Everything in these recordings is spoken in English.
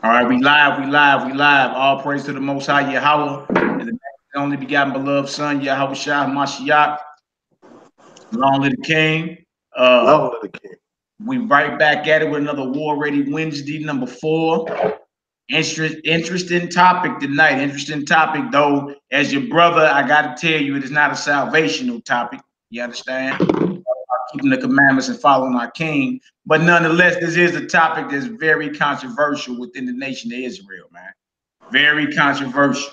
All right, we live. All praise to the Most High Yahweh and the only begotten beloved Son, Yahweh Shah Mashiach. Long live the King. Uh, Long live the king. we right back at it with another War Ready Wednesday, number 4. Interesting topic tonight. Interesting topic, though. As your brother, I got to tell you, it is not a salvational topic. You understand? Keeping the commandments and following our King. But nonetheless, this is a topic that's very controversial within the nation of Israel, man. Very controversial.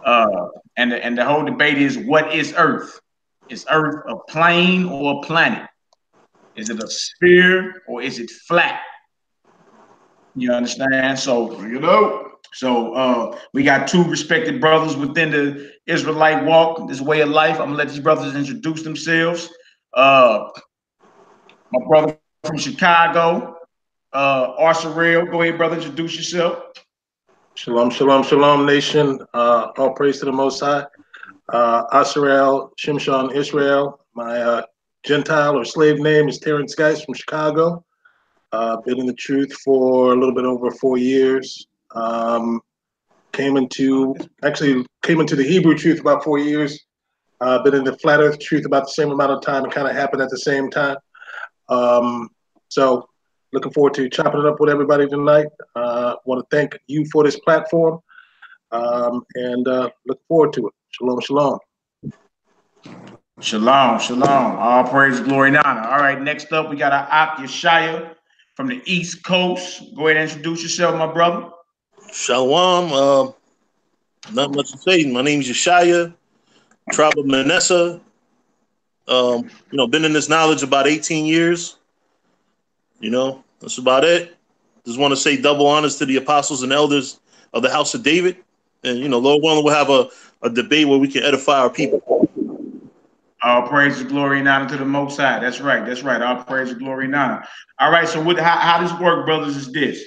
And the whole debate is, what is Earth? Is Earth a plane or a planet? Is it a sphere or is it flat? You understand? So we got two respected brothers within the Israelite walk, this way of life. I'm gonna let these brothers introduce themselves. My brother from Chicago, Arcerell. Go ahead, brother, introduce yourself. Shalom, shalom, shalom, nation. All praise to the Most High. Asarel Shimshon Israel. My Gentile or slave name is Terrence Geis from Chicago. Been in the truth for a little bit over 4 years. Came into the Hebrew truth about 4 years. Been in the flat earth truth about the same amount of time. It kind of happened at the same time. So looking forward to chopping it up with everybody tonight. Want to thank you for this platform, and look forward to it. Shalom, shalom. Shalom, shalom. All praise, glory, and honor. All right, next up, we got our Ak Yeshaya from the East Coast. Go ahead and introduce yourself, my brother. Shalom. Not much to say. My name's Yeshaya, tribe of Manasseh. Been in this knowledge about 18 years. That's about it. Just want to say double honors to the apostles and elders of the house of David. And, Lord willing, we'll have a debate where we can edify our people. All praise, glory, and honor to the Most High. That's right. All praise, glory, and honor. All right, so how this work, brothers, is this.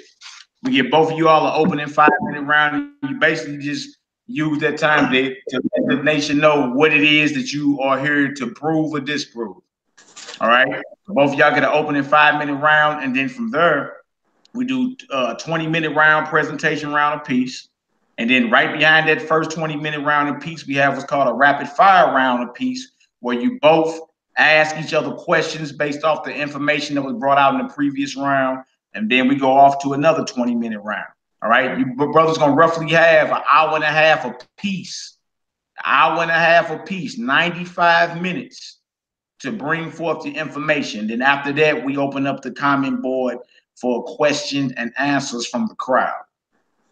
We get both of you all an opening 5-minute round. You basically just use that time to let the nation know what it is that you are here to prove or disprove. All right. Both of y'all get an opening 5-minute round, and then from there, we do a 20-minute round, presentation round apiece. And then right behind that first 20-minute round apiece, we have what's called a rapid fire round apiece, where you both ask each other questions based off the information that was brought out in the previous round. And then we go off to another 20-minute round. All right. You brothers gonna roughly have an hour and a half apiece. 95 minutes to bring forth the information. Then after that, we open up the comment board for questions and answers from the crowd.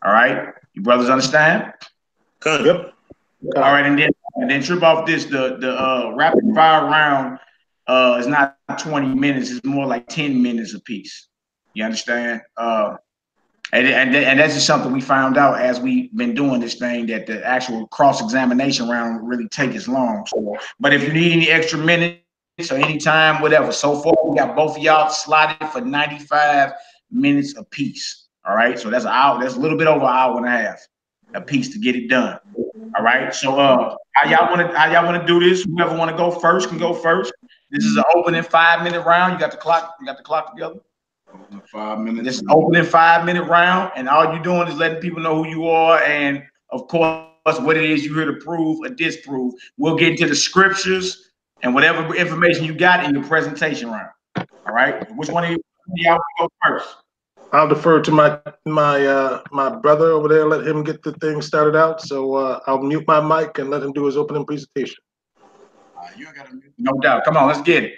All right. You brothers understand? Yep. All right, and then trip off this. The rapid fire round is not 20 minutes, it's more like 10 minutes apiece. You understand? And that's just something we found out as we've been doing this thing, that the actual cross-examination round really take as long. So, but if you need any extra minutes or any time, whatever, so far we got both of y'all slotted for 95 minutes apiece. All right, so that's an hour. That's a little bit over an hour and a half apiece to get it done. All right, so how y'all want to do this? Whoever want to go first can go first. This is an opening 5-minute round. You got the clock. You got the clock together. 5 minutes. This is opening 5-minute round, and all you're doing is letting people know who you are, and of course, what it is you're here to prove or disprove. We'll get into the scriptures and whatever information you got in your presentation round. All right, which one of y'all go first? I'll defer to my brother over there. Let him get the thing started out. So I'll mute my mic and let him do his opening presentation. You ain't gotta mute. No doubt. Come on, let's get it.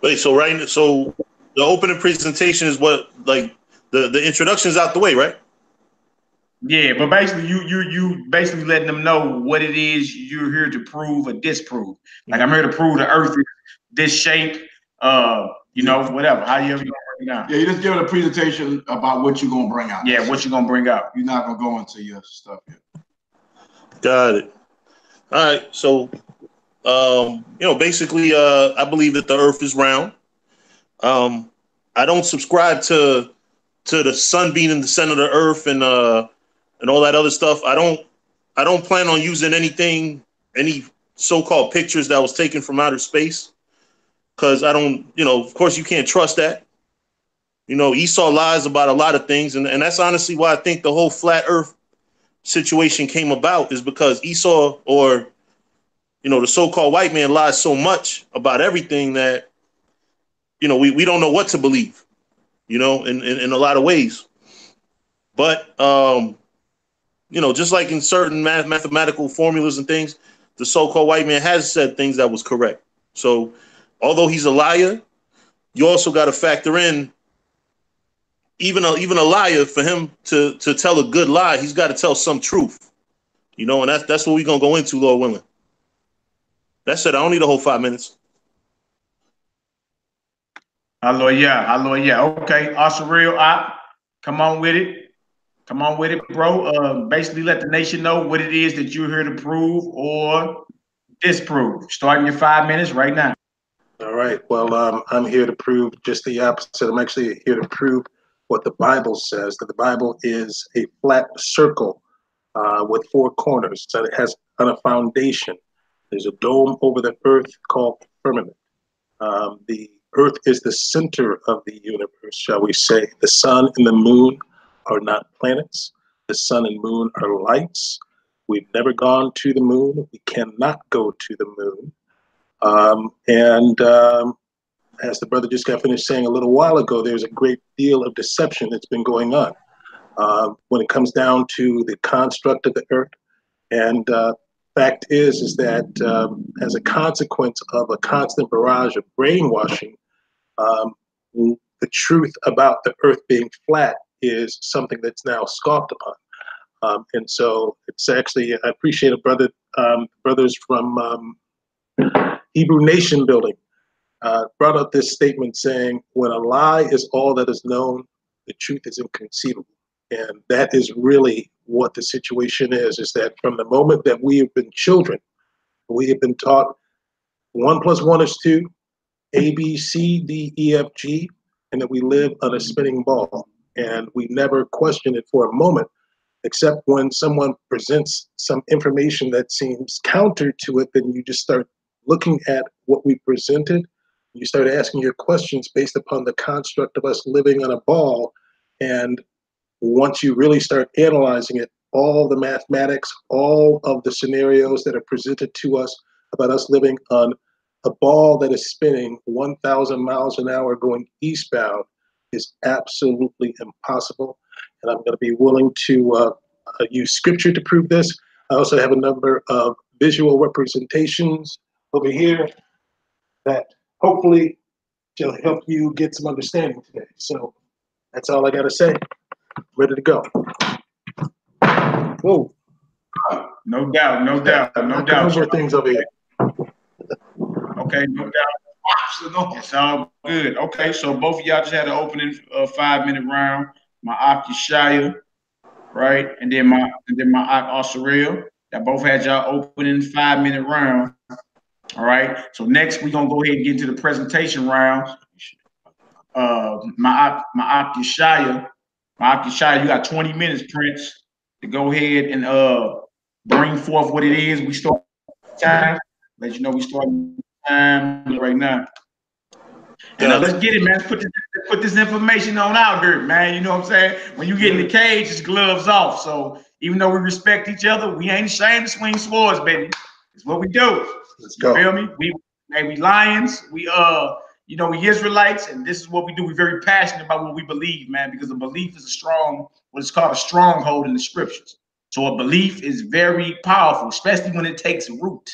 Wait, so the opening presentation is what, like, the introduction is out the way, right? Yeah, but basically you basically letting them know what it is you're here to prove or disprove. Like, I'm here to prove the earth is this shape, whatever. How you ever gonna bring it down? Yeah, you just give it a presentation about what you're gonna bring out. Yeah, what you're gonna bring out. You're not gonna go into your stuff yet. Got it. All right, so basically, I believe that the earth is round. I don't subscribe to the sun being in the center of the earth and all that other stuff. I don't plan on using any so-called pictures that was taken from outer space, because I don't, of course you can't trust that. You know, Esau lies about a lot of things, and that's honestly why I think the whole flat Earth situation came about, is because Esau, or the so-called white man, lies so much about everything that we don't know what to believe. In a lot of ways. But just like in certain mathematical formulas and things, the so-called white man has said things that was correct. So, although he's a liar, you also got to factor in even a liar, for him to tell a good lie, he's got to tell some truth. And that's what we're gonna go into, Lord willing. That's it. I don't need a whole 5 minutes. Hallelujah. Okay, Real, come on with it. Come on with it, bro. Basically, let the nation know what it is that you're here to prove or disprove. Starting your 5 minutes right now. All right. Well, I'm here to prove just the opposite. I'm actually here to prove what the Bible says, that the Bible is a flat circle with four corners. So it has on a foundation. There's a dome over the earth called firmament. The earth is the center of the universe, shall we say. The sun and the moon are not planets. The sun and moon are lights. We've never gone to the moon. We cannot go to the moon. As the brother just got finished saying a little while ago, there's a great deal of deception that's been going on when it comes down to the construct of the earth. And fact is that as a consequence of a constant barrage of brainwashing, the truth about the earth being flat is something that's now scoffed upon. And so it's actually, I appreciate brothers from Hebrew Nation Building brought up this statement saying, when a lie is all that is known, the truth is inconceivable. And that is really what the situation is that from the moment that we have been children, we have been taught 1 + 1 is 2, A, B, C, D, E, F, G, and that we live on a spinning ball. And we never question it for a moment, except when someone presents some information that seems counter to it, then you just start looking at what we presented. You start asking your questions based upon the construct of us living on a ball. And once you really start analyzing it, all the mathematics, all of the scenarios that are presented to us about us living on a ball that is spinning 1,000 miles an hour going eastbound is absolutely impossible. And I'm going to be willing to use scripture to prove this. I also have a number of visual representations over here that hopefully shall help you get some understanding today. So that's all I got to say. Ready to go. Whoa. No doubt. Over things over here. Okay, no doubt. It's all good. Okay, so both of y'all just had an opening 5-minute round. My Shia, right, and then my Osiril. That both had y'all opening 5-minute round. All right. So next we're gonna go ahead and get into the presentation round. My Shia, you got 20 minutes, Prince, to go ahead and bring forth what it is. We start time. Let you know we start time right now. And let's get it, man. Let's put this information on out there, man. You know what I'm saying? When you get in the cage, it's gloves off. So even though we respect each other, we ain't ashamed to swing swords, baby. It's what we do. Let's go. You feel me? We lions. We Israelites, and this is what we do. We're very passionate about what we believe, man, because a belief is what is called a stronghold in the scriptures. So a belief is very powerful, especially when it takes root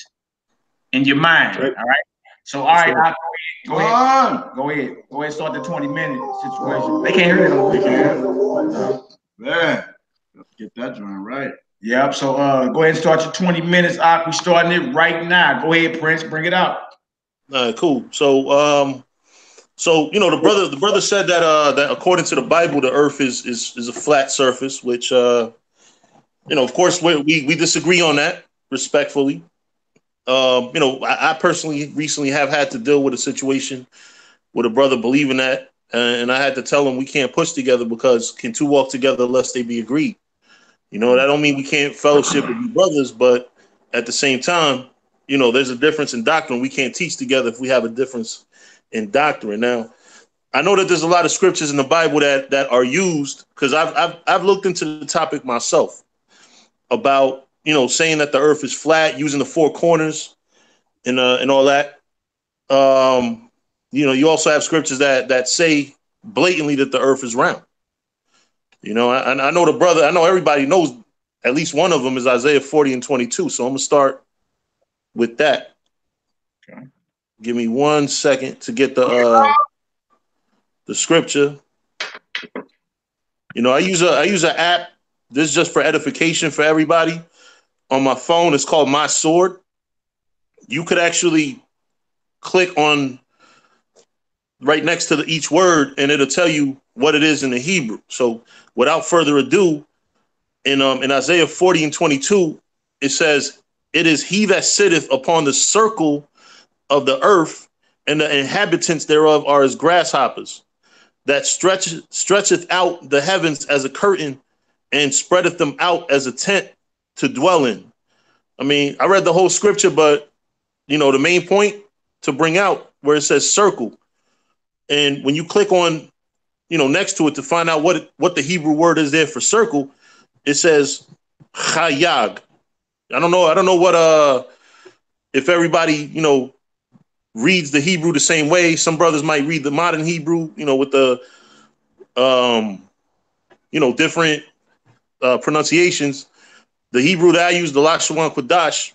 in your mind. Right. All right. So all right, go ahead. Start the 20-minute situation. They can't hear it. Man, get that joint right. Yep. So go ahead and start your 20 minutes. We're starting it right now. Go ahead, Prince. Bring it out. All right, cool. So the brother said that according to the Bible, the earth is a flat surface, which of course we disagree on that respectfully. I personally recently have had to deal with a situation with a brother believing that, and I had to tell him we can't push together because can two walk together unless they be agreed? That don't mean we can't fellowship and be brothers, but at the same time, there's a difference in doctrine. We can't teach together if we have a difference in doctrine. Now, I know that there's a lot of scriptures in the Bible that are used, because I've looked into the topic myself about, saying that the earth is flat, using the four corners and all that. You also have scriptures that say blatantly that the earth is round. I know I know everybody knows at least one of them is Isaiah 40 and 22. So I'm gonna start with that. Okay. Give me 1 second to get the scripture. I use an app. This is just for edification for everybody. On my phone, it's called My Sword. You could actually click on right next to each word, and it'll tell you what it is in the Hebrew. So without further ado, in Isaiah 40 and 22, it says, "It is he that sitteth upon the circle of the earth, and the inhabitants thereof are as grasshoppers, that stretcheth out the heavens as a curtain, and spreadeth them out as a tent to dwell in." I mean, I read the whole scripture, but the main point to bring out where it says circle. And when you click on, next to it to find out what the Hebrew word is there for circle, it says chayag. I don't know what if everybody, reads the Hebrew the same way. Some brothers might read the modern Hebrew, with the different pronunciations. The Hebrew that I use, the Lashon Kodash,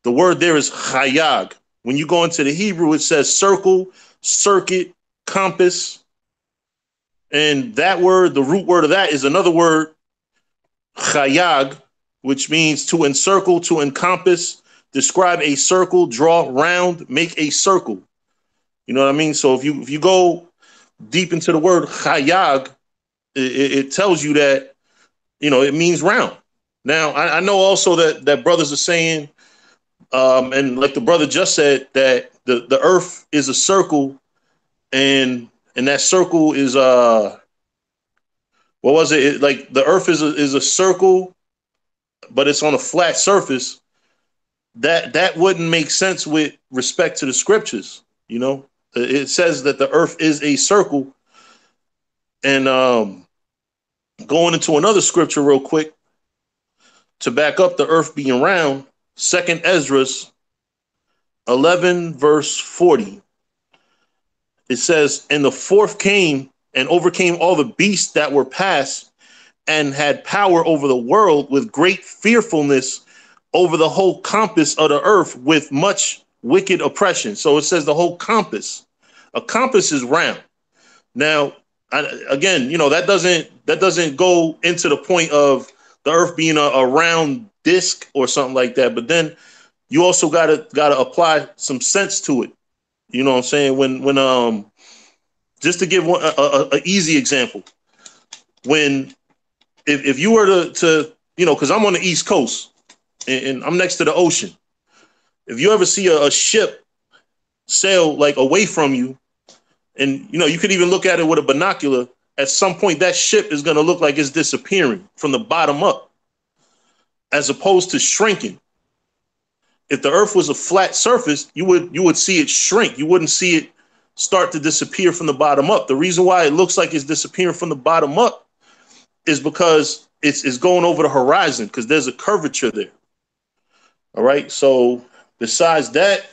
the word there is chayag. When you go into the Hebrew, it says circle, circuit, compass. And that word, the root word of that is another word, chayag, which means to encircle, to encompass, describe a circle, draw round, make a circle. You know what I mean? So if you go deep into the word chayag, it tells you that, it means round. Now, I know also that brothers are saying, and like the brother just said, that the earth is a circle, and that circle is what was it? Like the earth is a circle, but it's on a flat surface. That wouldn't make sense with respect to the scriptures. It says that the earth is a circle. And going into another scripture real quick to back up the earth being round, 2nd Ezra 11 verse 40. It says, "And the fourth came and overcame all the beasts that were past, and had power over the world with great fearfulness over the whole compass of the earth with much wicked oppression." So it says the whole compass. A compass is round. Now, again, that doesn't go into the point of the earth being a round disc or something like that. But then you also gotta apply some sense to it. You know what I'm saying? When just to give a easy example, if you were to because I'm on the East Coast and I'm next to the ocean. If you ever see a ship sail like away from you, and you could even look at it with a binocular, at some point that ship is going to look like it's disappearing from the bottom up, as opposed to shrinking. If the earth was a flat surface, you would see it shrink. You wouldn't see it start to disappear from the bottom up. The reason why it looks like it's disappearing from the bottom up is because it's going over the horizon, because there's a curvature there. All right. So besides that,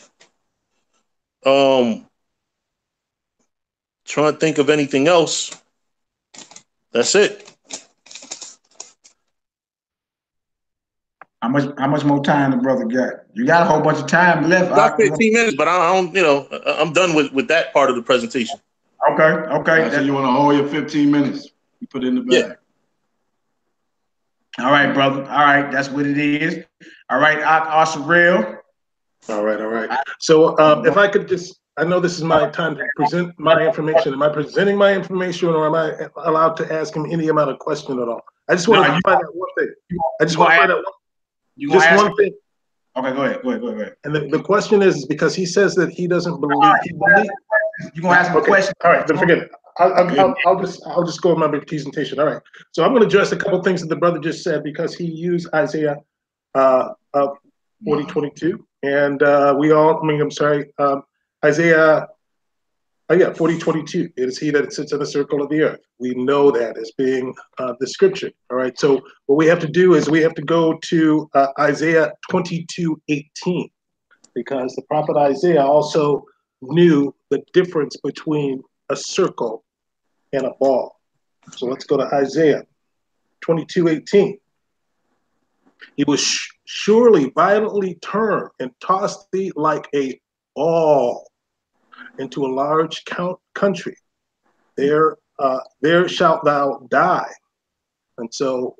trying to think of anything else. That's it. How much more time the brother got? You got a whole bunch of time left. About 15 minutes, but I don't, I'm done with that part of the presentation. Okay. So you want to hold your 15 minutes? You put it in the bag. Yeah. All right, brother. All right, that's what it is. All right, awesome, real. All right. So if I could just, I know this is my time to present my information. Am I presenting my information, or am I allowed to ask him any amount of question at all? I just want to find out one thing. One thing. Okay, go ahead. And the question is because he says that he doesn't believe. You're gonna ask him a question. All right, then forget it. I'll just go with my presentation. All right. So I'm going to address a couple of things that the brother just said, because he used Isaiah 40:22, and Isaiah Oh yeah, 40:22. It is he that sits in the circle of the earth. We know that as being the scripture. All right. So what we have to do is we have to go to Isaiah 22:18, because the prophet Isaiah also knew the difference between a circle and a ball. So let's go to Isaiah 22:18. He will surely violently turn and toss thee like a ball into a large country. There shalt thou die. And so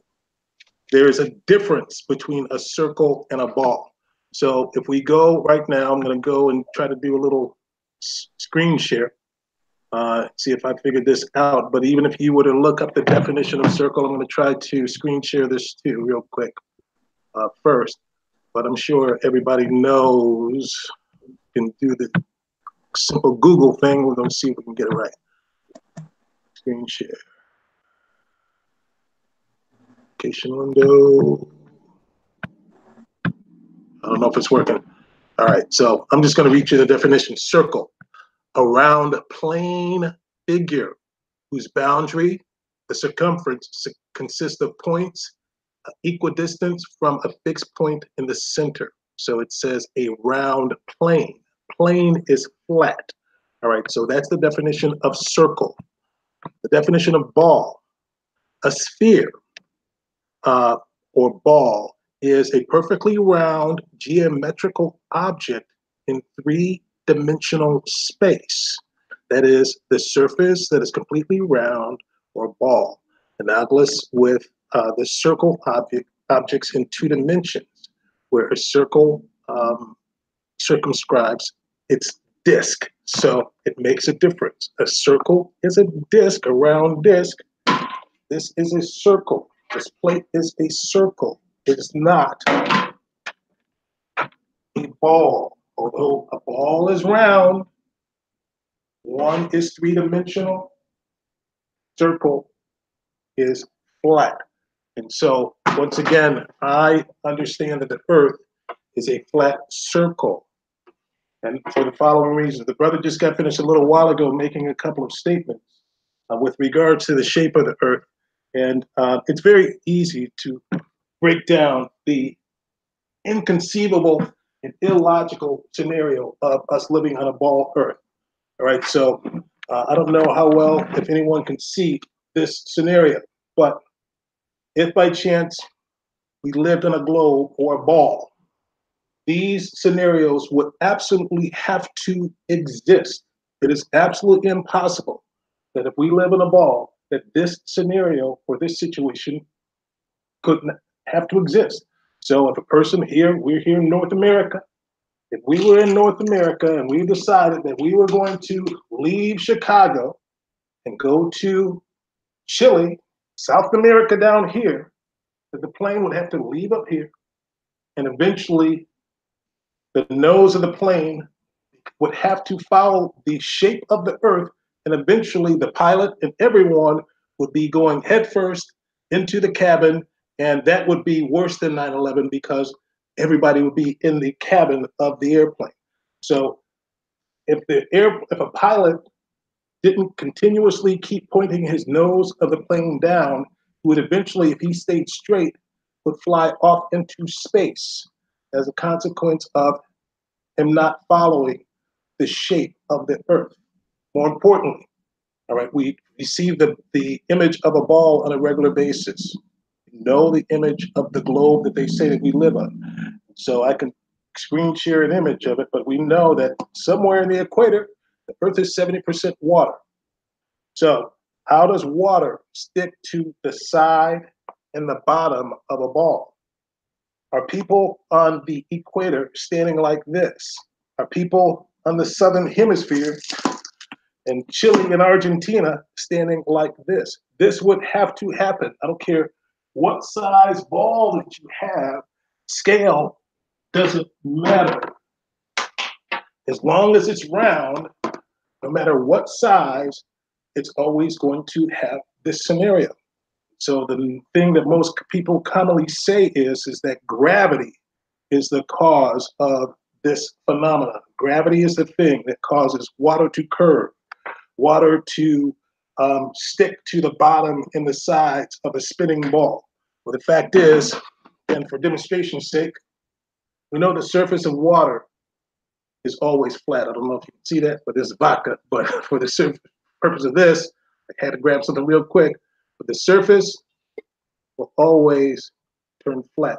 there is a difference between a circle and a ball. So if we go right now, I'm going to go and try to do a little screen share, see if I figured this out. But even if you were to look up the definition of circle, I'm going to try to screen share this too real quick first. But I'm sure everybody knows, can do the simple Google thing. We're going to see if we can get it right. Screen share. Application window. I don't know if it's working. All right, so I'm just going to read you the definition. Circle, a round plane figure whose boundary, the circumference, consists of points equidistant from a fixed point in the center. So it says a round plane. Plane is flat. All right, so that's the definition of circle. The definition of ball, a sphere or ball is a perfectly round geometrical object in three-dimensional space. That is, the surface that is completely round or ball, analogous with the circle objects in two dimensions, where a circle circumscribes its disk. So it makes a difference. A circle is a disk, a round disk. This is a circle. This plate is a circle. It is not a ball. Although a ball is round, one is three-dimensional, circle is flat. And so, once again, I understand that the earth is a flat circle. And for the following reasons, the brother just got finished a little while ago making a couple of statements with regards to the shape of the earth. And it's very easy to break down the inconceivable and illogical scenario of us living on a ball earth. All right, so I don't know how well, if anyone can see this scenario, but if by chance we lived on a globe or a ball, these scenarios would absolutely have to exist. It is absolutely impossible that if we live in a ball, that this scenario or this situation couldn't have to exist. So if a person here, we're here in North America, if we were in North America and we decided that we were going to leave Chicago and go to Chile, South America down here, that the plane would have to leave up here, and eventually the nose of the plane would have to follow the shape of the earth, and eventually the pilot and everyone would be going headfirst into the cabin, and that would be worse than 9/11 because everybody would be in the cabin of the airplane. So if a pilot didn't continuously keep pointing his nose of the plane down, he would eventually, if he stayed straight, would fly off into space as a consequence of him not following the shape of the earth. More importantly, all right, we see the image of a ball on a regular basis. We know the image of the globe that they say that we live on. So I can screen share an image of it, but we know that somewhere in the equator, the earth is 70% water. So how does water stick to the side and the bottom of a ball? Are people on the equator standing like this? Are people on the southern hemisphere and Chile and Argentina standing like this? This would have to happen. I don't care what size ball that you have, scale doesn't matter. As long as it's round, no matter what size, it's always going to have this scenario. So the thing that most people commonly say is that gravity is the cause of this phenomenon. Gravity is the thing that causes water to curve. water to stick to the bottom and the sides of a spinning ball. Well, the fact is, and for demonstration's sake, we know the surface of water is always flat. I don't know if you can see that, but there's vodka. But for the purpose of this, I had to grab something real quick. But the surface will always turn flat.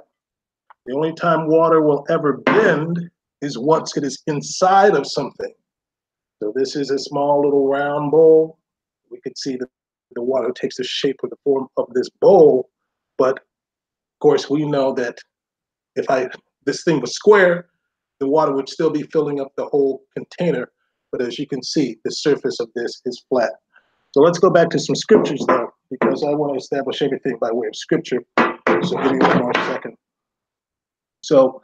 The only time water will ever bend is once it is inside of something. So this is a small little round bowl. We could see that the water takes the shape or the form of this bowl. But of course, we know that if this thing was square, the water would still be filling up the whole container. But as you can see, the surface of this is flat. So let's go back to some scriptures though, because I want to establish everything by way of scripture. So give me one more second. So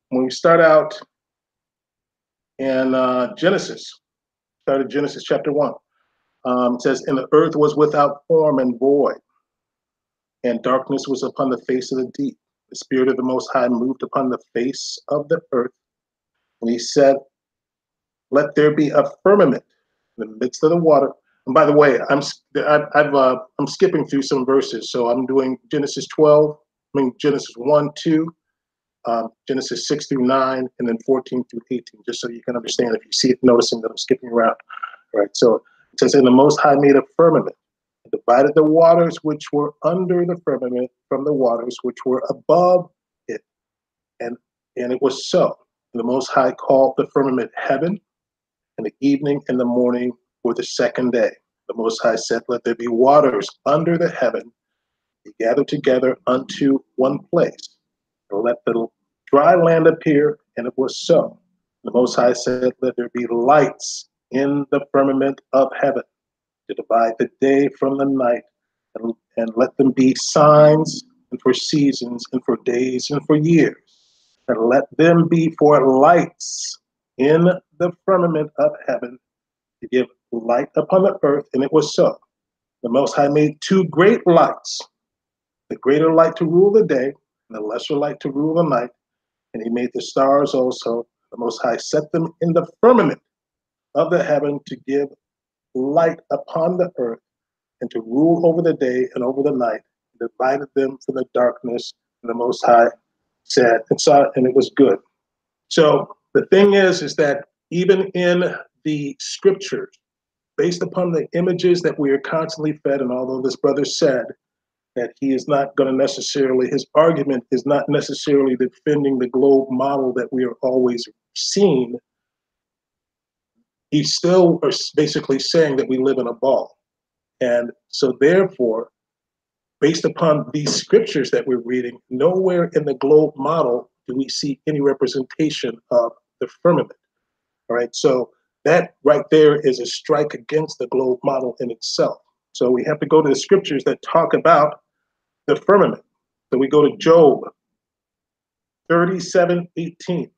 when we start out in Genesis chapter 1, it says, and the earth was without form and void, and darkness was upon the face of the deep. The Spirit of the Most High moved upon the face of the earth. And he said, let there be a firmament in the midst of the water. And by the way, I'm skipping through some verses. So I'm doing Genesis 1, 2, Genesis 6 through 9, and then 14 through 18, just so you can understand if you see it, noticing that I'm skipping around. All right, so it says, and the Most High made a firmament, and divided the waters which were under the firmament from the waters which were above it. And it was so. And the Most High called the firmament heaven, and the evening and the morning were the second day. The Most High said, let there be waters under the heaven, be gathered together unto one place, and let the dry land appear, and it was so. The Most High said, let there be lights in the firmament of heaven to divide the day from the night, and let them be signs, and for seasons, and for days, and for years. And let them be for lights in the firmament of heaven to give light upon the earth, and it was so. The Most High made two great lights, the greater light to rule the day, and the lesser light to rule the night. And he made the stars also. The Most High set them in the firmament of the heaven to give light upon the earth, and to rule over the day and over the night, and divided them from the darkness. And the Most High said and saw it, and it was good. So the thing is that even in the scriptures, based upon the images that we are constantly fed, and although this brother said that he is not going to necessarily, his argument is not necessarily defending the globe model that we are always seeing, he's still basically saying that we live in a ball. And so therefore, based upon these scriptures that we're reading, nowhere in the globe model do we see any representation of the firmament. All right, so that right there is a strike against the globe model in itself. So we have to go to the scriptures that talk about the firmament. So we go to Job 37:18.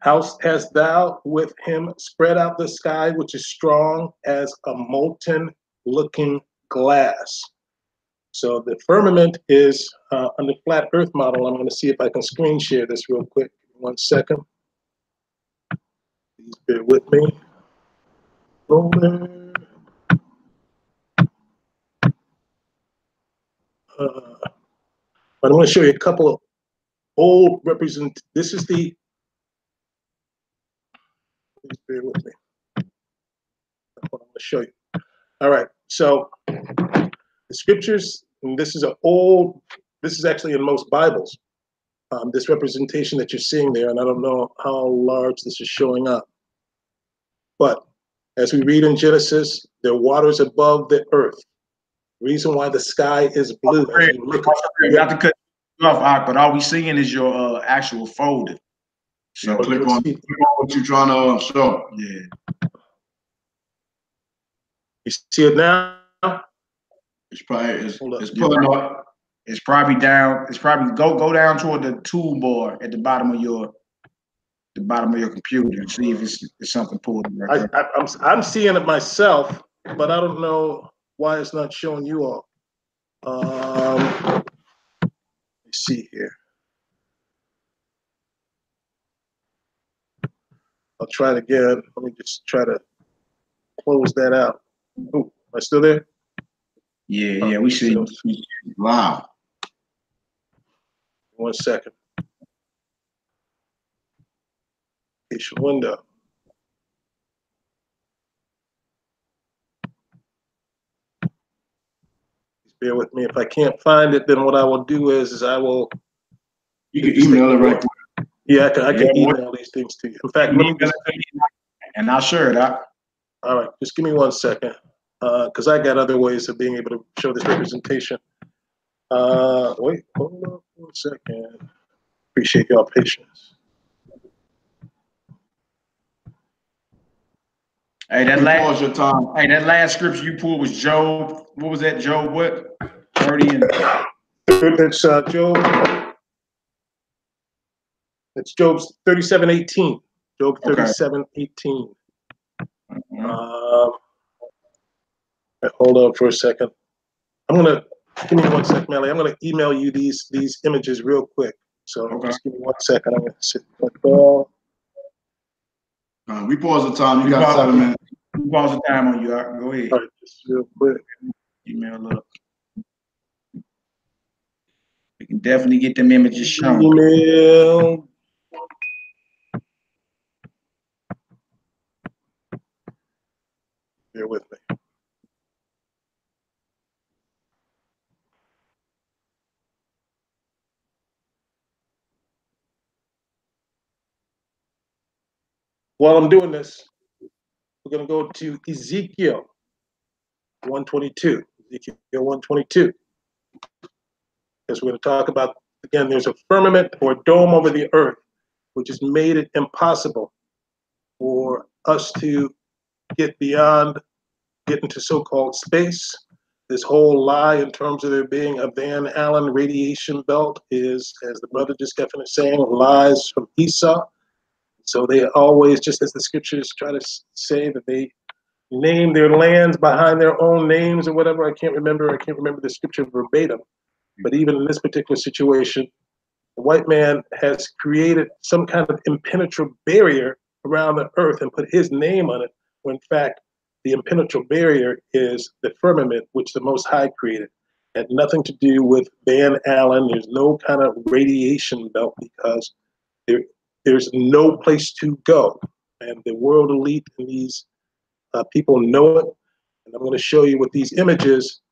How hast thou with him spread out the sky, which is strong as a molten looking glass? So the firmament is on the flat earth model. I'm going to see if I can screen share this real quick. 1 second. Please bear with me. But I'm going to show you a couple of old this is the, please bear with me. That's what I'm going to show you. All right, so the scriptures, and this is actually in most Bibles, this representation that you're seeing there, and I don't know how large this is showing up. But as we read in Genesis, there are waters above the earth. Reason why the sky is blue. Not to cut you off, but all we seeing is your actual folder. So click on what you're trying to show. Yeah. You see it now? It's pulling up. It's probably down. It's probably go down toward the toolbar at the bottom of your computer and see if it's something pulled. Right I'm seeing it myself, but I don't know why it's not showing you all. Let me see here. I'll try it again. Let me just try to close that out. Oh, am I still there? Yeah, we see. Wow. 1 second. Patient window. Please bear with me. If I can't find it, then what I will do is I will. You can email it right quick. Yeah, I can email these things to you. In fact, let me just, and I'll share it out. all right, just give me 1 second, because I got other ways of being able to show this representation. Wait, hold on 1 second. Appreciate y'all patience. Hey, that last scripture you pulled was Job. What was that? Job what? 30 and It's Job. It's Job's 37:18. Job 37:18. Hold on for a second. Give me 1 second, Melly. I'm gonna email you these images real quick. So just give me 1 second. I'm gonna sit like that. We pause the time. You got 7 minutes. We pause the time on you. Go ahead. All right, just real quick. Email up. We can definitely get them images shown. Email. Bear with me. While I'm doing this, we're going to go to Ezekiel 122. Ezekiel 122. Because we're going to talk about, again, there's a firmament or dome over the earth, which has made it impossible for us to get into so-called space. This whole lie in terms of there being a Van Allen radiation belt is, as the brother just got finished saying, lies from Esau. So they always, just as the scriptures try to say, that they name their lands behind their own names or whatever. I can't remember the scripture verbatim. But even in this particular situation, the white man has created some kind of impenetrable barrier around the earth and put his name on it, when in fact, the impenetrable barrier is the firmament, which the Most High created. It had nothing to do with Van Allen. There's no kind of radiation belt because there's no place to go. And the world elite and these people know it. And I'm going to show you with these images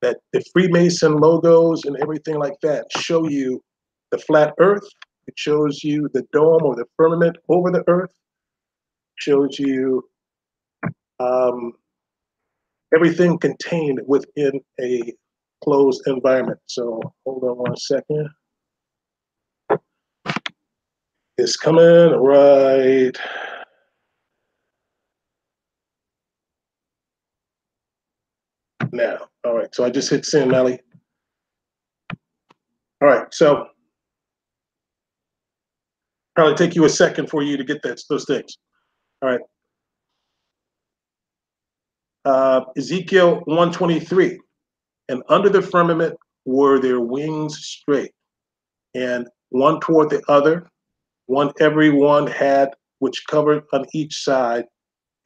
that the Freemason logos and everything like that show you the flat earth. It shows you the dome or the firmament over the earth. It shows you everything contained within a closed environment. So hold on 1 second. It's coming right now. All right, so I just hit send, Melly. All right, so probably take you a second for you to get those things. All right. Ezekiel 123, and under the firmament were their wings straight, and one toward the other, one every one had which covered on each side,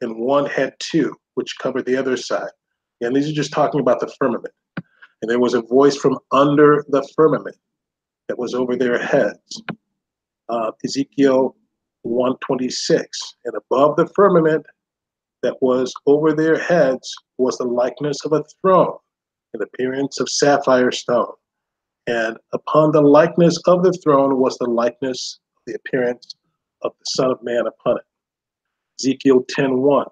and one had two which covered the other side. And these are just talking about the firmament. And there was a voice from under the firmament that was over their heads. Ezekiel 126, and above the firmament that was over their heads was the likeness of a throne, in appearance of sapphire stone. And upon the likeness of the throne was the likeness, the appearance of the Son of Man upon it. Ezekiel 10:1.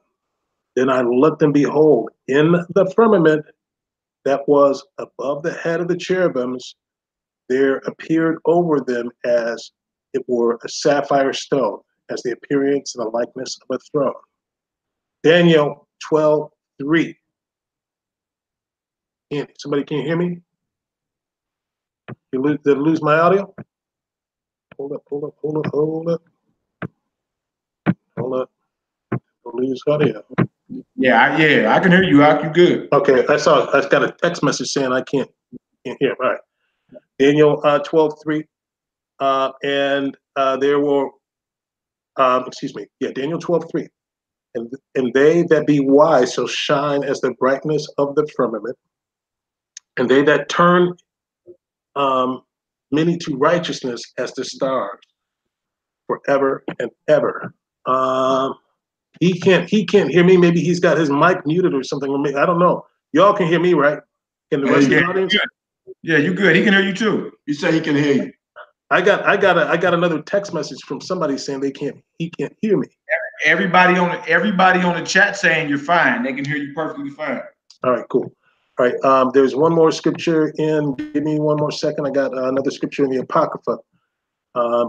Then I looked, and behold, in the firmament that was above the head of the cherubims, there appeared over them as it were a sapphire stone, as the appearance and the likeness of a throne. Daniel 12:3. Somebody can you hear me? Did I lose my audio? Hold up. Lose audio. Yeah, I can hear you, Ak. You good? Okay, I got a text message saying I can't hear. All right. Daniel 12:3. And there were excuse me, yeah, Daniel 12:3. And they that be wise shall shine as the brightness of the firmament, and they that turn many to righteousness as the stars forever and ever. He can't hear me. Maybe he's got his mic muted or something. I don't know. Y'all can hear me, right? Can the rest of the audience? Yeah, you good. He can hear you too. You say he can hear you. I got another text message from somebody saying he can't hear me. Everybody on the chat saying you're fine. They can hear you perfectly fine. All right, cool. All right, there's one more scripture in. Give me one more second. I got another scripture in the Apocrypha.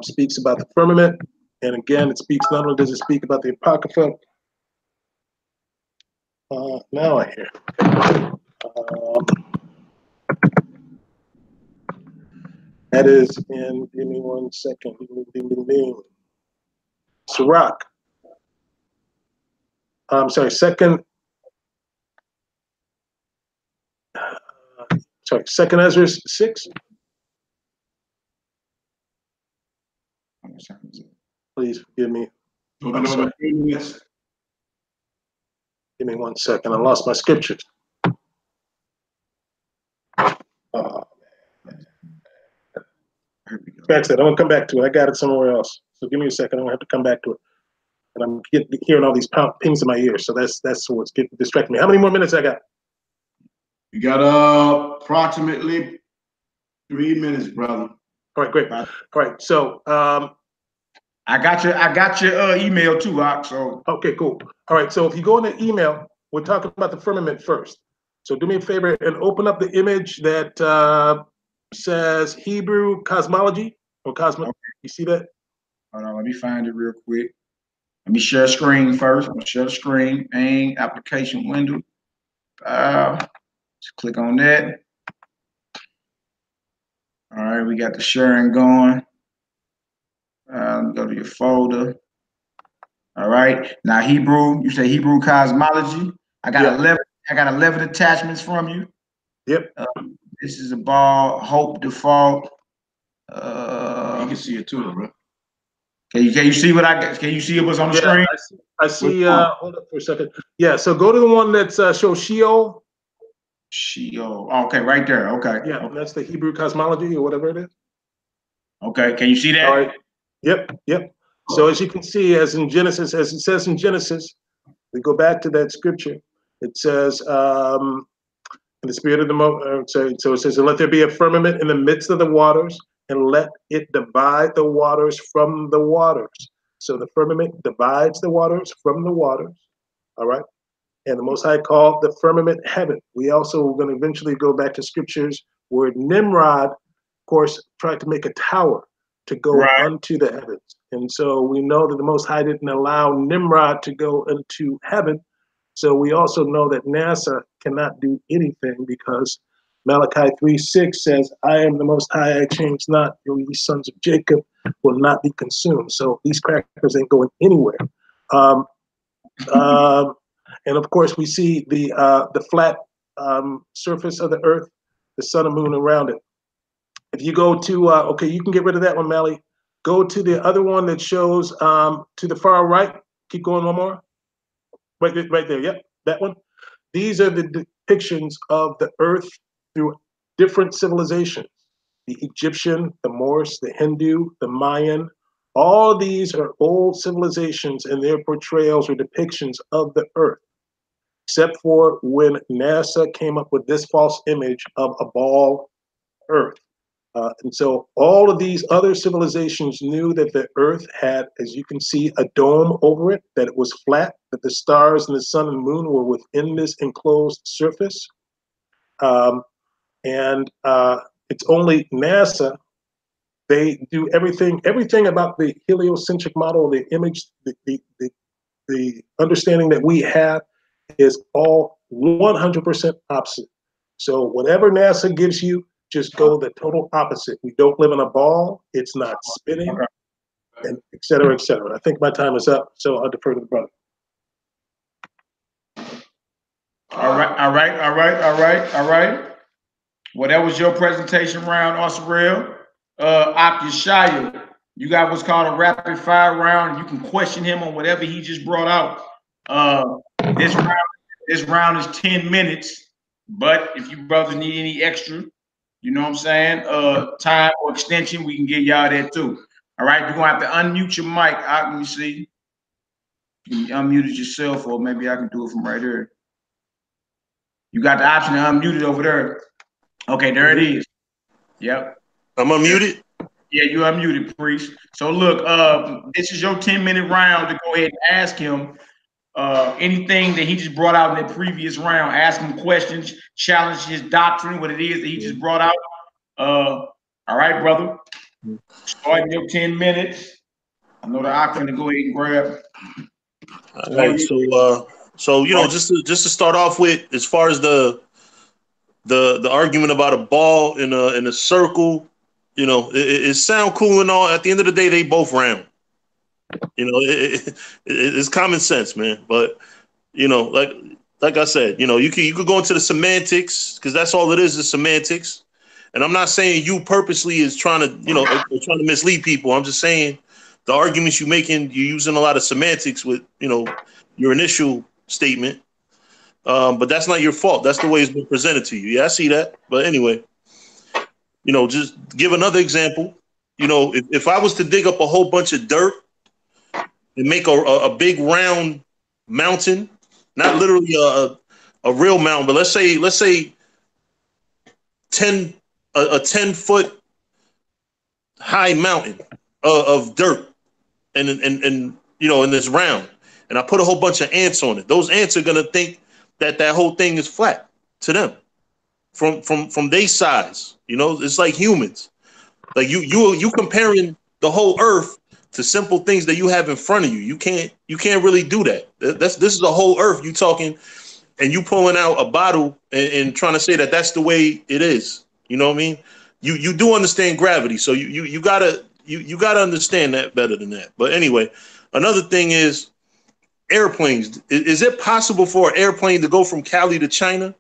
Speaks about the firmament, and again, it speaks. Not only does it speak about the Apocrypha. Now I hear. That is in. Give me one second. Sirach. I'm sorry. Second Ezra 6. Please forgive me. I'm sorry. Give me one second. I lost my scriptures. Back to that. I'm gonna come back to it. I got it somewhere else. So give me a second. I'm gonna have to come back to it. And I'm hearing all these pings in my ears. So that's what's distracting me. How many more minutes I got? You got approximately 3 minutes, brother. All right, great. All right, so I got your email too, Ox. So okay, cool. All right, so if you go in the email, we're talking about the firmament first. So do me a favor and open up the image that says Hebrew cosmology or cosmos. Okay. You see that? Hold on, let me find it real quick. Let me share screen first. I'm gonna share the screen. Main application window. Just click on that. All right, we got the sharing going. Go to your folder. All right. Now Hebrew, you say Hebrew cosmology. I got 11. I got 11 attachments from you. Yep. This is about Hope default. You can see it too, bro. Can you see what I got? Can you see what's on the screen? I see. Hold up for a second. Yeah. So go to the one that shows Sheol. Sheol. Okay, right there. Okay. Yeah, okay. That's the Hebrew cosmology or whatever it is. Okay. Can you see that? All right. Yep. So as you can see, as it says in Genesis, we go back to that scripture. It says, in the spirit of the so it says, and let there be a firmament in the midst of the waters, and let it divide the waters from the waters. So the firmament divides the waters from the waters. All right. And the Most High called the firmament heaven. We also are going to eventually go back to scriptures where Nimrod, of course, tried to make a tower to go unto the heavens. And so we know that the Most High didn't allow Nimrod to go into heaven. So we also know that NASA cannot do anything because Malachi 3:6 says, I am the Most High, I change not, ye sons of Jacob will not be consumed. So these crackers ain't going anywhere. And of course, we see the flat surface of the earth, the sun and moon around it. If you go to, okay, you can get rid of that one, Mally. Go to the other one that shows to the far right. Keep going one more. Right there. Yep, that one. These are the depictions of the earth through different civilizations. The Egyptian, the Morse, the Hindu, the Mayan. All these are old civilizations and their portrayals or depictions of the earth, except for when NASA came up with this false image of a ball earth. And so all of these other civilizations knew that the earth had, as you can see, a dome over it, that it was flat, that the stars and the sun and moon were within this enclosed surface. And it's only NASA, they do everything about the heliocentric model, the image, the understanding that we have is all 100% opposite. So whatever NASA gives you, just go the total opposite. We don't live in a ball. It's not spinning, and et cetera, et cetera. I think my time is up, so I'll defer to the brother. All right. Well, that was your presentation round, Osirel. Ak Yeshaya, You got what's called a rapid fire round. You can question him on whatever he just brought out. This round is 10 minutes. But if you brothers need any extra, you know what I'm saying, time or extension, we can get y'all that too. All right, you're gonna have to unmute your mic. Let me see. You unmuted yourself, or maybe I can do it from right here. You got the option to unmute it over there. Okay, there it is. Yep. I'm unmuted? Yeah, you unmuted, Priest. So look, this is your 10-minute round to go ahead and ask him anything that he just brought out in the previous round. Ask him questions, challenge his doctrine, what it is that he just brought out. All right, brother. Starting your 10 minutes. I know that I'm gonna go ahead and grab. All right, so you know, just to start off with, as far as the argument about a ball in a circle, you know, it sound cool and all. At the end of the day, they both round. You know, it's common sense, man. But you know, like I said, you know, you could go into the semantics, because that's all it is semantics. And I'm not saying you purposely is trying to, you know, trying to mislead people. I'm just saying the arguments you're making, you're using a lot of semantics with, you know, your initial statement. But that's not your fault. That's the way it's been presented to you. Yeah, I see that. But anyway, you know, just give another example. You know, if I was to dig up a whole bunch of dirt and make a big round mountain, not literally a real mountain, but let's say a 10-foot high mountain of dirt, and you know, in this round, and I put a whole bunch of ants on it. Those ants are gonna think that whole thing is flat to them, from their size. You know, it's like humans. Like you comparing the whole earth to simple things that you have in front of you. You can't really do that. This is the whole earth you talking, and you pulling out a bottle and trying to say that that's the way it is. You know what I mean? You do understand gravity, so you gotta understand that better than that. But anyway, another thing is airplanes. Is it possible for an airplane to go from Cali to China?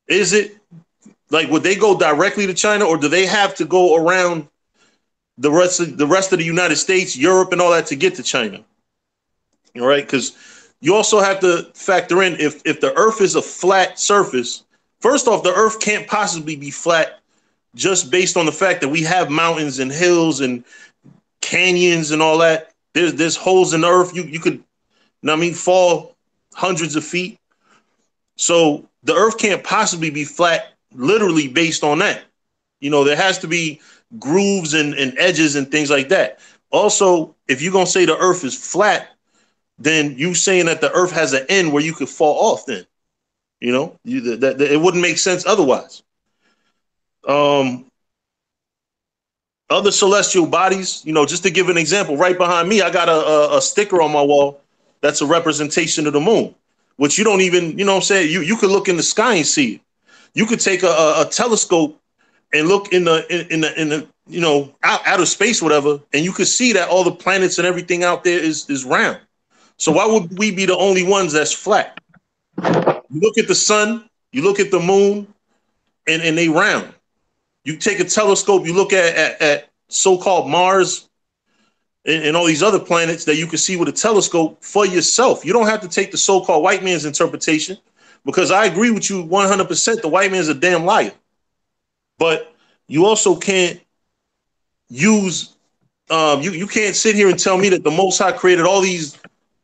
Is it? Like, would they go directly to China, or do they have to go around the rest of the United States, Europe, and all that to get to China? All right, because you also have to factor in if the Earth is a flat surface. First off, the Earth can't possibly be flat just based on the fact that we have mountains and hills and canyons and all that. There's holes in the Earth. You could, you know what I mean, fall hundreds of feet. So the Earth can't possibly be flat literally based on that. You know, there has to be grooves and edges and things like that. Also, if you're going to say the Earth is flat, then you saying that the Earth has an end where you could fall off then. You know, that it wouldn't make sense otherwise. Other celestial bodies, you know, just to give an example, right behind me, I got a sticker on my wall that's a representation of the moon, which you don't even, you know what I'm saying? You could look in the sky and see it. You could take a telescope and look in the you know, outer space, whatever, and you could see that all the planets and everything out there is round. So why would we be the only ones that's flat? You look at the sun, you look at the moon, and they round. You take a telescope, you look at so-called Mars and all these other planets that you can see with a telescope for yourself. You don't have to take the so-called white man's interpretation, because I agree with you 100%. The white man's a damn liar. But you also can't use, you can't sit here and tell me that the Most High created all these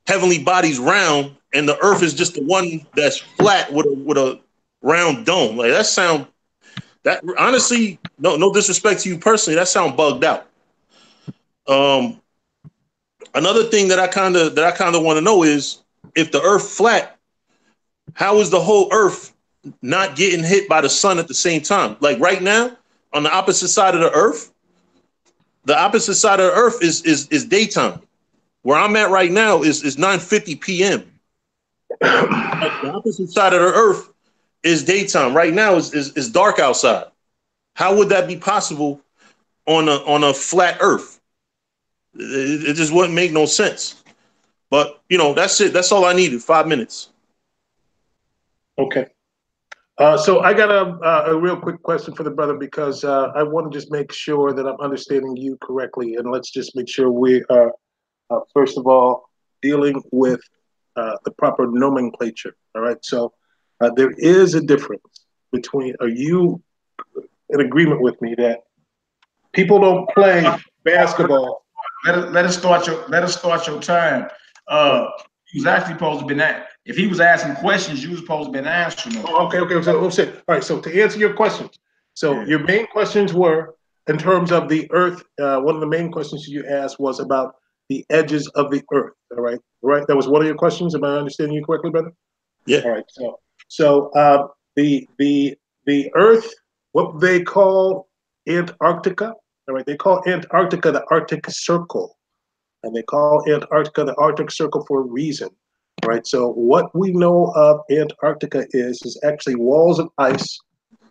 heavenly bodies round and the earth is just the one that's flat with a round dome. Like, that honestly, no disrespect to you personally, that sound bugged out. Another thing that I kind of want to know is, if the earth flat, how is the whole earth not getting hit by the sun at the same time? Like right now, on the opposite side of the earth is daytime. Where I'm at right now is 9:50 p.m. The opposite side of the earth is daytime. Right now is dark outside. How would that be possible on a flat earth? It just wouldn't make no sense. But you know, that's it. That's all I needed. 5 minutes. Okay. So I got a real quick question for the brother because I want to just make sure that I'm understanding you correctly, and let's just make sure we are first of all dealing with the proper nomenclature. All right. So there is a difference between. Are you in agreement with me that people don't play basketball? Let us start your time. He was actually supposed to be that. If he was asking questions, you was supposed to be answering them. Oh, okay. So, all right. So to answer your questions, your main questions were in terms of the Earth. One of the main questions you asked was about the edges of the Earth. All right. Right. That was one of your questions. Am I understanding you correctly, brother? Yeah. All right. So the Earth, what they call Antarctica. All right. They call Antarctica the Arctic Circle, and they call Antarctica the Arctic Circle for a reason. Right. So what we know of Antarctica is actually walls of ice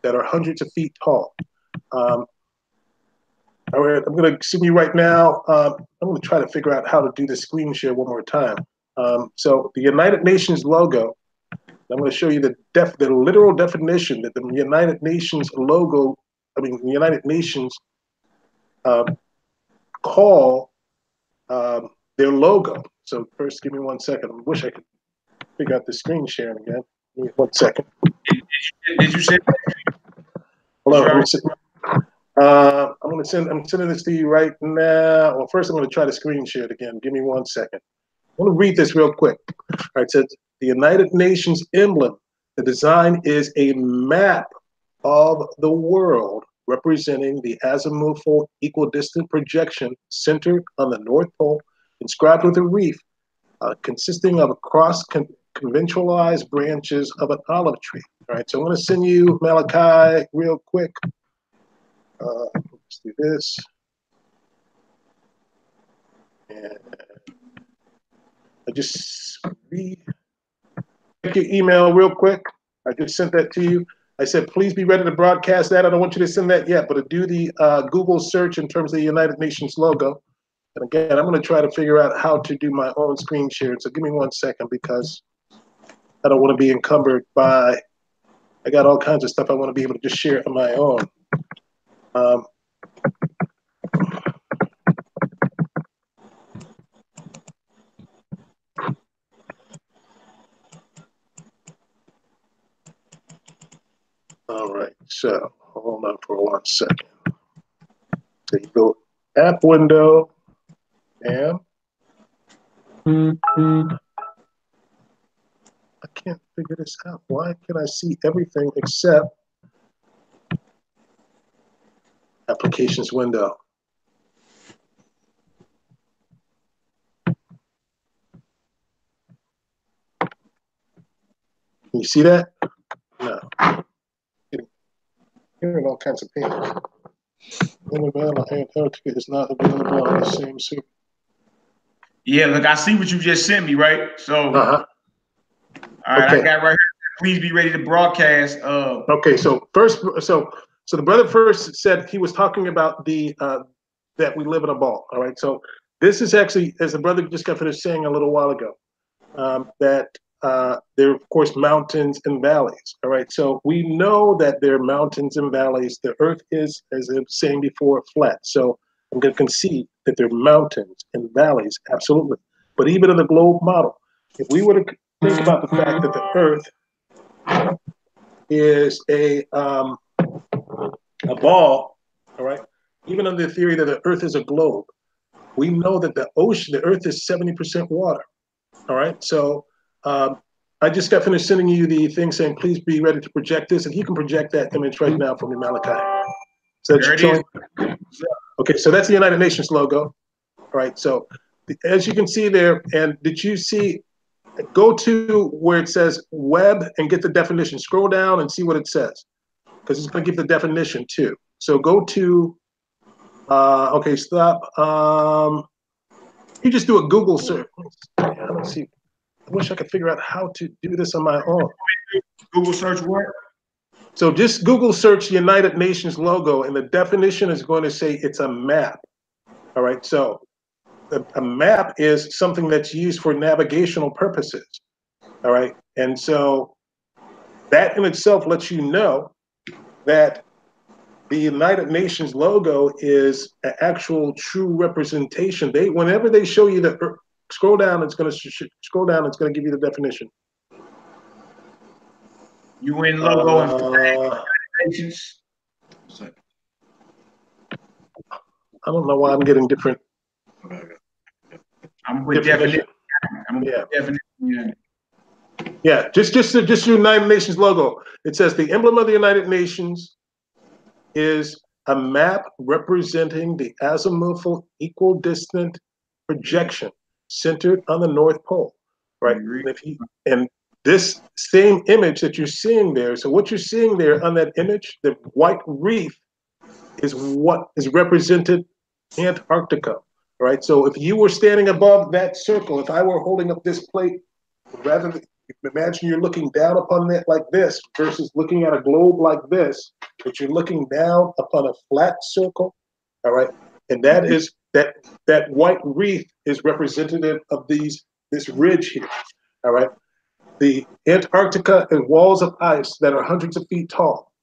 that are hundreds of feet tall. All right, I'm going to send you right now. I'm going to try to figure out how to do the screen share one more time. So the United Nations logo. I'm going to show you the literal definition that the United Nations logo. I mean, the United Nations call their logo. So first, give me 1 second. I wish I could figure out the screen sharing again. Give me 1 second. Did you say? Hello. I'm sending this to you right now. Well, first I'm going to try to screen share it again. Give me 1 second. I want to read this real quick. All right, it says the United Nations emblem. The design is a map of the world representing the azimuthal equidistant projection centered on the North Pole, inscribed with a reef consisting of cross-conventionalized branches of an olive tree. All right, so I'm going to send you Malachi real quick. Let's do this. And I just check your email real quick. I just sent that to you. I said, please be ready to broadcast that. I don't want you to send that yet, but to do the Google search in terms of the United Nations logo. And again, I'm going to try to figure out how to do my own screen share. So give me 1 second because I don't want to be encumbered by, I got all kinds of stuff I want to be able to just share on my own. All right, so hold on for 1 second. So you go app window, and I can't figure this out. Why can I see everything except applications window? Can you see that? No. Hearing all kinds of pain. Annabelle Antarctica is not available on the same server. Yeah, look, I see what you just sent me, right? So, all right, okay. I got right here. Please be ready to broadcast. Okay, so first, so the brother first said he was talking about the that we live in a ball. All right, so this is actually, as the brother just got finished saying a little while ago, that there are, of course, mountains and valleys. All right, so we know that there are mountains and valleys. The earth is, as I was saying before, flat. So I'm going to concede that there are mountains and valleys, absolutely. But even in the globe model, if we were to think about the fact that the earth is a ball, all right, even under the theory that the earth is a globe, we know that the earth is 70% water. All right, so I just got finished sending you the thing saying, please be ready to project this. And you can project that image right now for me, Malachi. So that's showing. Okay, so that's the United Nations logo. All right, so as you can see there, and did you see, go to where it says web and get the definition. Scroll down and see what it says, because it's going to give the definition too. So go to, okay, stop. You just do a Google search. Let's see. I wish I could figure out how to do this on my own. Google search what? So just Google search United Nations logo, and the definition is going to say it's a map. All right, so a map is something that's used for navigational purposes. All right, and so That in itself lets you know that the United Nations logo is an actual true representation. Whenever they show you the Earth, scroll down, it's going to give you the definition. UN logo and United Nations. I don't know why I'm getting different. I'm with definition. Yeah, just the United Nations logo. It says the emblem of the United Nations is a map representing the azimuthal equidistant projection centered on the North Pole, right? And this same image that you're seeing there, so what you're seeing there on that image, the white wreath, is what is represented Antarctica, right? So if you were standing above that circle, if I were holding up this plate, rather than imagine you're looking down upon it like this versus looking at a globe like this, but you're looking down upon a flat circle, all right? And that is that white wreath is representative of this ridge here, all right? The Antarctica is walls of ice that are hundreds of feet tall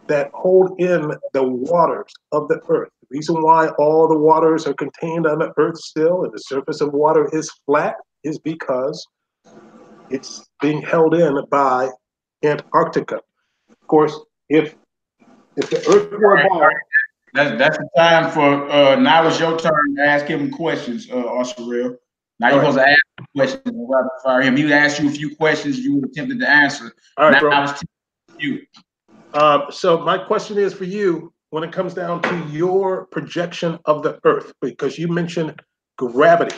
that hold in the waters of the earth. The reason why all the waters are contained on the earth still and the surface of water is flat is because it's being held in by Antarctica. Of course, if the earth were a ball, that's the time for now it's your turn to ask him questions, Oscaril. Now you're supposed to ask him questions and rapid fire him. He would ask you a few questions you attempted to answer. All right, now bro. I was you. So my question is for you when it comes down to your projection of the earth, because you mentioned gravity.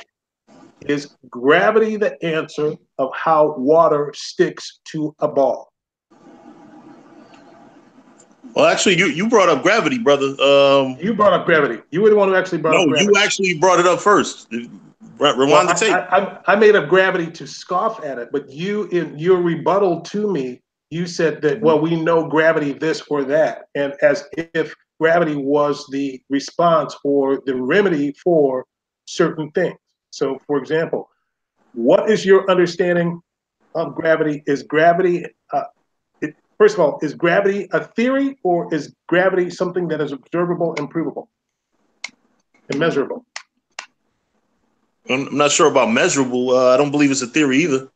Is gravity the answer of how water sticks to a ball? Well, actually, you brought up gravity, brother. You brought up gravity. You were the one who actually brought up gravity. No, you actually brought it up first. Rewind the tape. I made up gravity to scoff at it, but you, in your rebuttal to me, you said that, well, we know gravity this or that, and as if gravity was the response or the remedy for certain things. So, for example, what is your understanding of gravity? Is gravity, first of all, is gravity a theory or is gravity something that is observable and provable and measurable? I'm not sure about measurable. I don't believe it's a theory either.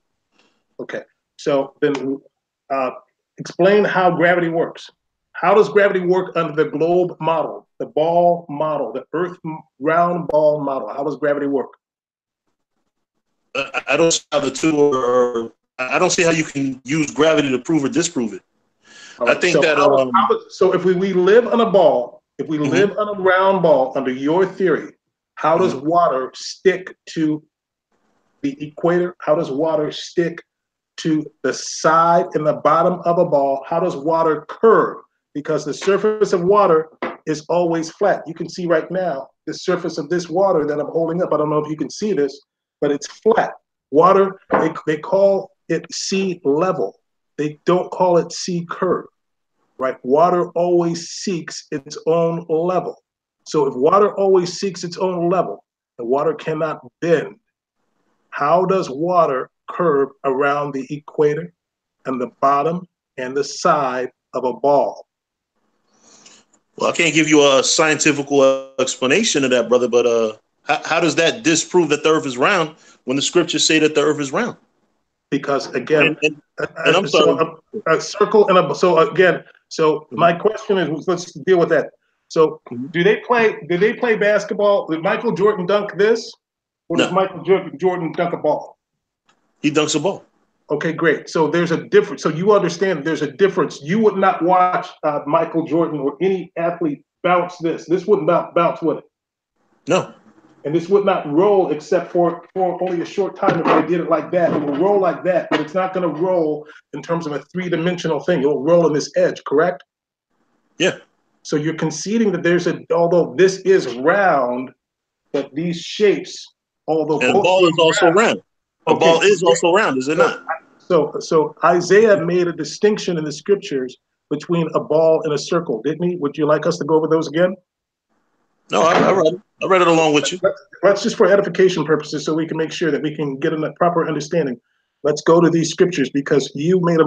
Okay, so then explain how gravity works. How does gravity work under the globe model, the ball model, the earth round ball model? How does gravity work? I don't see how the two are. I don't see how you can use gravity to prove or disprove it. Right, I think so that. So if we live on a ball, if we live on a round ball under your theory, how does water stick to the equator? How does water stick to the side and the bottom of a ball? How does water curve? Because the surface of water is always flat. You can see right now the surface of this water that I'm holding up. I don't know if you can see this, but it's flat. Water, they call it sea level. They don't call it sea curve, right? Water always seeks its own level. So if water always seeks its own level, the water cannot bend. How does water curve around the equator and the bottom and the side of a ball? Well, I can't give you a scientific explanation of that, brother, but how does that disprove that the earth is round when the scriptures say that the earth is round? Because again, and I'm sorry. So a circle and so my question is, let's deal with that. So do they play basketball? Did Michael Jordan dunk this? Or does Michael Jordan dunk a ball? He dunks a ball. Okay, great. So there's a difference. So you understand there's a difference. You would not watch Michael Jordan or any athlete bounce this. This wouldn't bounce, would it? No. And this would not roll except for only a short time. If I did it like that, it will roll like that, but it's not going to roll in terms of a three-dimensional thing. It will roll on this edge, correct? Yeah. So you're conceding that although this is round, that these shapes, although and the ball is also round. The ball is also round, is it not? So Isaiah made a distinction in the scriptures between a ball and a circle, didn't he? Would you like us to go over those again? No, I read it along with you. Let's just for edification purposes, so we can make sure that we can get a proper understanding. let's go to these scriptures, because you made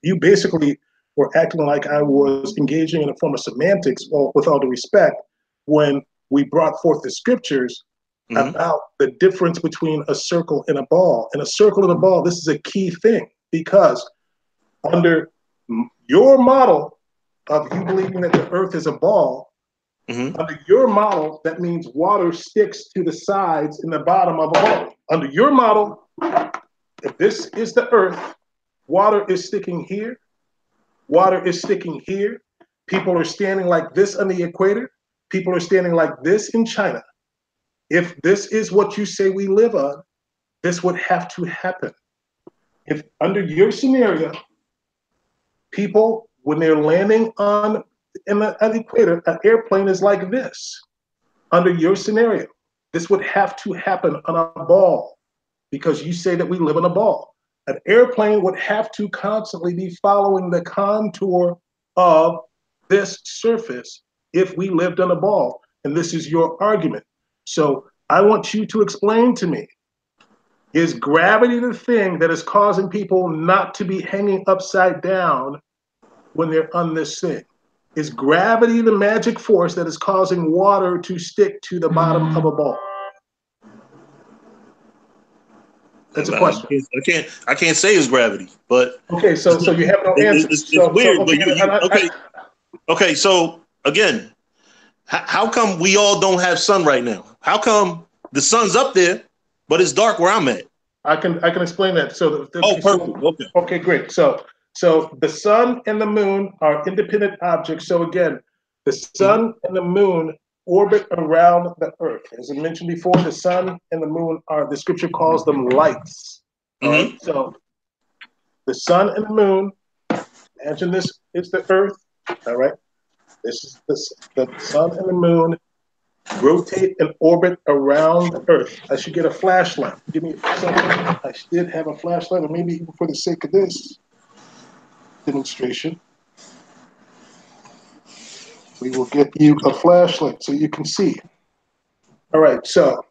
you basically were acting like I was engaging in a form of semantics, or with all due respect, when we brought forth the scriptures about the difference between a circle and a ball. And a circle and a ball, this is a key thing, because under your model of you believing that the earth is a ball, under your model, that means water sticks to the sides and the bottom of a ball. Under your model, if this is the earth, water is sticking here, water is sticking here. People are standing like this on the equator. People are standing like this in China. If this is what you say we live on, this would have to happen. If under your scenario, people, when they're landing on the equator, an airplane is like this. Under your scenario, this would have to happen on a ball, because you say that we live on a ball. An airplane would have to constantly be following the contour of this surface if we lived on a ball. And this is your argument. So I want you to explain to me, is gravity the thing that is causing people not to be hanging upside down when they're on this thing? Is gravity the magic force that is causing water to stick to the bottom of a ball? That's a question. I can't say it's gravity, but okay. So you have no answer. It's weird, but okay. So again, how come we all don't have sun right now? How come the sun's up there, but it's dark where I'm at? I can explain that. So perfect. Okay, great. So the sun and the moon are independent objects. So again, the sun and the moon orbit around the earth. As I mentioned before, the sun and the moon the scripture calls them lights. Right? So the sun and the moon, imagine this is the earth. All right. This is the sun and the moon rotate and orbit around the earth. I should get a flashlight. Give me a second. I did have a flashlight, or maybe even for the sake of this demonstration, we will get you a flashlight so you can see. All right, so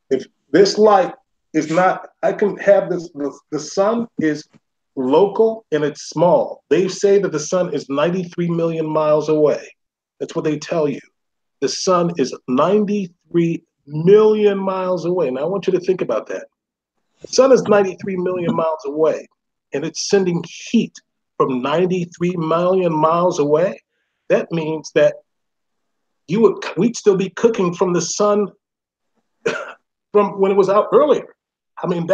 if this light is not, I can have this, the sun is local and it's small. They say that the sun is 93 million miles away. That's what they tell you. The sun is 93 million miles away. Now I want you to think about that. The sun is 93 million miles away, and it's sending heat from 93 million miles away. That means that we'd still be cooking from the sun from when it was out earlier. I mean,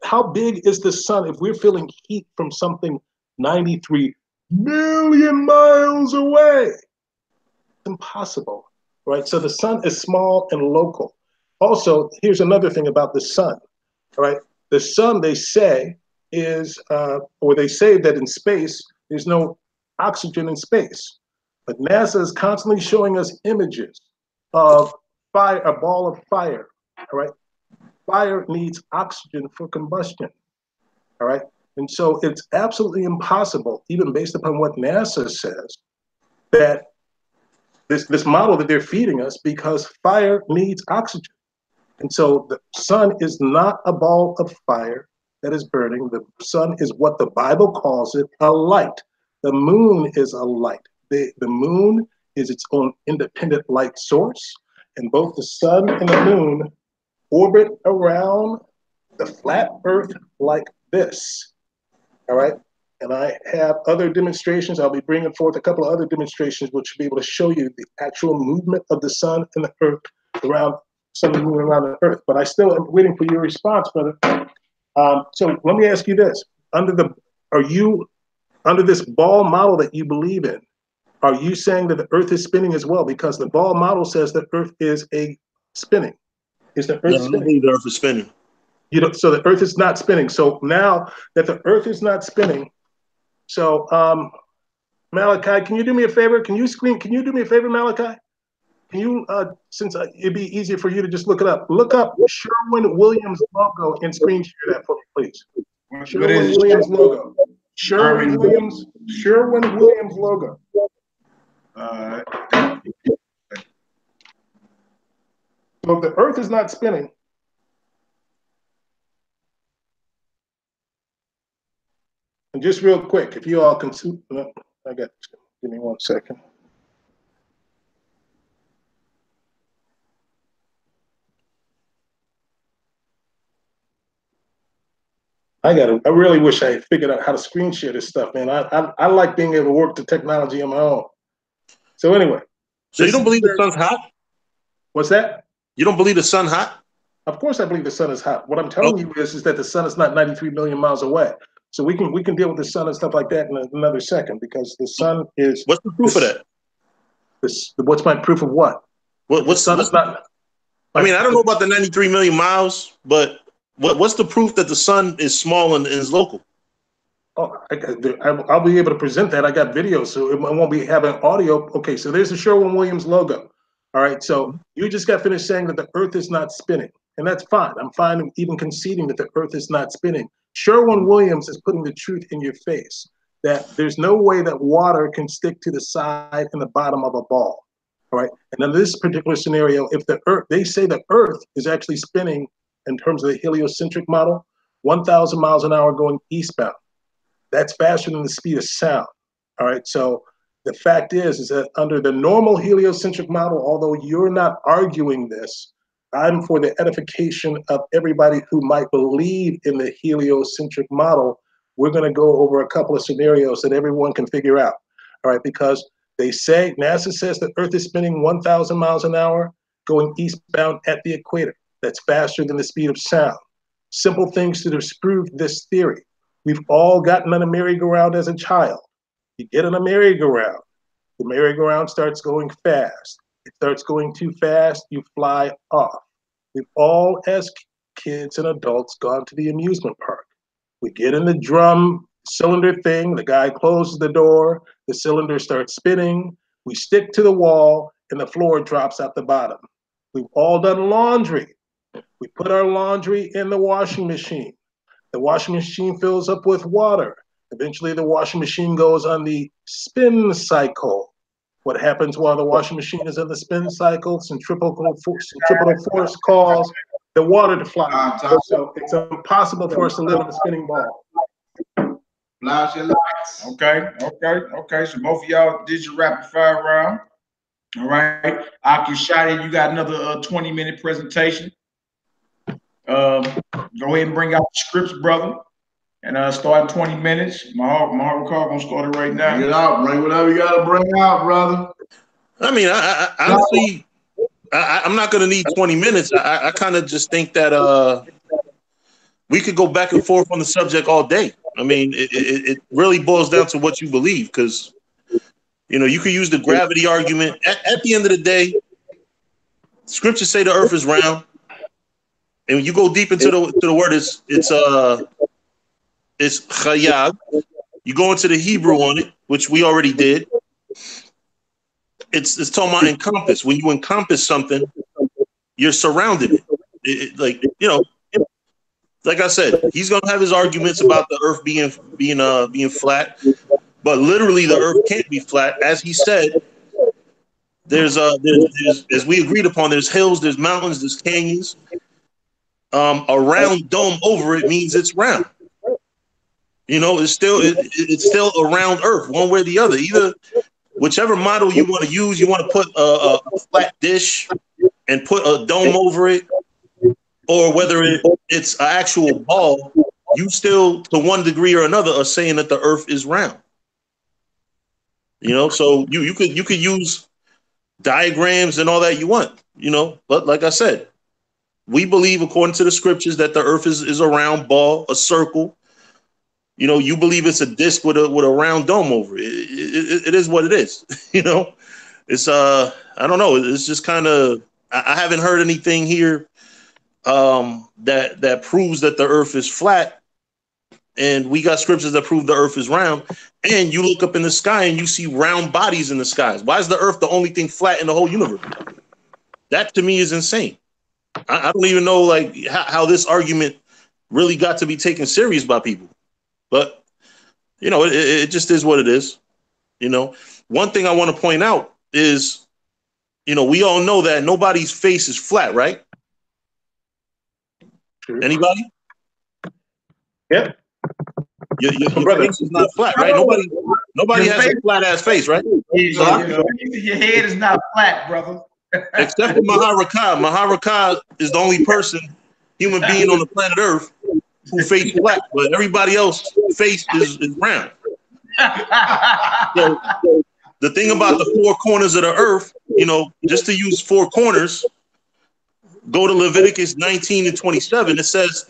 how big is the sun if we're feeling heat from something 93 million miles away? It's impossible, right? So the sun is small and local. Also, here's another thing about the sun, right? The sun, they say, they say that in space, there's no oxygen in space. But NASA is constantly showing us images of fire, a ball of fire, all right? Fire needs oxygen for combustion, all right? And so it's absolutely impossible, even based upon what NASA says, that this model that they're feeding us, because fire needs oxygen. And so the sun is not a ball of fire that is burning. The sun is what the Bible calls it, a light. The moon is a light. The moon is its own independent light source, and both the sun and the moon orbit around the flat earth like this, all right? And I have other demonstrations. I'll be bringing forth a couple of other demonstrations which will be able to show you the actual movement of the sun and the earth around, sun and moon around the earth. But I still am waiting for your response, brother. So let me ask you this. Under this ball model that you believe in, are you saying that the earth is spinning as well? Because the ball model says the earth is spinning. Is the earth spinning? I believe the earth is spinning. So the earth is not spinning. So now that the earth is not spinning, so Malachi, can you do me a favor? Can you do me a favor, Malachi? Can you, since it'd be easier for you to just look it up, look up Sherwin-Williams logo and screen share that for me, please. Sherwin-Williams logo. Sherwin-Williams logo. So if the earth is not spinning, And just real quick, if you all can, give me 1 second. I really wish I had figured out how to screen share this stuff, man. I like being able to work the technology on my own. So anyway. So you don't believe the sun's hot? What's that? You don't believe the sun hot? Of course I believe the sun is hot. What I'm telling you is that the sun is not 93 million miles away. So we can deal with the sun and stuff like that in another second, because the sun is. What's the proof of that? What's my proof of what? The sun is not. I mean, I don't know about the 93 million miles, but what's the proof that the sun is small and is local? Oh, I'll be able to present that. I got videos, so it won't be having audio. Okay, so there's the Sherwin-Williams logo. All right, so you just got finished saying that the Earth is not spinning, and that's fine. I'm fine even conceding that the Earth is not spinning. Sherwin-Williams is putting the truth in your face, that there's no way that water can stick to the side and the bottom of a ball. All right, and in this particular scenario, if the Earth, they say the Earth is actually spinning in terms of the heliocentric model, 1,000 miles an hour going eastbound. That's faster than the speed of sound. All right, so the fact is that under the normal heliocentric model, although you're not arguing this, I'm for the edification of everybody who might believe in the heliocentric model. We're going to go over a couple of scenarios that everyone can figure out. All right, because they say, NASA says the Earth is spinning 1,000 miles an hour going eastbound at the equator. That's faster than the speed of sound. Simple things to disprove this theory. We've all gotten on a merry-go-round as a child. You get on a merry-go-round. The merry-go-round starts going fast. It starts going too fast, you fly off. We've all, as kids and adults, gone to the amusement park. We get in the drum cylinder thing, the guy closes the door, the cylinder starts spinning, we stick to the wall, and the floor drops out the bottom. We've all done laundry. We put our laundry in the washing machine. The washing machine fills up with water. Eventually, the washing machine goes on the spin cycle. What happens while the washing machine is in the spin cycle? Centripetal force cause the water to fly. So it's impossible for us to live in a spinning ball. Flash your lights. Okay. So both of y'all did your rapid fire round. All right. Aki Shadi, you got another 20-minute presentation. Go ahead and bring out the scripts, brother. And start in 20 minutes. My heart gonna start it right now. Bring it out. Bring whatever you gotta bring out, brother. I mean, I honestly, I'm not gonna need 20 minutes. I kind of just think that we could go back and forth on the subject all day. I mean, it really boils down to what you believe, because you could use the gravity argument. At the end of the day, scriptures say the earth is round. And when you go deep into the word, it's chayag. You go into the Hebrew on it, which we already did. It's talking about encompass. When you encompass something, you're surrounded. Like I said, he's gonna have his arguments about the earth being flat, but literally the earth can't be flat. As he said, there's as we agreed upon, there's hills, there's mountains, there's canyons. A round dome over it means it's round. It's still a round earth, one way or the other. Either whichever model you want to use, you want to put a flat dish and put a dome over it, or whether it's an actual ball, you still, to one degree or another, are saying that the earth is round. So you could use diagrams and all that you want, but like I said, we believe, according to the scriptures, that the earth is a round ball, a circle. You believe it's a disc with a round dome over it. It is what it is. It's I don't know. It's just kind of, I haven't heard anything here that proves that the earth is flat. And we got scriptures that prove the earth is round. And you look up in the sky and you see round bodies in the skies. Why is the earth the only thing flat in the whole universe? That to me is insane. I don't even know how this argument really got to be taken serious by people, but it just is what it is. One thing I want to point out is, we all know that nobody's face is flat, right? True. Anybody? Yep. Your face is not flat, right? Nobody has a flat ass face, right? Your head is not flat, brother. Except for Maharaka. Maharaka is the only human being on the planet Earth who face flat, but everybody else face is round. So the thing about the four corners of the earth, just to use four corners, go to Leviticus 19 and 27. It says,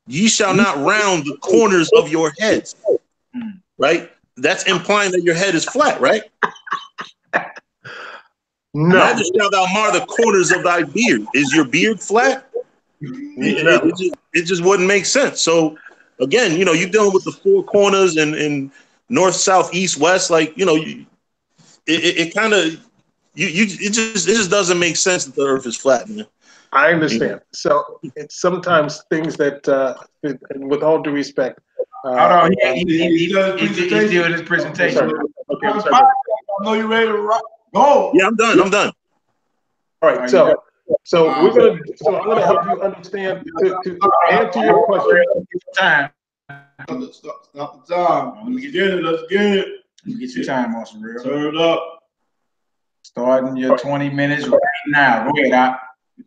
"Ye shall not round the corners of your heads." Right? That's implying that your head is flat, right? No. Neither shalt thou mar the corners of thy beard. Is your beard flat? No. It just wouldn't make sense. So again, you're dealing with the four corners and north, south, east, west. Like, it kind of it just doesn't make sense that the earth is flat, man. I understand. So it's sometimes things that, and with all due respect, hold on, he's doing his presentation. Okay, I'm sorry. I know you ready to rock. Go. Yeah, I'm done. All right, so I'm gonna help you understand to answer your question. Time. Stop the time. Let's get it. Get your time, Austin Real. Turn it up. Starting your 20 minutes right now. Go ahead, Doc.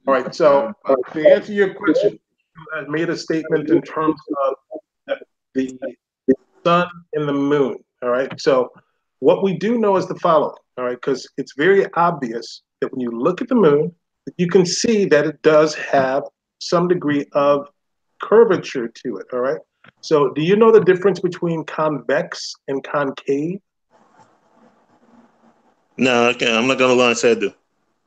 All right, so to answer your question, I made a statement in terms of the sun and the moon. All right, so what we do know is the following. All right, because it's very obvious that when you look at the moon, you can see that it does have some degree of curvature to it. All right. So do you know the difference between convex and concave? No, I'm not gonna lie and say I do.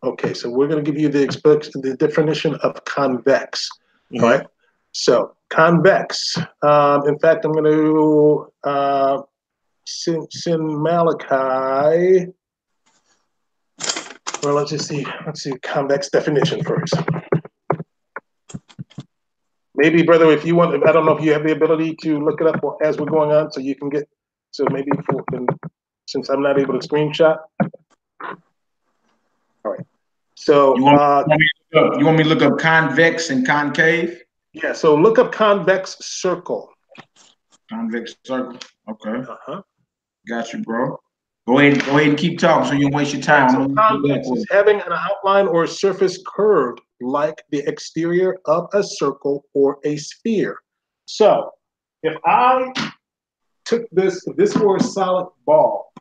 Okay, so we're going to give you the definition of convex. All right. So convex. In fact, I'm going to send Malachi. Well, let's see convex definition first. Maybe, brother, if you want, I don't know if you have the ability to look it up as we're going on, so you can get. So maybe since I'm not able to screenshot. All right. So you want me to look up convex and concave? Yeah. So look up convex circle. Convex circle. Okay. Got you, bro. Go ahead and keep talking so you don't waste your time. So convex is having an outline or a surface curved like the exterior of a circle or a sphere. So if I took this, if this were a solid ball,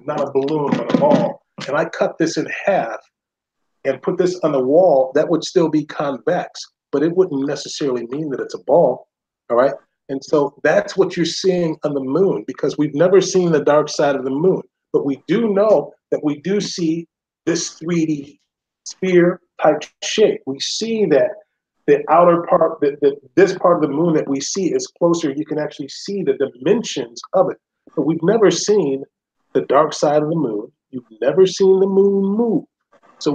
not a balloon, but a ball, and I cut this in half and put this on the wall, that would still be convex, but it wouldn't necessarily mean that it's a ball. All right. And so that's what you're seeing on the moon, because we've never seen the dark side of the moon. But we do know that we do see this 3D sphere type shape. We see that the outer part, this part of the moon that we see is closer. You can actually see the dimensions of it. But we've never seen the dark side of the moon. You've never seen the moon move. So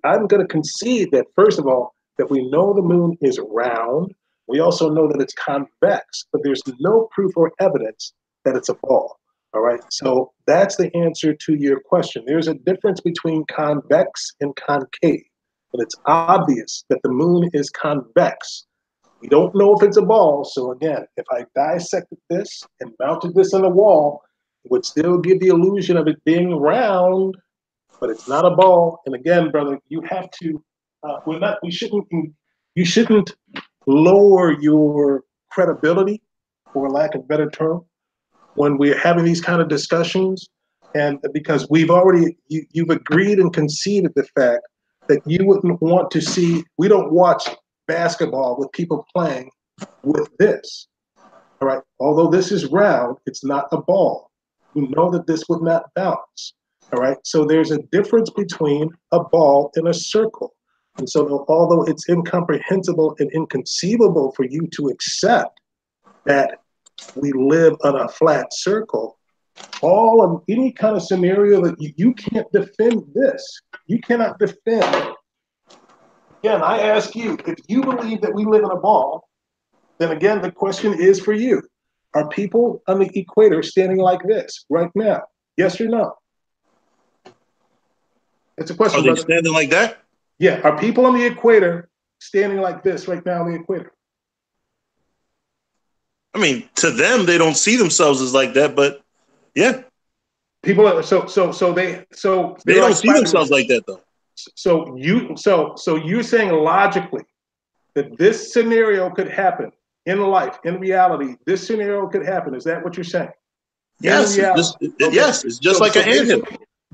I'm going to concede that, first of all, that we know the moon is round. We also know that it's convex, but there's no proof or evidence that it's a ball. All right, so that's the answer to your question. There's a difference between convex and concave, but it's obvious that the moon is convex. We don't know if it's a ball, so again, if I dissected this and mounted this on the wall, it would still give the illusion of it being round, but it's not a ball. And again, brother, you have to, you shouldn't lower your credibility, for lack of a better term, when we're having these kind of discussions, and because you've agreed and conceded the fact that you wouldn't want to see, we don't watch basketball with people playing with this, all right? Although this is round, it's not a ball. You know that this would not bounce, all right? So there's a difference between a ball and a circle. And so although it's incomprehensible and inconceivable for you to accept that we live on a flat circle, all of any kind of scenario that you can't defend this. You cannot defend. Again, I ask you, if you believe that we live in a ball, then again, the question is for you. Are people on the equator standing like this right now? Yes or no? It's a question. Are they standing like that? Yeah. Are people on the equator standing like this right now on the equator? I mean, to them, they don't see themselves as like that, but yeah. People are so They they're don't like see themselves like that though. So you're saying logically that this scenario could happen in life, in reality, this scenario could happen. Is that what you're saying? Yes, In reality. yes, it's just like an anthill.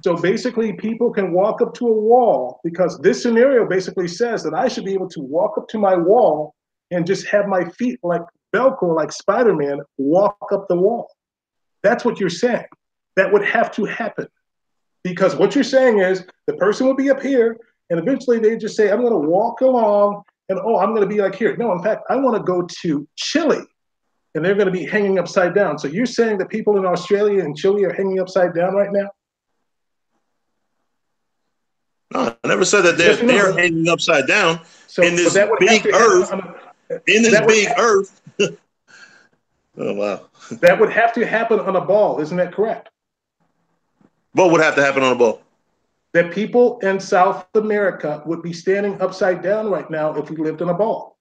So basically, people can walk up to a wall because this scenario basically says that I should be able to walk up to my wall and just have my feet like Velcro, like Spider-Man, walk up the wall. That's what you're saying. That would have to happen. Because what you're saying is the person will be up here and eventually they just say, I'm going to walk along and, oh, I'm going to be like here. No, in fact, I want to go to Chile and they're going to be hanging upside down. So you're saying that people in Australia and Chile are hanging upside down right now? No, I never said that they're hanging upside down in this big earth. In this big earth. Oh, wow. That would have to happen on a ball. Isn't that correct? What would have to happen on a ball? That people in South America would be standing upside down right now if we lived on a ball.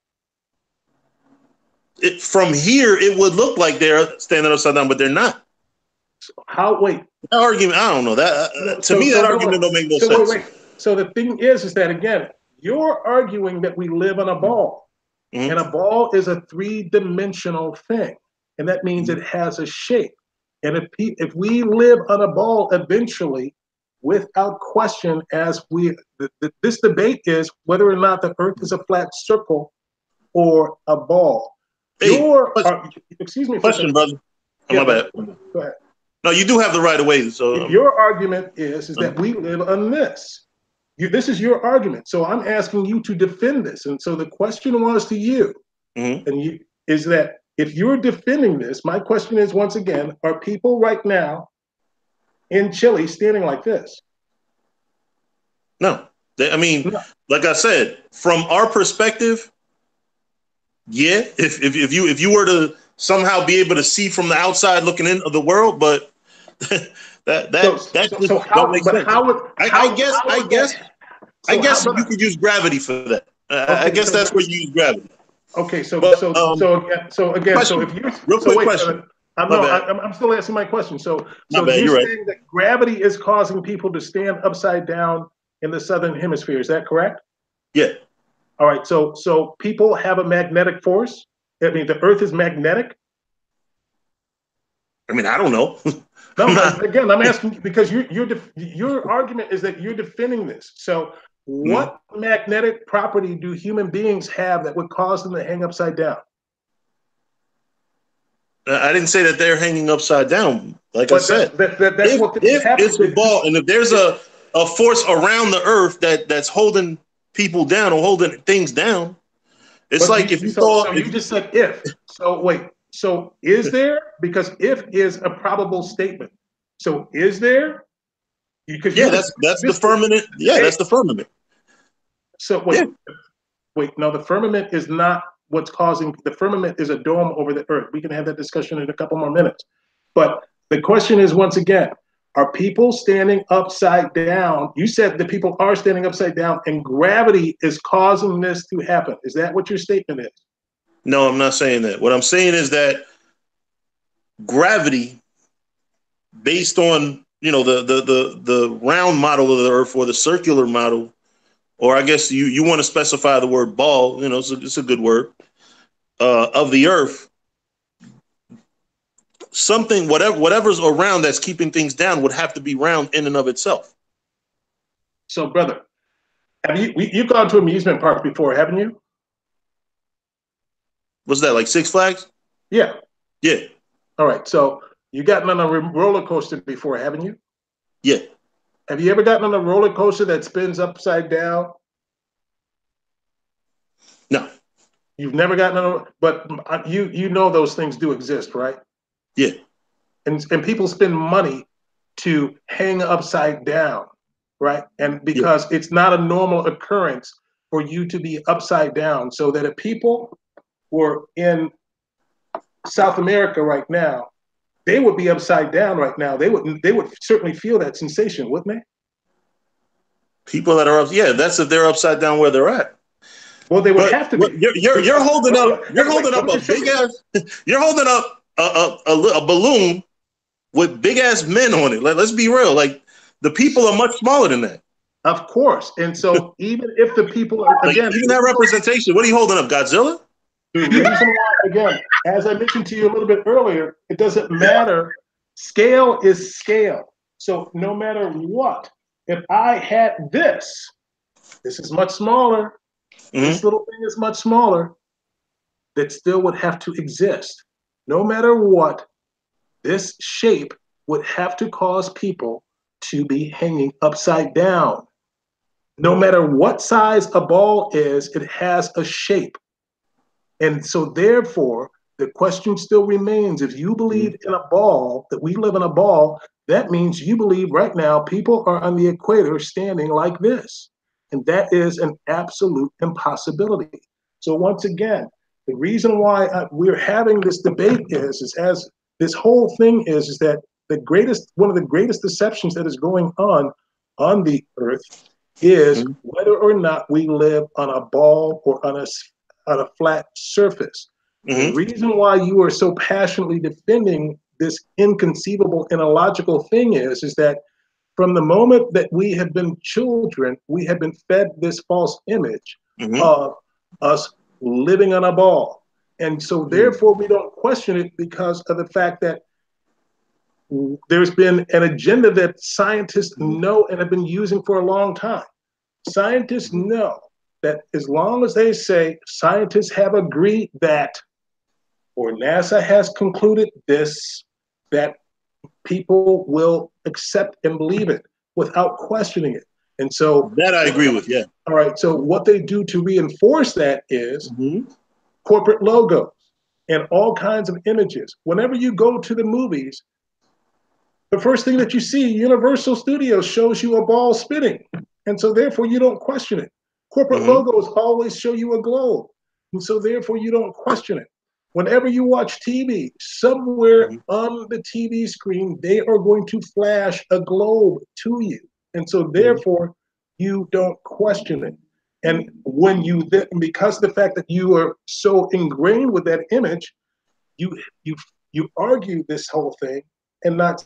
From here, it would look like they're standing upside down, but they're not. So how? Wait. That argument, I don't know. That argument don't make no sense. Wait. So the thing is that again, you're arguing that we live on a ball, and a ball is a three-dimensional thing, and that means it has a shape. And if we live on a ball eventually, without question, this debate is whether or not the Earth is a flat circle or a ball. Hey, excuse me. Question, brother. My bad. Go ahead. No, you do have the right of way. So your argument is that we live on this. This is your argument. So I'm asking you to defend this. And so the question was to you, is that if you're defending this, my question is once again, are people right now in Chile standing like this? No. Like I said, from our perspective, yeah. If you were to somehow be able to see from the outside looking into the world, but I guess you could use gravity for that. I guess that's where you use gravity. Okay, question. I'm still asking my question. So you're saying that gravity is causing people to stand upside down in the southern hemisphere. Is that correct? Yeah. All right. So people have a magnetic force. I mean, the Earth is magnetic. I mean, I don't know. No, again, I'm asking because your argument is that you're defending this. So what magnetic property do human beings have that would cause them to hang upside down? I didn't say that they're hanging upside down. Like I said, if it's a ball, and if there's a force around the Earth that's holding people down or holding things down, it's like if you thought. So you just said if. So wait. So is there? Because if is a probable statement. So is there? That's the firmament. Yeah, that's the firmament. So wait. No, the firmament is not what's causing. The firmament is a dome over the Earth. We can have that discussion in a couple more minutes. But the question is once again, are people standing upside down? You said that people are standing upside down, and gravity is causing this to happen. Is that what your statement is? No, I'm not saying that. What I'm saying is that gravity, based on the round model of the Earth or the circular model, or I guess you want to specify the word ball. It's a good word of the Earth. Something, whatever's around that's keeping things down would have to be round in and of itself. So, brother, you've gone to amusement parks before, haven't you? What's that, like Six Flags? Yeah. Yeah. All right. So you gotten on a roller coaster before, haven't you? Yeah. Have you ever gotten on a roller coaster that spins upside down? No. You've never gotten on but you know those things do exist, right? Yeah. And people spend money to hang upside down, right? And because it's not a normal occurrence for you to be upside down, so that if people were in South America right now, they would be upside down right now. They would certainly feel that sensation, wouldn't they? People that are that's if they're upside down where they're at. Well, they would have to be. You're holding up a big ass. You're holding up a balloon with big ass men on it. Let's be real. Like the people are much smaller than that. Of course. And so even if the people are, like, again, even that representation, what are you holding up, Godzilla? The reason why, again, as I mentioned to you a little bit earlier, it doesn't matter. Scale is scale. So no matter what, if I had this is much smaller. This little thing is much smaller. That still would have to exist. No matter what, this shape would have to cause people to be hanging upside down. No matter what size a ball is, it has a shape. And so therefore, the question still remains, if you believe in a ball, that we live in a ball, that means you believe right now people are on the equator standing like this. And that is an absolute impossibility. So once again, the reason why we're having this debate is as this whole thing is that one of the greatest deceptions that is going on the earth is whether or not we live on a ball or on a flat surface. The reason why you are so passionately defending this inconceivable and illogical thing is that from the moment that we have been children, we have been fed this false image of us living on a ball. And so therefore we don't question it because of the fact that there's been an agenda that scientists know and have been using for a long time. Scientists know that as long as they say scientists have agreed that, or NASA has concluded this, that people will accept and believe it without questioning it. And so that I agree with, yeah. All right, so what they do to reinforce that is corporate logos and all kinds of images. Whenever you go to the movies, the first thing that you see, Universal Studios shows you a ball spinning. And so therefore you don't question it. Corporate logos always show you a globe. And so therefore you don't question it. Whenever you watch TV, somewhere on the TV screen, they are going to flash a globe to you. And so therefore you don't question it. And when because of the fact that you are so ingrained with that image, you argue this whole thing and not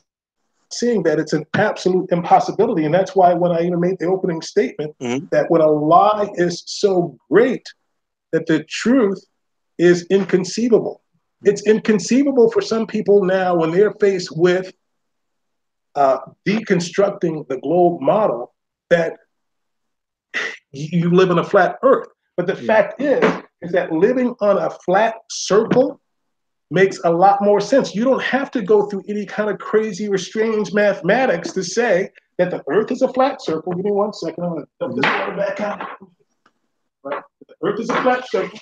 seeing that it's an absolute impossibility. And that's why when I even made the opening statement that when a lie is so great that the truth is inconceivable. It's inconceivable for some people now when they're faced with deconstructing the globe model that you live in a flat earth. But the fact is that living on a flat circle makes a lot more sense. You don't have to go through any kind of crazy or strange mathematics to say that the earth is a flat circle. Give me 1 second. I'm going to dump this water back out. Right? The earth is a flat circle.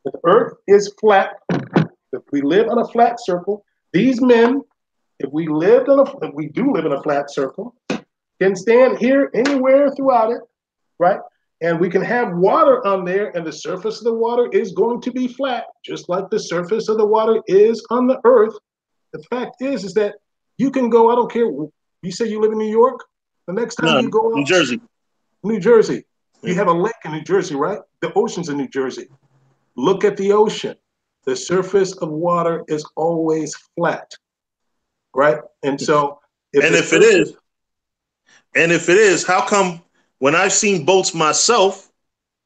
The earth is flat. If we live on a flat circle, these men, if we do live in a flat circle, can stand here anywhere throughout it, right? And we can have water on there, and the surface of the water is going to be flat, just like the surface of the water is on the earth. The fact is that you can go, I don't care, you say you live in New York? The next time you go out, New Jersey. New Jersey. You have a lake in New Jersey, right? The ocean's in New Jersey. Look at the ocean. The surface of water is always flat, right? And so, if it is, how come when I've seen boats myself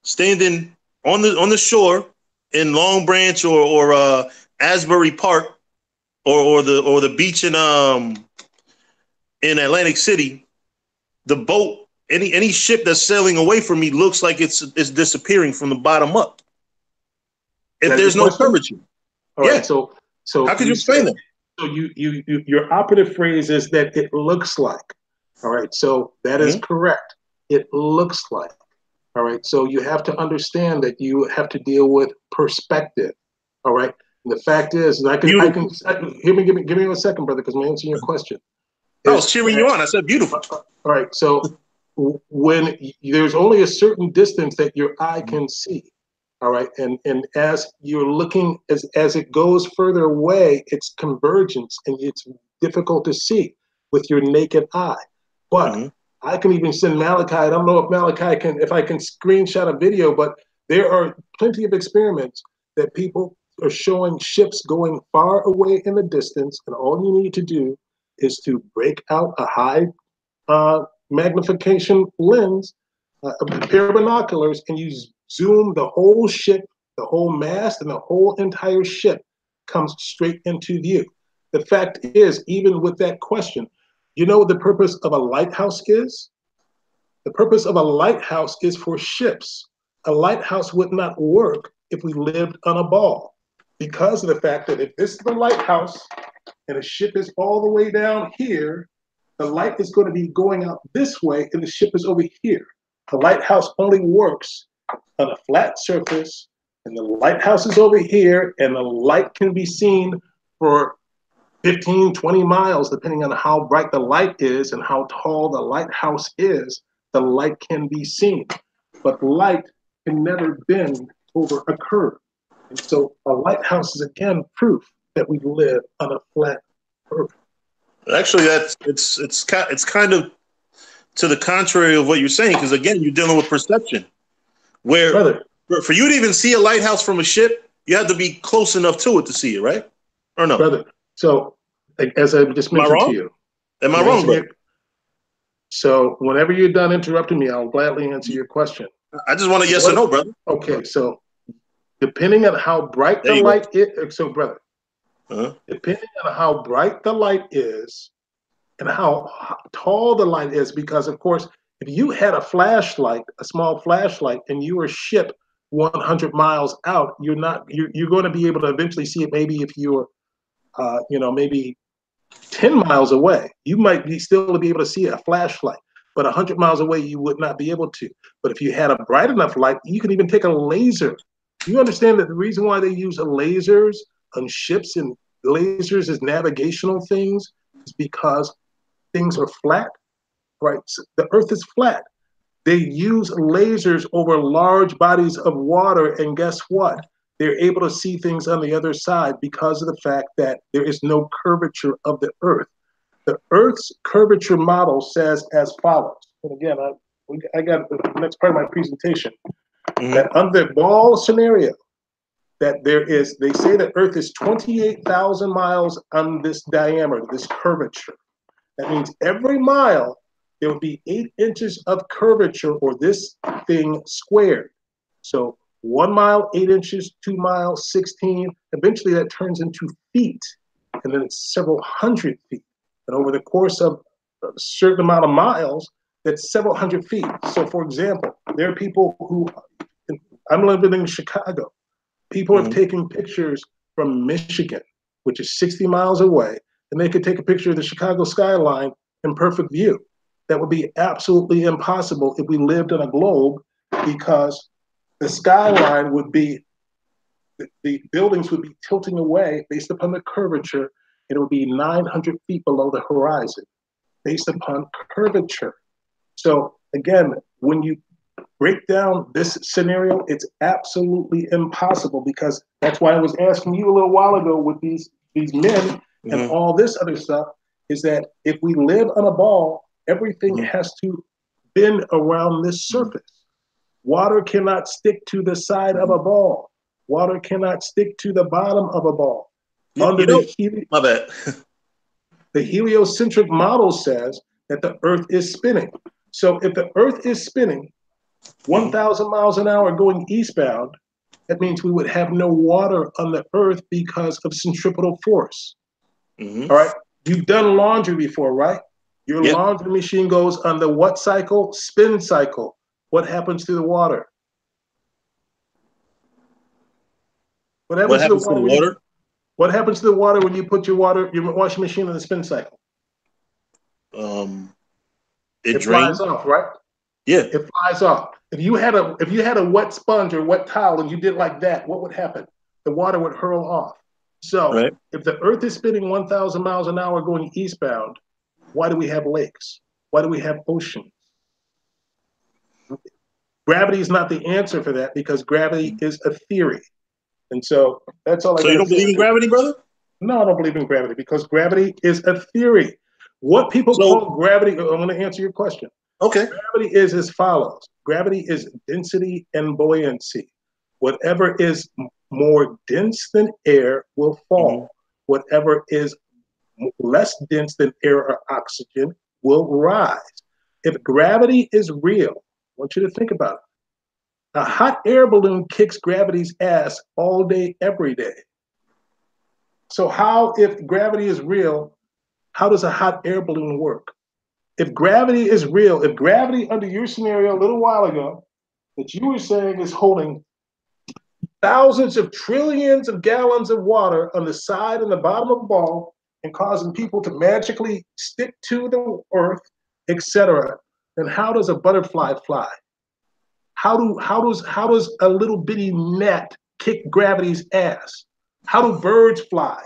standing on the shore in Long Branch or Asbury Park or the beach in Atlantic City, the boat, any ship that's sailing away from me looks like it's disappearing from the bottom up. If there's no curvature. All right, so how could you explain that? So your operative phrase is that it looks like. All right, so that is correct. It looks like. All right, so you have to understand that you have to deal with perspective. All right, and the fact is, give me 1 second, brother, because I'm answering your question. I was cheering you on. I said beautiful. All right, so when there's only a certain distance that your eye can see. All right, and as you're looking, as it goes further away, it's convergence, and it's difficult to see with your naked eye. But I can even send Malachi. I don't know if Malachi if I can screenshot a video, but there are plenty of experiments that people are showing ships going far away in the distance, and all you need to do is to break out a high magnification lens, a pair of binoculars, and you zoom the whole ship, the whole mast, and the whole entire ship comes straight into view. The fact is, even with that question, you know what the purpose of a lighthouse is? The purpose of a lighthouse is for ships. A lighthouse would not work if we lived on a ball, because of the fact that if this is the lighthouse and a ship is all the way down here, the light is going to be going out this way and the ship is over here. The lighthouse only works on a flat surface, and the lighthouse is over here, and the light can be seen for 15, 20 miles, depending on how bright the light is and how tall the lighthouse is, the light can be seen. But light can never bend over a curve. And so a lighthouse is, again, proof that we live on a flat earth. Actually, it's kind of to the contrary of what you're saying, because, again, you're dealing with perception. Where Brother, for you to even see a lighthouse from a ship, you have to be close enough to it to see it, right? Or no? Brother, so as I just mentioned to you. Am I wrong, brother? So whenever you're done interrupting me, I'll gladly answer your question. I just want a yes or no, brother. Okay, so depending on how bright the light is, so brother, depending on how bright the light is and how tall the light is, because of course, if you had a flashlight, a small flashlight, and you were shipped 100 miles out, you're going to be able to eventually see it. Maybe if you're, maybe 10 miles away, you might still be able to see a flashlight, but 100 miles away, you would not be able to. But if you had a bright enough light, you could even take a laser. You understand that the reason why they use lasers on ships and lasers as navigational things is because things are flat, right? So the earth is flat. They use lasers over large bodies of water, and guess what? They're able to see things on the other side because of the fact that there is no curvature of the earth. The earth's curvature model says as follows. And again, I got the next part of my presentation. That under the ball scenario, that they say the earth is 28,000 miles on this diameter, this curvature. That means every mile, there will be 8 inches of curvature, or this thing squared. So 1 mile, 8 inches, 2 miles, 16. Eventually that turns into feet, and then it's several hundred feet. And over the course of a certain amount of miles, that's several hundred feet. So for example, there are people who, I'm living in Chicago. People have taken pictures from Michigan, which is 60 miles away, and they could take a picture of the Chicago skyline in perfect view. That would be absolutely impossible if we lived on a globe, because the skyline would be, the buildings would be tilting away based upon the curvature, and it would be 900 feet below the horizon based upon curvature. So again, when you break down this scenario, it's absolutely impossible, because that's why I was asking you a little while ago with these men and all this other stuff, is that if we live on a ball, everything has to bend around this surface. Water cannot stick to the side of a ball. Water cannot stick to the bottom of a ball. My bad. The heliocentric model says that the earth is spinning. So if the earth is spinning 1,000 miles an hour going eastbound, that means we would have no water on the earth because of centripetal force. All right. You've done laundry before, right? Your laundry machine goes on the what cycle? Spin cycle. What happens to the water? What happens to the water? What happens to the water when you put your washing machine in the spin cycle? It flies off, right? Yeah. It flies off. If you had a wet sponge or wet towel and you did like that, what would happen? The water would hurl off. So if the earth is spinning 1,000 miles an hour going eastbound, why do we have lakes? Why do we have oceans? Gravity is not the answer for that, because gravity is a theory. And so that's all I got. So you don't believe in gravity, brother? No, I don't believe in gravity, because gravity is a theory. What people call gravity, I'm going to answer your question. Okay. Gravity is as follows. Gravity is density and buoyancy. Whatever is more dense than air will fall. Whatever is less dense than air or oxygen will rise. If gravity is real, I want you to think about it. A hot air balloon kicks gravity's ass all day, every day. So how, if gravity is real, how does a hot air balloon work? If gravity is real, if gravity under your scenario a little while ago that you were saying is holding thousands of trillions of gallons of water on the side and the bottom of a ball and causing people to magically stick to the earth, etc., then how does a butterfly fly? How does a little bitty gnat kick gravity's ass? How do birds fly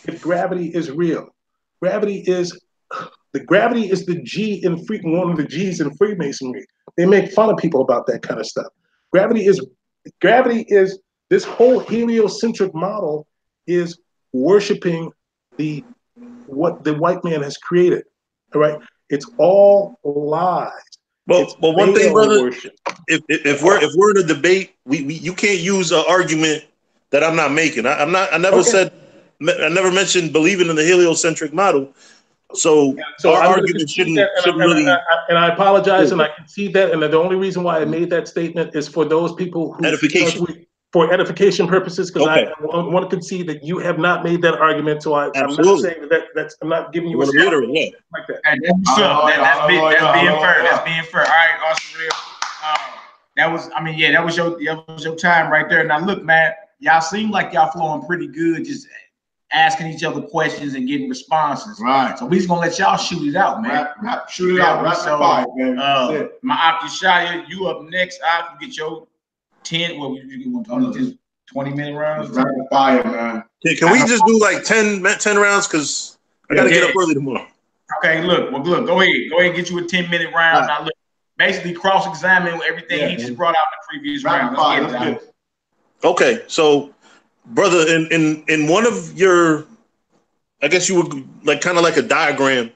if gravity is real? Gravity is the G in one of the G's in Freemasonry. They make fun of people about that kind of stuff. Gravity is this whole heliocentric model is worshiping what the white man has created. All right, it's all lies. Well, one thing, brother, if we're in a debate, you can't use an argument that I'm not making. I never mentioned believing in the heliocentric model. So our argument shouldn't really. And I apologize, and I can see that. And the only reason why I made that statement is for those people who for edification purposes, because I want to concede that you have not made that argument. So I'm not saying that's I'm not giving you a reiterate like that. That's being fair. That's being fair. All right, awesome, real. That was your time right there. Now look, man, y'all seem like y'all flowing pretty good. Just asking each other questions and getting responses. Right. So we just gonna let y'all shoot it out, man. Shoot it out. Rapid fire, man. My Akishaya, you up next. I can get your 10. What you want to just 20-minute rounds? Rapid fire, man. Can we just do like 10 rounds? Because I gotta get up early tomorrow. Okay, look. Go ahead and get you a 10-minute round. Now look, basically cross-examine everything he just brought out in the previous round. Let's get it. Okay, so brother, in one of your, I guess you were like kind of like a diagram.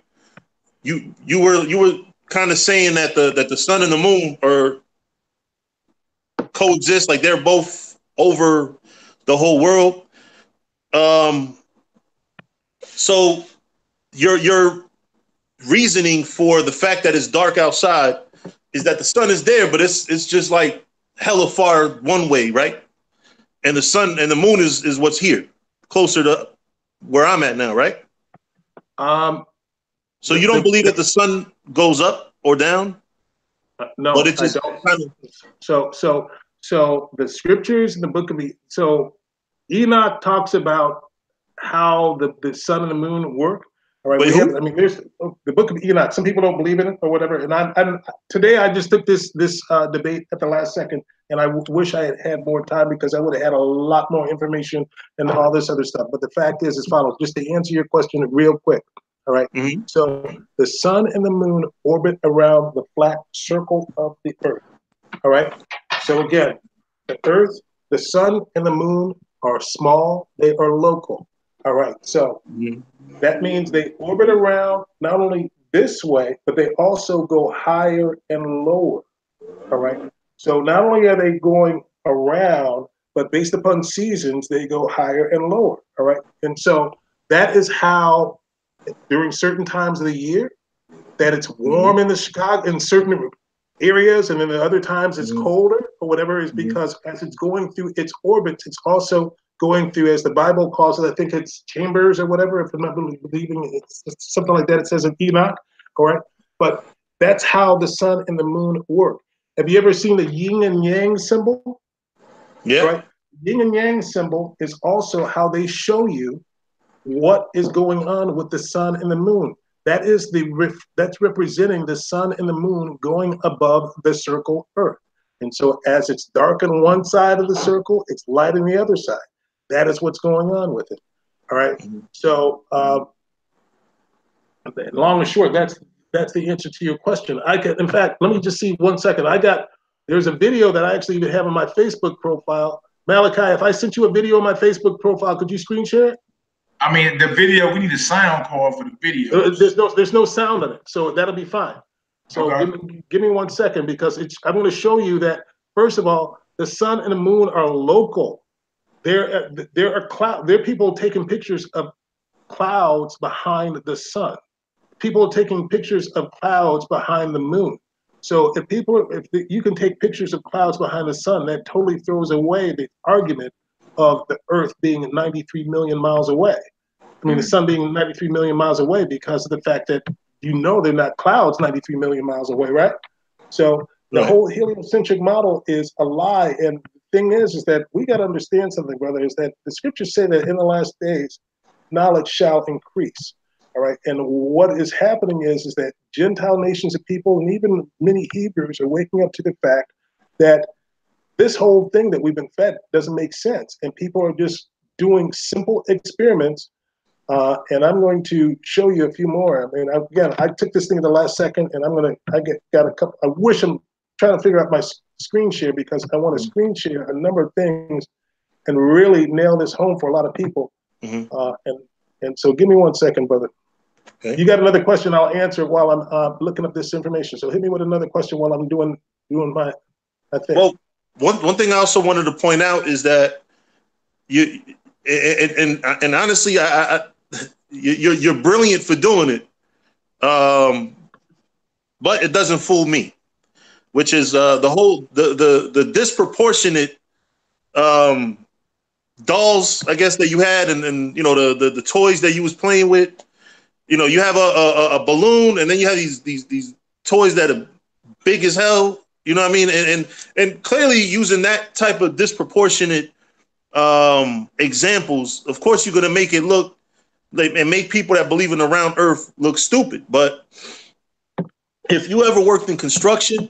You were kind of saying that the sun and the moon are coexist, like they're both over the whole world. So your reasoning for the fact that it's dark outside is that the sun is there, but it's just like hella far one way, right? And the sun and the moon is what's here, closer to where I'm at now, right? So you don't believe that the sun goes up or down? No, but I don't. So the scriptures in the book of Enoch talks about how the sun and the moon work. All right, there's the book of Enoch. Some people don't believe in it or whatever. And today I just took this debate at the last second, and I wish I had had more time because I would have had a lot more information and all this other stuff. But the fact is as follows, just to answer your question real quick. All right. Mm-hmm. So the sun and the moon orbit around the flat circle of the earth. All right. So again, the earth, the sun, and the moon are small. They are local. All right. So that means they orbit around not only this way, but they also go higher and lower. All right. So not only are they going around, but based upon seasons, they go higher and lower. All right. And so that is how during certain times of the year that it's warm in the Chicago in certain areas, and then at other times it's colder or whatever, is because as it's going through its orbits, it's also going through, as the Bible calls it, I think it's chambers or whatever, if I'm not believing it's something like that, it says in Enoch, correct? But that's how the sun and the moon work. Have you ever seen the yin and yang symbol? Yeah. Right? Yin and yang symbol is also how they show you what is going on with the sun and the moon. That is that's representing the sun and the moon going above the circle Earth. And so as it's dark on one side of the circle, it's light on the other side. That is what's going on with it. All right. So long and short, that's the answer to your question. In fact, let me just see 1 second. There's a video that I actually even have on my Facebook profile. Malachi, if I sent you a video on my Facebook profile, could you screen share it? I mean, the video, we need a sound call for the video. There's no sound on it, so that'll be fine. So Okay. give me 1 second because I'm going to show you that, first of all, the sun and the moon are local. There are people taking pictures of clouds behind the sun. People are taking pictures of clouds behind the moon. So you can take pictures of clouds behind the sun, that totally throws away the argument of the Earth being 93 million miles away. I mean, the sun being 93 million miles away because of the fact that they're not clouds 93 million miles away, right? So the whole heliocentric model is a lie. And the thing is that we got to understand something, brother, is that the scriptures say that in the last days, knowledge shall increase. All right. And what is happening is that Gentile nations of people and even many Hebrews are waking up to the fact that this whole thing that we've been fed doesn't make sense. And people are just doing simple experiments. And I'm going to show you a few more. I mean, I took this thing at the last second and got a couple. I wish I'm trying to figure out my screen share because I want to screen share a number of things and really nail this home for a lot of people. And so give me 1 second, brother. Okay. You got another question, I'll answer while I'm looking up this information. So hit me with another question while I'm doing my thing. Well, one thing I also wanted to point out is that you and honestly, you're brilliant for doing it, but it doesn't fool me, which is the disproportionate dolls, I guess, that you had, and the toys that you was playing with. You have a balloon, and then you have these toys that are big as hell. You know what I mean? And clearly using that type of disproportionate examples, of course, you're going to make it look like and make people that believe in the round earth look stupid. But if you ever worked in construction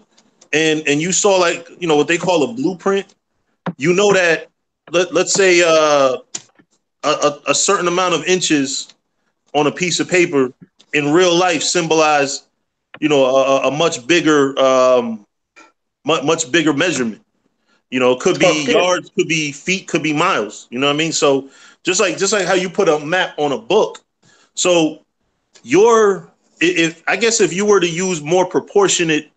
and you saw what they call a blueprint, that let's say a certain amount of inches on a piece of paper in real life symbolize, a much bigger measurement. It could be yards, could be feet, could be miles. You know what I mean? So just like how you put a map on a book. So if you were to use more proportionate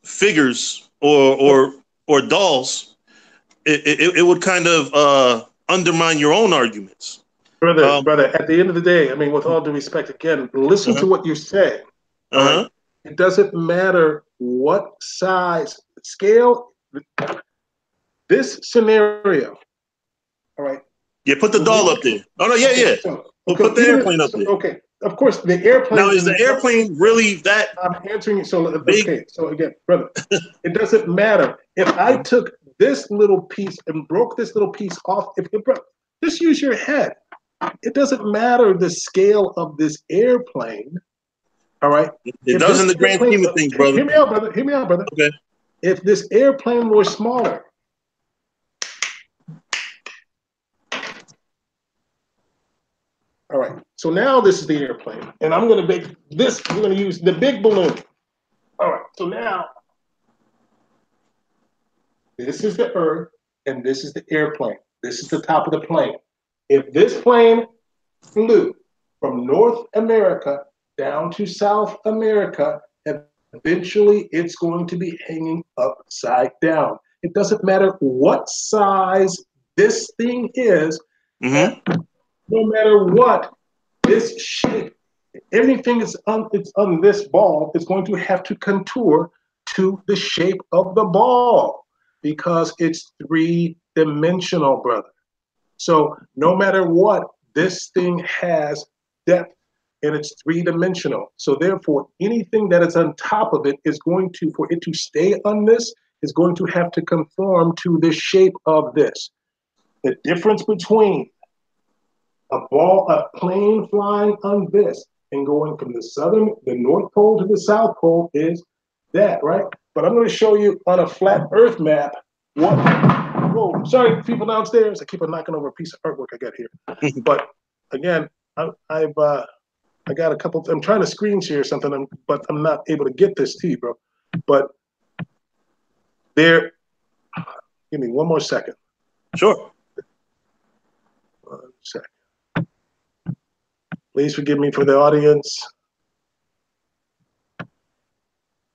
figures or dolls, it would kind of undermine your own arguments. Brother, at the end of the day, I mean, with all due respect, again, listen to what you're saying. All right? It doesn't matter what size, scale, this scenario, all right? Yeah, put the doll up there. Oh, no, yeah. Put the airplane up there. Okay, of course, the airplane. Now, is the airplane really that I'm answering you. So, big? Okay, so again, brother, it doesn't matter. If I took this little piece and broke this little piece off, just use your head. It doesn't matter the scale of this airplane, all right? It does in the grand scheme of things, brother. Hear me out, brother. Okay. If this airplane were smaller, all right, so now this is the airplane, and I'm going to make this, we're going to use the big balloon. All right, so now, this is the Earth, and this is the airplane. This is the top of the plane. If this plane flew from North America down to South America, eventually it's going to be hanging upside down. It doesn't matter what size this thing is, no matter what, this shape, everything is on this ball is going to have to contour to the shape of the ball because it's three-dimensional, brother. So no matter what, this thing has depth and it's three-dimensional. So therefore, anything that is on top of it is going to, for it to stay on this, is going to have to conform to the shape of this. The difference between a plane flying on this and going from the North Pole to the South Pole is that, right? But I'm going to show you on a flat Earth map what. Whoa, sorry, people downstairs. I keep on knocking over a piece of artwork I got here. But again, I got a couple. I'm trying to screen share something, but I'm not able to get this to you, bro. But there, give me 1 more second. Sure. 1 second. Please forgive me for the audience.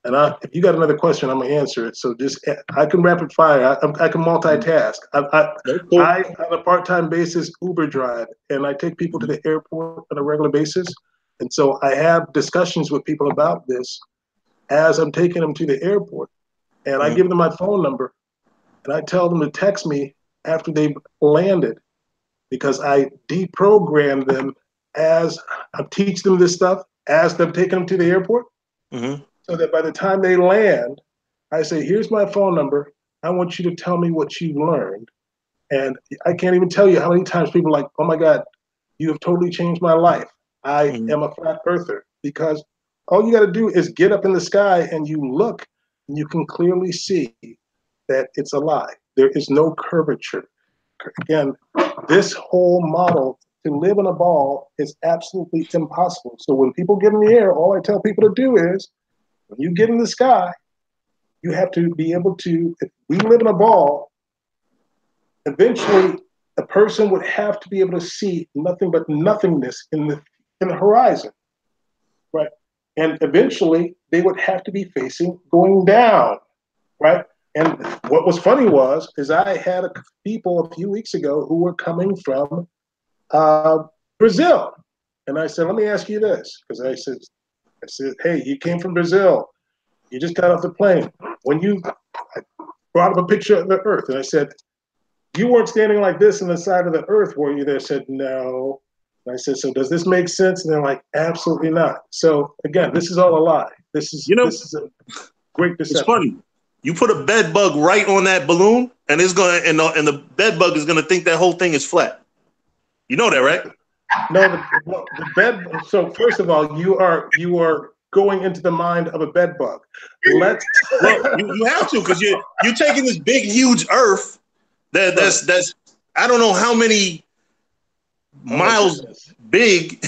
And if you got another question, I'm gonna answer it. So just I can rapid fire. I can multitask. I on a part-time basis Uber drive, and I take people to the airport on a regular basis. And so I have discussions with people about this as I'm taking them to the airport, and I give them my phone number, and I tell them to text me after they've landed, because I deprogram them as I teach them this stuff as I'm taking them to the airport. So that by the time they land, I say, here's my phone number. I want you to tell me what you learned. And I can't even tell you how many times people are like, oh my God, you have totally changed my life. I am a flat earther, because all you got to do is get up in the sky and you look and you can clearly see that it's a lie. There is no curvature. Again, this whole model to live in a ball is absolutely impossible. So when people get in the air, all I tell people to do is, when you get in the sky, you have to be able to, if we live in a ball, eventually a person would have to be able to see nothing but nothingness in the horizon, right? And eventually they would have to be facing going down, right? And what was funny is I had people a few weeks ago who were coming from Brazil. And I said, let me ask you this, because I said, hey, you came from Brazil. You just got off the plane. I brought up a picture of the earth, and I said, you weren't standing like this on the side of the earth, were you? They said, no. And I said, so does this make sense? And they're like, absolutely not. So again, this is all a lie. This is a great deception. It's funny. You put a bed bug right on that balloon, and it's gonna and the bed bug is gonna think that whole thing is flat. You know that, right? No, the bed. So first of all, you are going into the mind of a bed bug. Well, you have to, because you're taking this big, huge Earth that's I don't know how many miles big,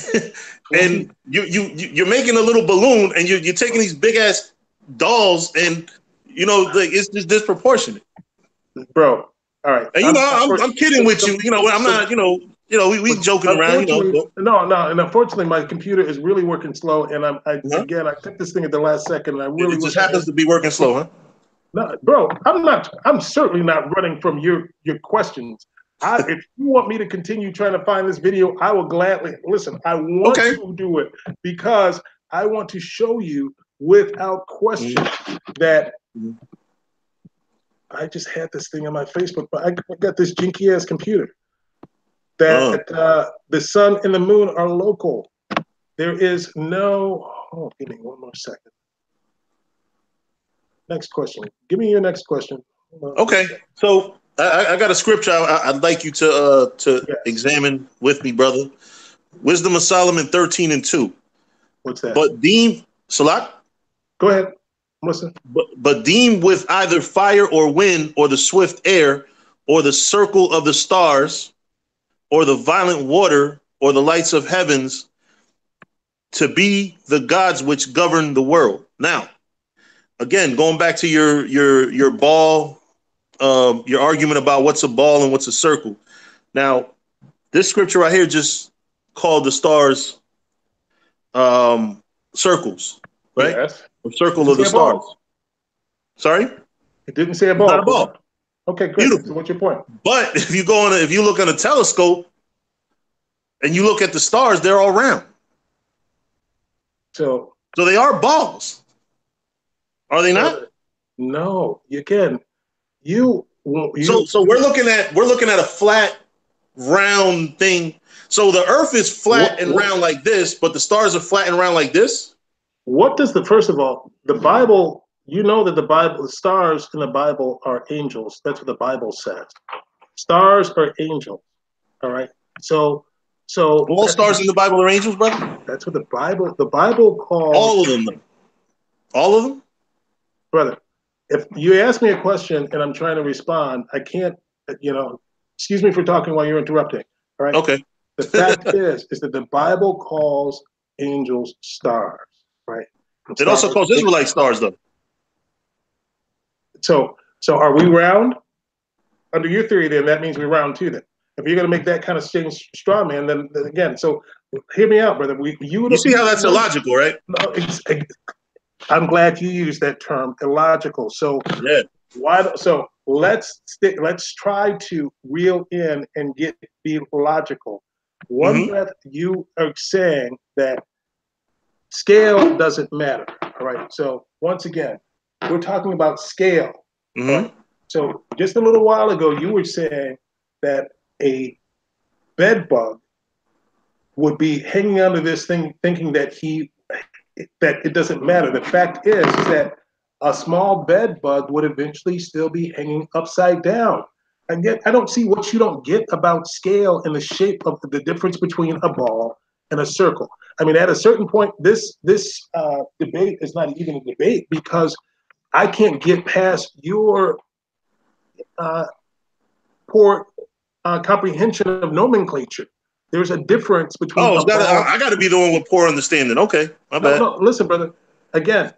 and you're making a little balloon, and you're taking these big ass dolls, and it's just disproportionate, bro. All right, and I'm kidding with you. I'm not. We joking around. No, and unfortunately, my computer is really working slow, and I took this thing at the last second, and I really it just happens to be working slow, huh? No, bro, I'm certainly not running from your questions. If you want me to continue trying to find this video, I will gladly listen. I want to do it because I want to show you without question that I just had this thing on my Facebook, but I got this jinky ass computer that the sun and the moon are local. There is no. Oh, give me one more second. Next question. Give me your next question. Okay, so I got a scripture I'd like you to examine with me, brother. Wisdom of Solomon 13:2. What's that? But deem Salat. Go ahead. Listen. But deem with either fire or wind or the swift air or the circle of the stars or the violent water or the lights of heavens to be the gods which govern the world. Now, again, going back to your ball, your argument about what's a ball and what's a circle. Now, this scripture right here just called the stars circles, right? Yes. The circle of the stars. Sorry? It didn't say a ball. Not a ball. Okay, great. Beautiful. So what's your point? But if you look on a telescope and you look at the stars, they're all round. So they are balls. Are they not? No. Again, you. So we're looking at a flat, round thing. So the Earth is flat and round like this, but the stars are flat and round like this. What does first of all, the Bible? You know that the stars in the Bible are angels. That's what the Bible says. Stars are angels. All right. So all stars in the Bible are angels, brother. That's what the Bible calls all of them. All of them, brother. If you ask me a question and I'm trying to respond, I can't. Excuse me for talking while you're interrupting. All right. Okay. The fact is that the Bible calls angels stars, right? It also calls Israelite stars, though. So are we round? Under your theory, then that means we're round too. Then, if you're going to make that kind of straw man, then again, so hear me out, brother. You see how that's illogical, right? No, I'm glad you used that term, illogical. So Yeah. let's try to reel in and be logical. One breath, you are saying that scale doesn't matter. All right. So once again, we're talking about scale. Right? So just a little while ago, you were saying that a bed bug would be hanging under this thing, thinking that it doesn't matter. The fact is that a small bed bug would eventually still be hanging upside down. And yet, I don't see what you don't get about scale and the shape of the difference between a ball and a circle. I mean, at a certain point, this debate is not even a debate because I can't get past your poor comprehension of nomenclature. There's a difference between Oh, a ball. I got to be the one with poor understanding. Okay, my bad. No, listen, brother. Again,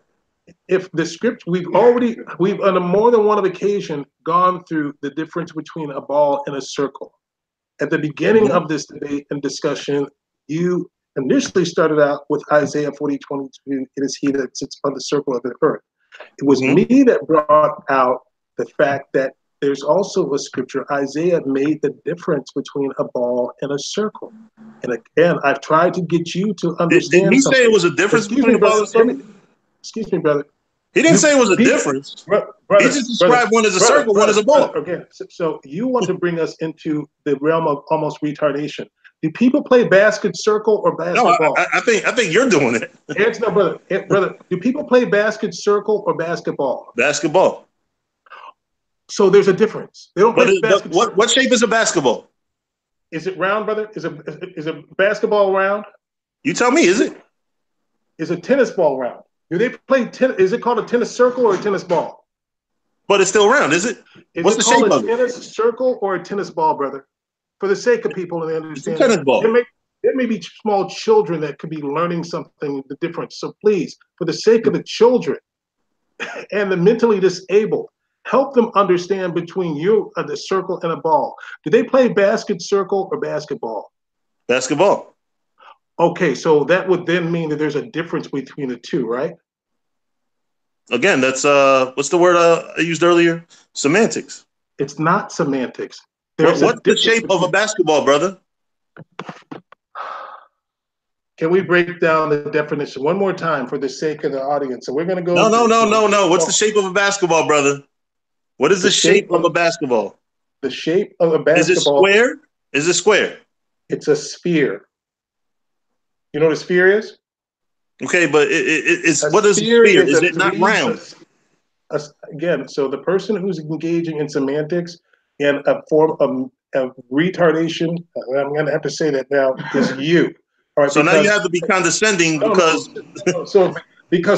if the script, we've on more than one occasion gone through the difference between a ball and a circle. At the beginning of this debate and discussion, you initially started out with Isaiah 40:22. It is he that sits on the circle of the earth. It was me that brought out the fact that there's also a scripture. Isaiah made the difference between a ball and a circle. And again, I've tried to get you to understand. Did he say it was a difference between a ball and a circle? Excuse me, brother. He didn't say it was a difference. Brother, he just described one as a circle, one as a ball. Okay, so you want to bring us into the realm of almost retardation. Do people play basket, circle, or basketball? No, I think you're doing it. No, brother. Brother, do people play basket, circle, or basketball? Basketball. So there's a difference. They don't play basket. What shape is a basketball? Is it round, brother? Is a basketball round? You tell me. Is it? Is a tennis ball round? Do they play tennis? Is it called a tennis circle or a tennis ball? But it's still round, is it? What's the shape of it? Is it called a tennis circle or a tennis ball, brother? For the sake of people and understand, it's a tennis ball. There may be small children that could be learning something the difference. So please, for the sake of the children and the mentally disabled, help them understand between the circle and a ball. Do they play basket, circle, or basketball? Basketball. Okay, so that would then mean that there's a difference between the two, right? Again, that's what's the word I used earlier? Semantics. It's not semantics. What's the shape of a basketball, brother? Can we break down the definition one more time for the sake of the audience? So we're going to go. No. What's the shape of a basketball, brother? What is the shape of a basketball? The shape of a basketball. Is it square? Is it square? It's a sphere. You know what a sphere is? Okay, but it's what is a sphere? Is it not round? Again, so the person who's engaging in semantics and a form of retardation, I'm going to have to say that now, is you. All right, so now you have to be condescending because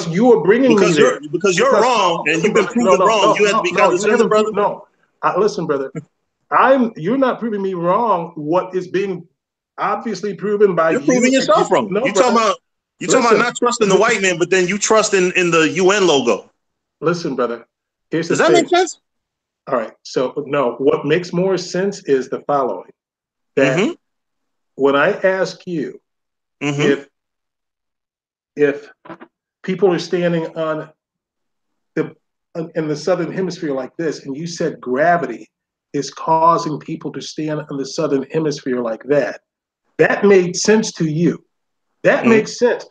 you are bringing me there. Because you're wrong and you've been proven wrong. You have to be condescending, brother. No, listen, brother. You're not proving me wrong. What is being obviously proven by you're proving yourself wrong. No, you're talking about not trusting the white man, but then you trust in the UN logo. Listen, brother. Does that make sense? All right. So no, what makes more sense is the following. That when I ask you if people are standing in the southern hemisphere like this, and you said gravity is causing people to stand on the southern hemisphere like that, that made sense to you. That makes sense.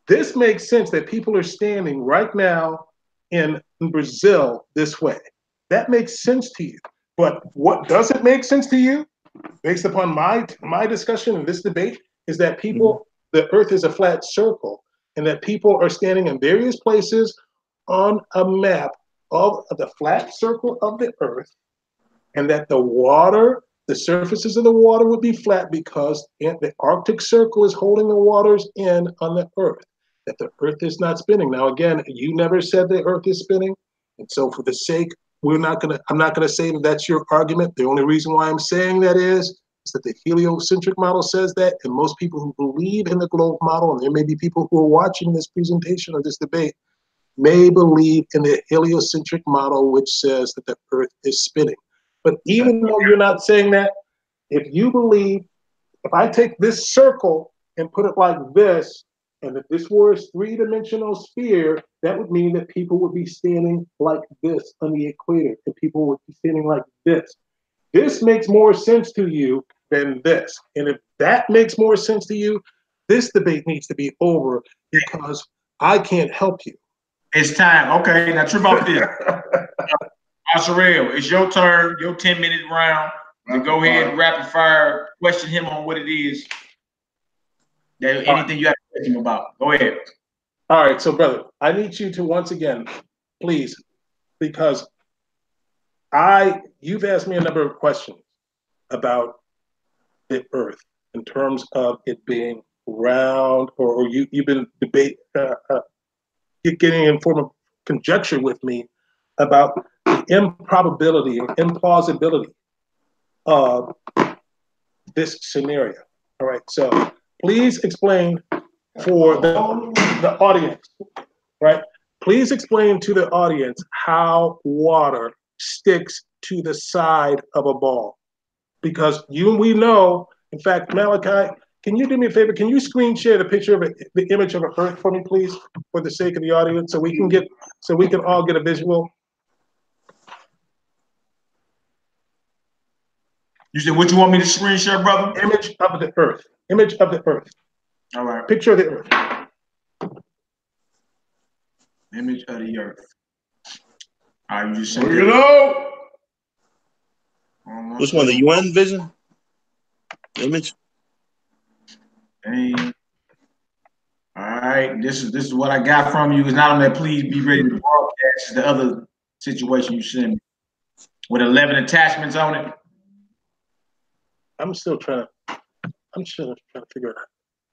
This makes sense that people are standing right now in Brazil this way. That makes sense to you. But what doesn't make sense to you, based upon my discussion in this debate, is that the earth is a flat circle, and that people are standing in various places on a map of the flat circle of the earth, and that the surfaces of the water would be flat because the Arctic Circle is holding the waters in on the earth, that the earth is not spinning. Now, again, you never said the earth is spinning. And so for the sake, I'm not gonna say that that's your argument. The only reason why I'm saying that is that the heliocentric model says that, and most people who believe in the globe model, and there may be people who are watching this presentation or this debate, may believe in the heliocentric model, which says that the earth is spinning. But even though you're not saying that, if you believe, if I take this circle and put it like this, And if this were a three-dimensional sphere, that would mean that people would be standing like this on the equator, and people would be standing like this. This makes more sense to you than this. And if that makes more sense to you, this debate needs to be over because I can't help you. It's time. Okay, now trip off this. Asharel, it's your turn, your 10-minute round. To go ahead and rapid fire question him on what it is. Anything you have to question him about. Go ahead. All right, so brother, I need you to once again, please, because you've asked me a number of questions about the earth in terms of it being round, or you've been getting in form of conjecture with me about the improbability or implausibility of this scenario. All right, so please explain for the audience, right? Please explain to the audience how water sticks to the side of a ball. Because we know, in fact, Malachi, can you do me a favor? Can you screen share the picture of the image of an earth for me, please, for the sake of the audience, so we can all get a visual? You said what you want me to screen share, brother? Image of the earth. Image of the earth. All right. Picture of the earth. Image of the earth. All right, you just said it. Which one? The UN vision? Image? Dang. All right, this is what I got from you. It's not on that. Please be ready to broadcast. It's the other situation you sent me with 11 attachments on it. I'm still trying to figure it out.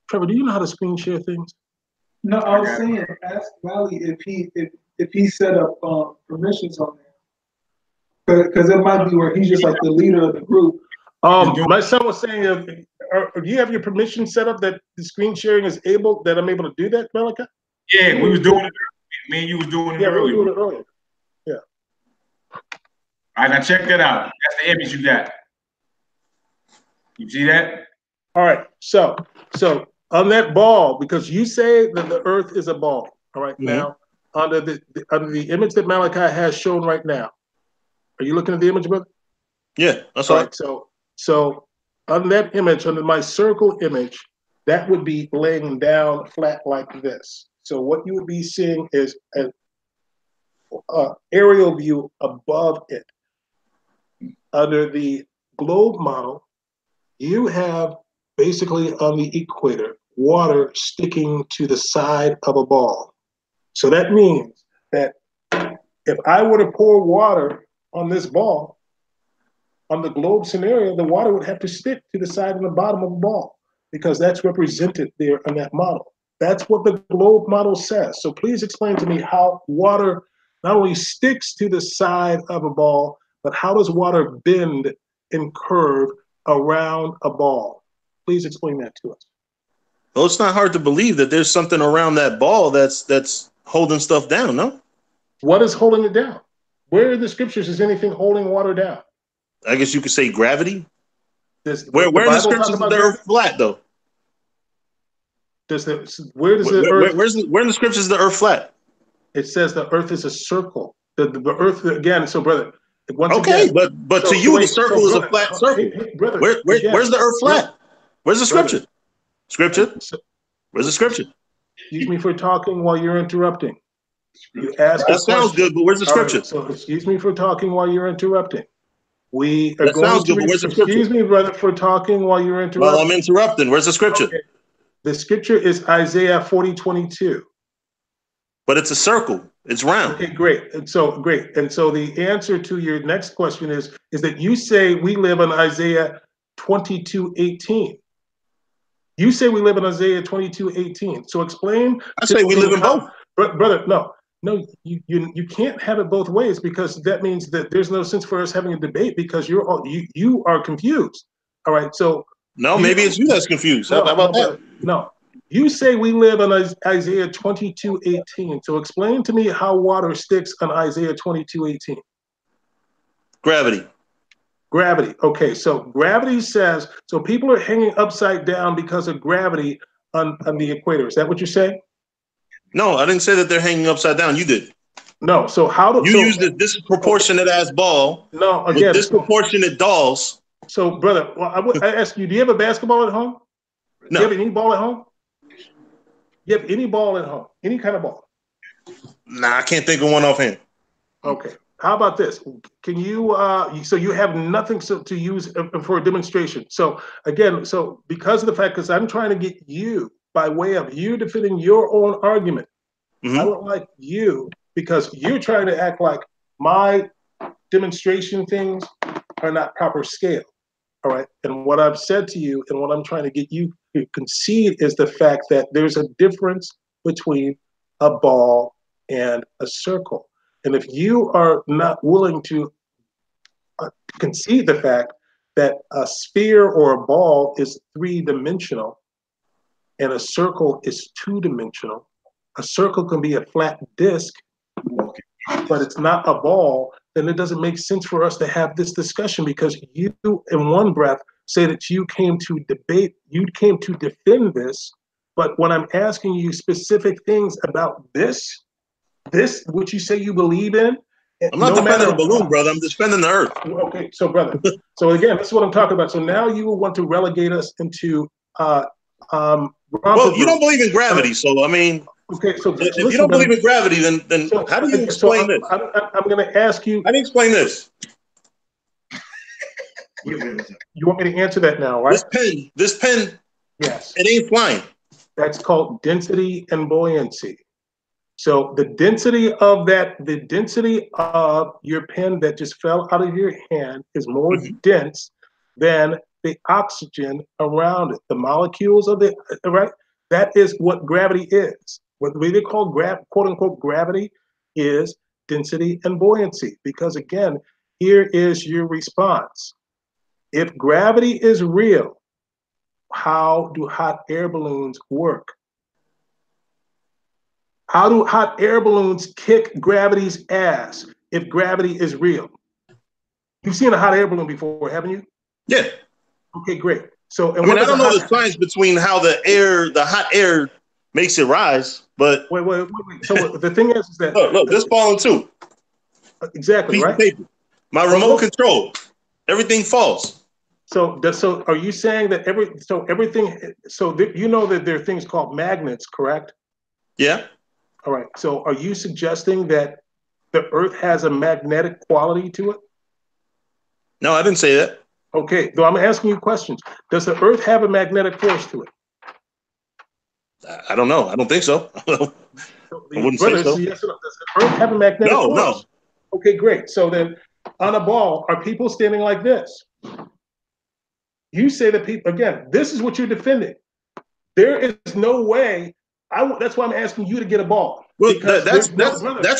Trevor, do you know how to screen share things? No, I was saying, ask Valley if he set up permissions on there, because it might be where he's just like the leader of the group. My son was saying, do you have your permission set up that the screen sharing is able, that I'm able to do that, Malachi? Yeah, we was doing it. Me and you was doing it earlier. We were doing it earlier. Yeah. All right, now check that out. That's the image you got. You see that? All right. So on that ball, because you say that the earth is a ball. All right. Mm-hmm. Now, under the image that Malachi has shown right now, are you looking at the image, brother? Yeah, that's all right. So on that image, under my circle image, that would be laying down flat like this. So what you would be seeing is an aerial view above it. Under the globe model, you have basically on the equator, water sticking to the side of a ball. So that means that if I were to pour water on this ball, on the globe scenario, the water would have to stick to the side and the bottom of the ball because that's represented there in that model. That's what the globe model says. So please explain to me how water not only sticks to the side of a ball, but how does water bend and curve around a ball? Please explain that to us. Well, it's not hard to believe that there's something around that ball that's holding stuff down, no? What is holding it down? Where in the scriptures is anything holding water down? I guess you could say gravity. Where in the scriptures is the earth flat, though? Where in the scriptures is the earth flat? It says the earth is a circle. The earth, again, so brother, again, but to you, the circle is a flat circle. Hey, brother, where's the earth flat? Where's the scripture? Where's the scripture? Excuse me for talking while you're interrupting. You ask that sounds good, but where's the scripture? Right, so excuse me for talking while you're interrupting. We are sounds good, but where's the scripture? Excuse me, brother, for talking while you're interrupting. Well, I'm interrupting. Where's the scripture? Okay. The scripture is Isaiah 40:22. But it's a circle. It's round. Okay, great. And so the answer to your next question is that you say we live in Isaiah 22:18. You say we live in Isaiah 22:18. So explain. I say we live in both. Brother, no, you can't have it both ways, because that means that there's no sense for us having a debate because you are confused. All right, so no, maybe it's you that's confused. How about that? No, you say we live in Isaiah 22:18. So explain to me how water sticks on Isaiah 22:18. Gravity. Okay, so gravity says, so people are hanging upside down because of gravity on the equator. Is that what you're saying? No, I didn't say that they're hanging upside down. You did. No. So how do you use the disproportionate ass ball? No, again, with disproportionate dolls. So, brother, well, I ask you: do you have a basketball at home? No. Do you have any ball at home? You have any ball at home? Any kind of ball? Nah, I can't think of one offhand. Okay. How about this? Can you? So you have nothing to use for a demonstration. So again, because of the fact, because I'm trying to get you by way of you defending your own argument. I would like you, because you're trying to act like my demonstration things are not proper scale. All right. And what I've said to you and what I'm trying to get you to concede is the fact that there's a difference between a ball and a circle. And if you are not willing to concede the fact that a sphere or a ball is 3-dimensional and a circle is 2-dimensional, a circle can be a flat disc, but it's not a ball, then it doesn't make sense for us to have this discussion, because you, in one breath, say that you came to debate, you came to defend this, but when I'm asking you specific things about this, which you say you believe in, I'm not defending the balloon, brother. I'm defending the earth. Okay, so brother, so again, this is what I'm talking about. So now you want to relegate us into well, you don't believe in gravity, so I mean, okay. So if you don't believe in gravity, then how do you explain this? I'm going to ask you. How do you explain this? You want me to answer that now, right? This pen, yes, it ain't flying. That's called density and buoyancy. So the density of your pen that just fell out of your hand is more dense than the oxygen around it. The molecules of it, right? That is what gravity is. What they call quote unquote gravity is density and buoyancy. Because again, here is your response. If gravity is real, how do hot air balloons work? How do hot air balloons kick gravity's ass if gravity is real? You've seen a hot air balloon before, haven't you? Yeah. Okay, great. So, I don't know the science between how the hot air makes it rise, but wait. So the thing is that look, this falling too. Exactly, right? Paper. My remote control, everything falls. So are you saying that you know that there are things called magnets, correct? Yeah. All right. So are you suggesting that the Earth has a magnetic quality to it? No, I didn't say that. Okay. So I'm asking you questions. Does the Earth have a magnetic force to it? I don't know. I don't think so. I wouldn't say so. Yes or no? Does the Earth have a magnetic force? No. Okay, great. So then on a ball, are people standing like this? You say that people, again, this is what you're defending. There is no way. That's why I'm asking you to get a ball. Well, that's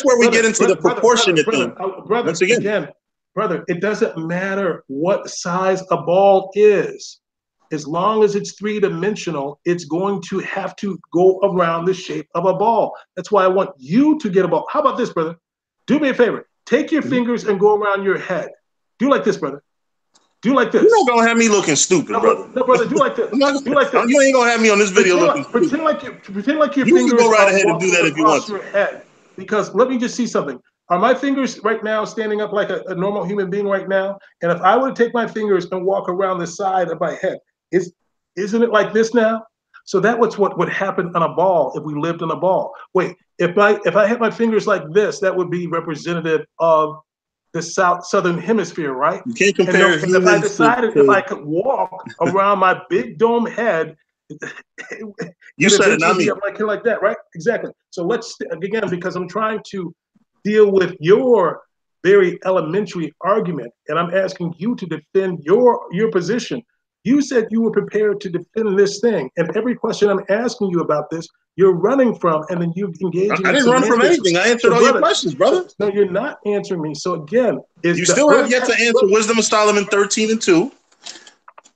where we get into the proportionate thing. Once again, brother, it doesn't matter what size a ball is. As long as it's 3-dimensional, it's going to have to go around the shape of a ball. That's why I want you to get a ball. How about this, brother? Do me a favor. Take your fingers and go around your head. Do like this, brother. Do like this. You're not gonna have me looking stupid, brother. No, brother. Do like this. Do like this. You ain't gonna have me on this video looking stupid. Pretend like your you fingers can go right ahead and do that if you want your head. Because let me just see something. Are my fingers right now standing up like a normal human being right now? And if I were to take my fingers and walk around the side of my head, isn't it like this now? So that was what would happen on a ball if we lived on a ball. Wait, if I had my fingers like this, that would be representative of the southern hemisphere, right? You can't compare. And if I decided if I could walk around my big dome head, you said it, not me. Like that, right? Exactly. So let's again, because I'm trying to deal with your very elementary argument, and I'm asking you to defend your position. You said you were prepared to defend this thing, and every question I'm asking you about this, you're running from, and then you've engaged. I didn't run from anything. I answered all your questions, brother. No, you're not answering me. So again, you still have yet to answer Wisdom of Solomon 13:2.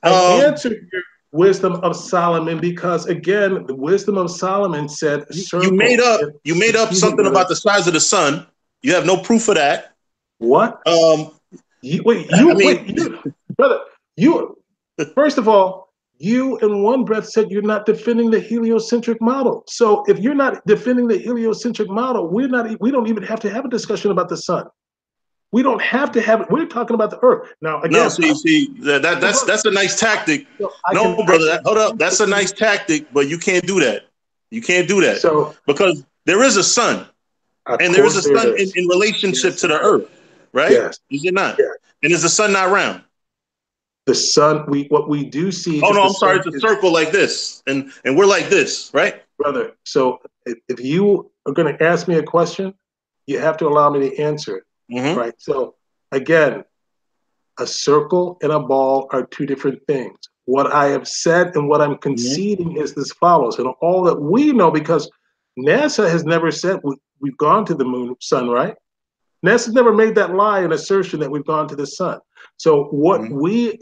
I answered your Wisdom of Solomon because again, the Wisdom of Solomon said you made up something about the size of the sun. You have no proof of that. What? Brother, first of all, you in one breath said you're not defending the heliocentric model. So if you're not defending the heliocentric model, we don't even have to have a discussion about the sun. We don't have to have it. We're talking about the earth. Now, again, no, see, that's a nice tactic. No, brother, hold up. That's a nice tactic, but you can't do that. You can't do that. So, because there is a sun, and there is a sun in relationship to the earth, right? Yes. Is it not? Yes. And is the sun not round? The sun, what we do see. Oh no, I'm sorry. It's a circle like this, and we're like this, right, brother? So if you are going to ask me a question, you have to allow me to answer it, right? So again, a circle and a ball are two different things. What I have said and what I'm conceding is this follows, and all that we know, because NASA has never said we've gone to the moon, sun, right? NASA never made that lie and assertion that we've gone to the sun. So what we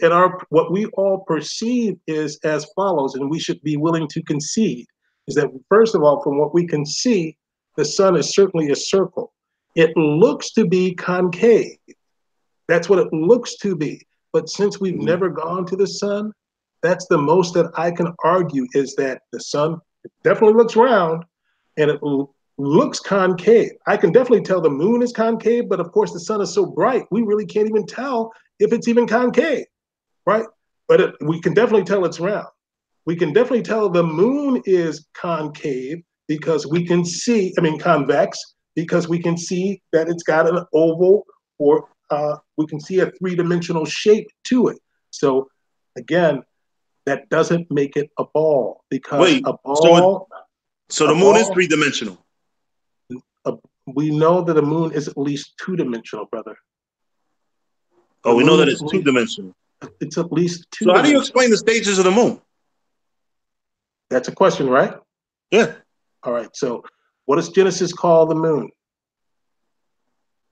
all perceive is as follows, and we should be willing to concede, is that first of all, from what we can see, the sun is certainly a circle. It looks to be concave. That's what it looks to be. But since we've never gone to the sun, that's the most that I can argue, is that the sun definitely looks round and it looks concave. I can definitely tell the moon is concave, but of course the sun is so bright, we really can't even tell if it's even concave, right? But we can definitely tell it's round. We can definitely tell the moon is concave because we can see, convex, because we can see that it's got an oval, or we can see a three-dimensional shape to it. So again, that doesn't make it a ball, because a ball. So the moon is three-dimensional. We know that the moon is at least two-dimensional, brother. Oh, we know that it's two-dimensional. It's at least two. So how do you explain the stages of the moon? That's a question, right? Yeah. All right. So what does Genesis call the moon?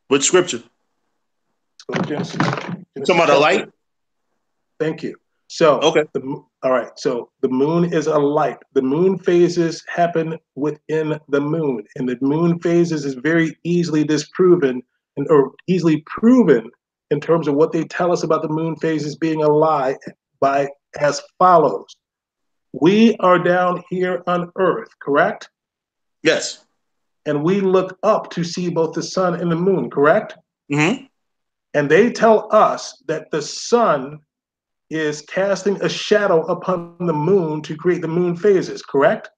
Which scripture? Let's go to Genesis. Talking about a light? Thank you. So, okay. All right. So the moon is a light. The moon phases happen within the moon, and the moon phases is very easily disproven or easily proven in terms of what they tell us about the moon phases being a lie by as follows. We are down here on Earth, correct? Yes. And we look up to see both the sun and the moon, correct? Mm-hmm. And they tell us that the sun is casting a shadow upon the moon to create the moon phases, correct?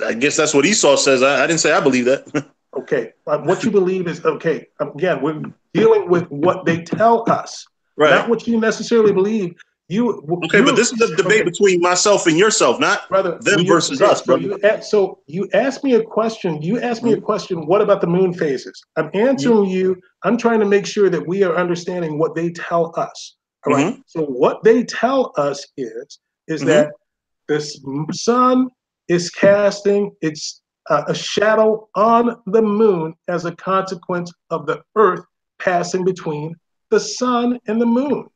I guess that's what Esau says. I didn't say I believe that. Okay. What you believe is, okay, again, we're dealing with what they tell us, right? Not what you necessarily believe. But this is a debate between myself and yourself, not brother, them versus us, brother. So you asked me a question. You asked me a question. What about the moon phases? I'm answering you. I'm trying to make sure that we are understanding what they tell us. All right. So what they tell us is that this sun is casting a shadow on the moon as a consequence of the earth passing between the sun and the moon.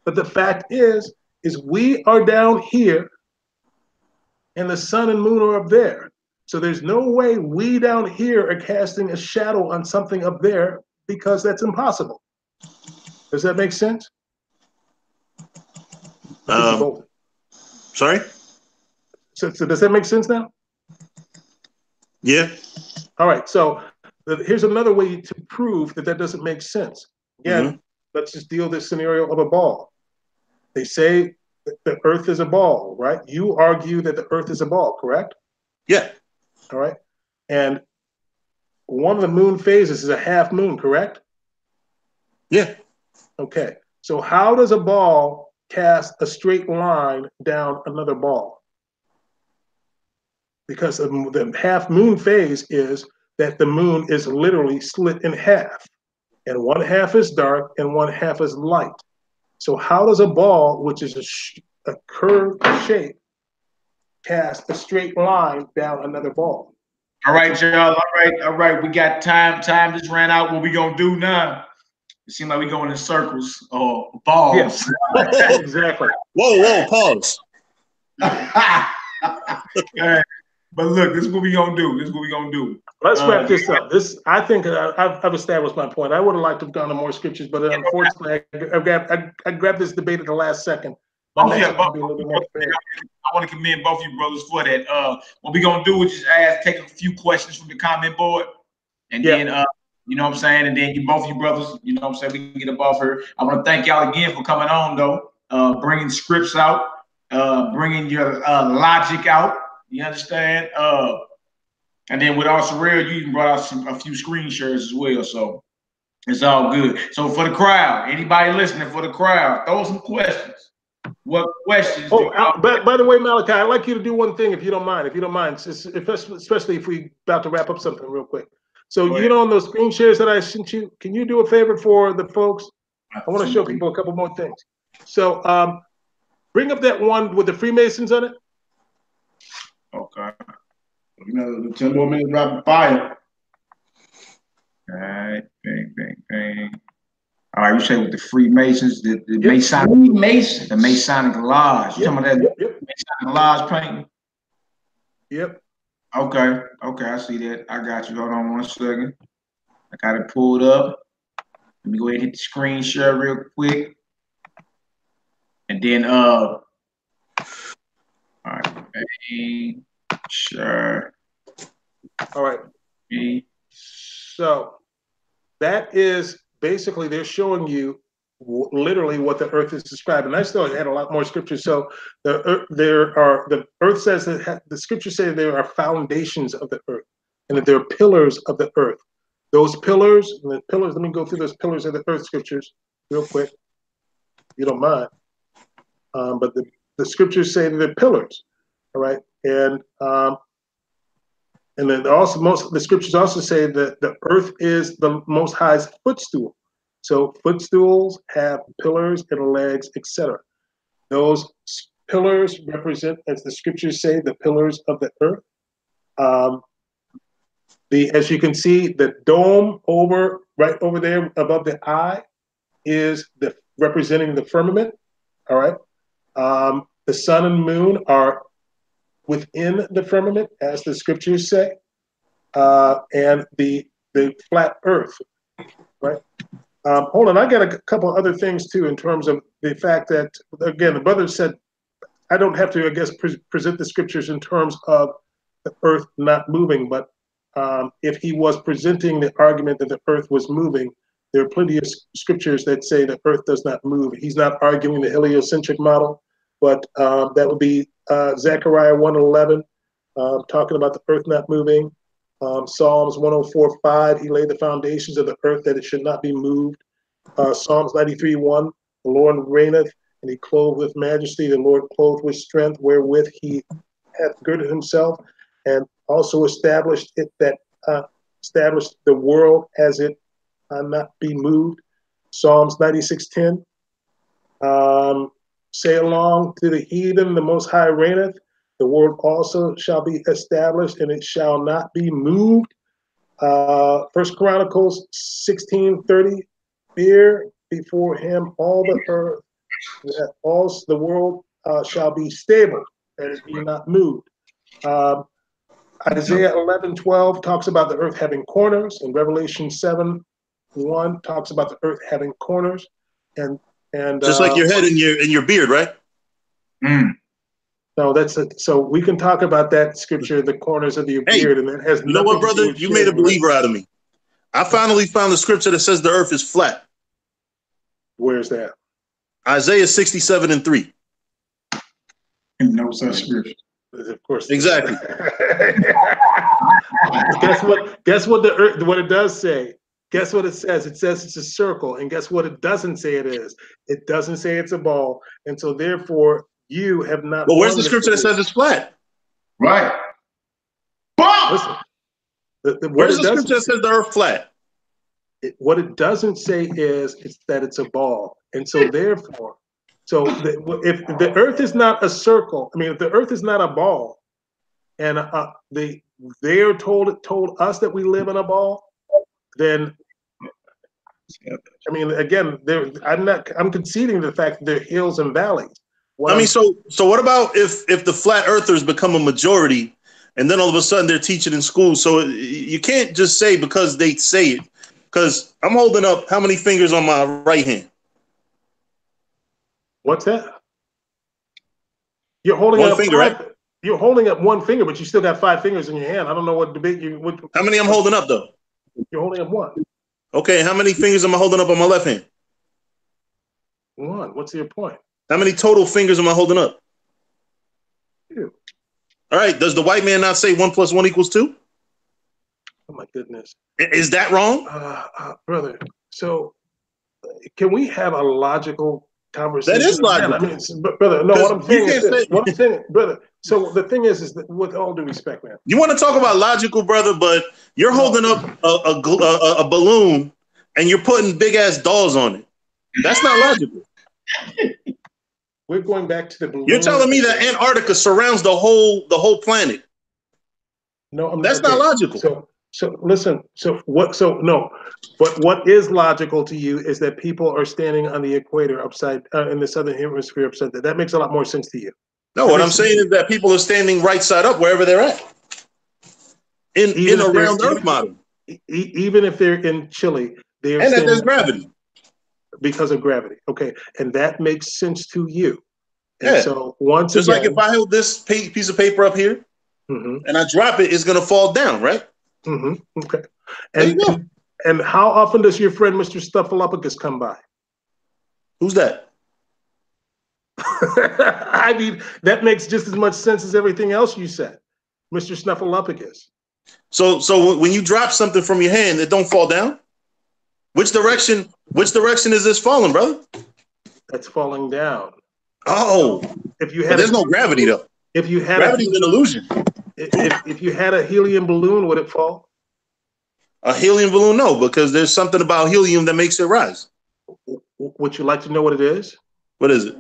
But the fact is we are down here and the sun and moon are up there. So there's no way we down here are casting a shadow on something up there, because that's impossible. Does that make sense? Sorry? So does that make sense now? Yeah. All right. So here's another way to prove that doesn't make sense. Again, let's just deal this scenario of a ball. They say that the earth is a ball, right? You argue that the earth is a ball, correct? Yeah. All right. And one of the moon phases is a half moon, correct? Yeah. Okay. So how does a ball cast a straight line down another ball? Because the half moon phase is that the moon is literally split in half, and one half is dark and one half is light. So how does a ball, which is a curved shape, cast a straight line down another ball? All right, y'all. All right. We got time. Time just ran out. What we gonna do now? It seems like we going in circles or balls. Yes. Exactly. Whoa, pause. All right. But look, this is what we gonna do. This is what we gonna do. Let's wrap this up. I think I've established my point. I would have liked to have gone to more scriptures, but unfortunately, I grabbed this debate at the last second. My message will be a little bit more fair. I want to commend both of you brothers for that. What we gonna do is just take a few questions from the comment board, and then you know what I'm saying, and then both of you brothers, you know what I'm saying, we can get above her. I want to thank y'all again for coming on though, bringing scripts out, bringing your logic out. You understand? And then with also rare, you even brought out a few screen shares as well. So it's all good. So for the crowd, anybody listening, for the crowd, throw some questions. What questions? By the way, Malachi, I'd like you to do one thing if you don't mind. If you don't mind, especially if we about to wrap up something real quick. So you know, on those screen shares that I sent you, can you do a favor for the folks? I want to show people a couple more things. So bring up that one with the Freemasons on it. Okay. You know, 10 more minutes rapid fire. All right, bang, bang, bang. All right, you say with the Freemasons, the Masonic Lodge. You talking about that Masonic Lodge painting? Yep. Okay, I see that. I got you. Hold on one second. I got it pulled up. Let me go ahead and hit the screen share real quick. And then all right, bang, share. All right. So that is basically, they're showing you literally what the earth is described. And I still had a lot more scriptures. So the earth says that the scriptures say there are foundations of the earth and that there are pillars of the earth. Those pillars, let me go through those pillars of the earth scriptures real quick, if you don't mind. But the scriptures say that they're pillars, all right? And then also the scriptures also say that the earth is the Most High's footstool. So footstools have pillars and legs, etc. Those pillars represent, as the scriptures say, the pillars of the earth. As you can see, the dome right over there above the eye is representing the firmament. All right. The sun and moon are within the firmament, as the scriptures say, and the flat earth, right? Hold on, I got a couple other things too in terms of the fact that, again, the brother said, I don't have to, I guess, present the scriptures in terms of the earth not moving, but if he was presenting the argument that the earth was moving, there are plenty of scriptures that say the earth does not move. He's not arguing the heliocentric model, but that would be Zechariah 1:11, talking about the earth not moving. Psalms 104:5, he laid the foundations of the earth that it should not be moved. Psalms 93:1, the Lord reigneth, and he clothed with majesty. The Lord clothed with strength, wherewith he hath girded himself, and also established established the world as it not be moved. Psalms 96:10, say along to the heathen, the Most High reigneth. The world also shall be established, and it shall not be moved. 1 Chronicles 16:30, fear before him all the earth, that all the world shall be stable, that it be not moved. Isaiah 11:12 talks about the earth having corners, and Revelation 7:1 talks about the earth having corners, and just like your head and your beard, right? No, so we can talk about that scripture, the corners of your beard, and that has nothing. You know what, brother? You made a believer out of me. I finally found the scripture that says the earth is flat. Where's that? Isaiah 67:3. No such scripture. Of course. Exactly. Guess what the earth, what it does say? Guess what it says? It says it's a circle. And guess what it doesn't say it is? It doesn't say it's a ball. And so therefore, you have not. But where's the scripture that says it's flat? Right. Listen, where's the scripture that says the earth flat? What it doesn't say is that it's a ball. And so therefore, if the earth is not a circle, I mean, if the earth is not a ball, and they're told us that we live in a ball, then I mean, again, I'm conceding the fact that there are hills and valleys. So what about if the flat earthers become a majority and then all of a sudden they're teaching in school. So you can't just say because they say it. Because I'm holding up how many fingers on my right hand? What's that? You're holding One up finger, right? You're holding up one finger, but you still got 5 fingers in your hand. I don't know what debate you. How many I'm holding up though? You're holding up one. Okay, how many fingers am I holding up on my left hand? One. What's your point? How many total fingers am I holding up? 2. All right. Does the white man not say 1 + 1 = 2? Oh my goodness. Is that wrong? Brother, so can we have a logical conversation? That is logical. I mean, brother, no, what I'm saying is this. What I'm saying, brother, so the thing is that with all due respect, man. You want to talk about logical, brother, but you're holding up a balloon and you're putting big ass dolls on it. That's not logical. We're going back to the balloon. You're telling me that Antarctica surrounds the whole planet. No, that's not logical. So listen. But what is logical to you is that people are standing on the equator upside in the southern hemisphere upside down. That makes a lot more sense to you. No, what I'm saying is that people are standing right side up wherever they're at. In a round Earth model. Even if they're in Chile, they are and that there's gravity. Because of gravity. Okay. And that makes sense to you. And yeah. So once just again, like if I hold this piece of paper up here and I drop it, it's going to fall down, right? Okay. And how often does your friend Mr. Stuffalopicus come by? Who's that? I mean, that makes just as much sense as everything else you said, Mr. Snuffleupagus. So when you drop something from your hand, it don't fall down? Which direction is this falling, brother? That's falling down. Oh, if you had there's no gravity though. If you had gravity's an illusion. If you had a helium balloon, would it fall? A helium balloon, no, because there's something about helium that makes it rise. Would you like to know what it is? What is it?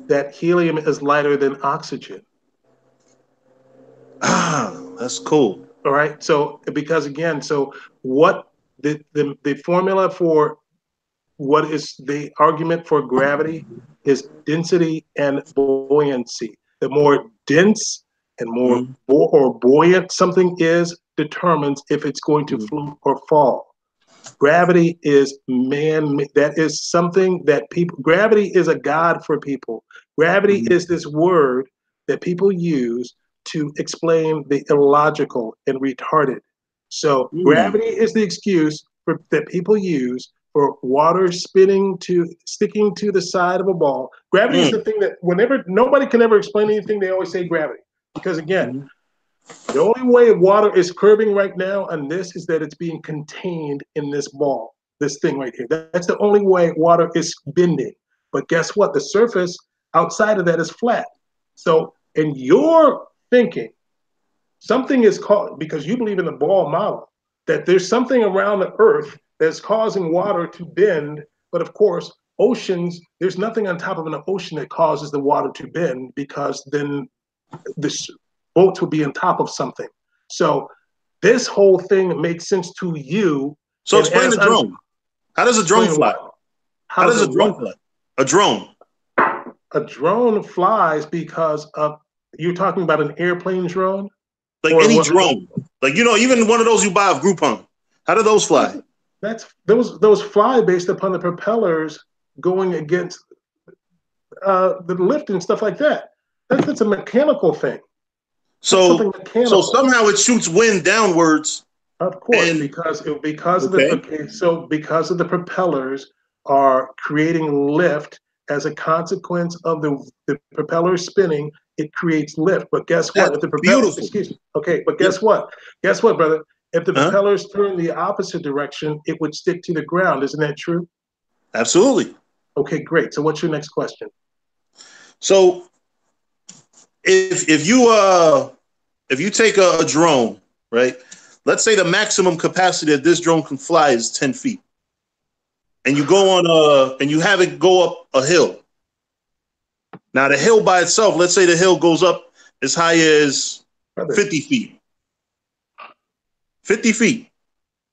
That helium is lighter than oxygen. Ah, that's cool. All right. So because again, so what the formula for what is the argument for gravity is density and buoyancy. The more dense and more buoyant something is determines if it's going to float or fall. Gravity is that is something that gravity is a god for people. Gravity is this word that people use to explain the illogical and retarded. So gravity is the excuse that people use for water sticking to the side of a ball. Gravity is the thing that whenever nobody can ever explain anything, they always say gravity. Because again, the only way water is curving right now on this is that it's being contained in this ball, this thing right here. That's the only way water is bending. But guess what? The surface outside of that is flat. So in your thinking, something is called, because you believe in the ball model, that there's something around the earth that's causing water to bend. But of course, oceans, there's nothing on top of an ocean that causes the water to bend, because then this boats would be on top of something. So this whole thing makes sense to you. So explain the drone. How does a drone fly? How does a drone fly? A drone. A drone flies because of, you're talking about an airplane drone? Like any drone. Like, even one of those you buy of Groupon. How do those fly? Those fly based upon the propellers going against the lift and stuff like that. That's a mechanical thing. So somehow it shoots wind downwards. Of course, because of the propellers are creating lift as a consequence of the propellers spinning. It creates lift. But guess what? If the propellers, guess what? Guess what, brother? If the propellers turn the opposite direction, it would stick to the ground. Isn't that true? Absolutely. Okay, great. So what's your next question? So if you take a drone, right? Let's say the maximum capacity that this drone can fly is 10 feet. And you go on and you have it go up a hill. Now the hill by itself, let's say the hill goes up as high as 50 feet. 50 feet.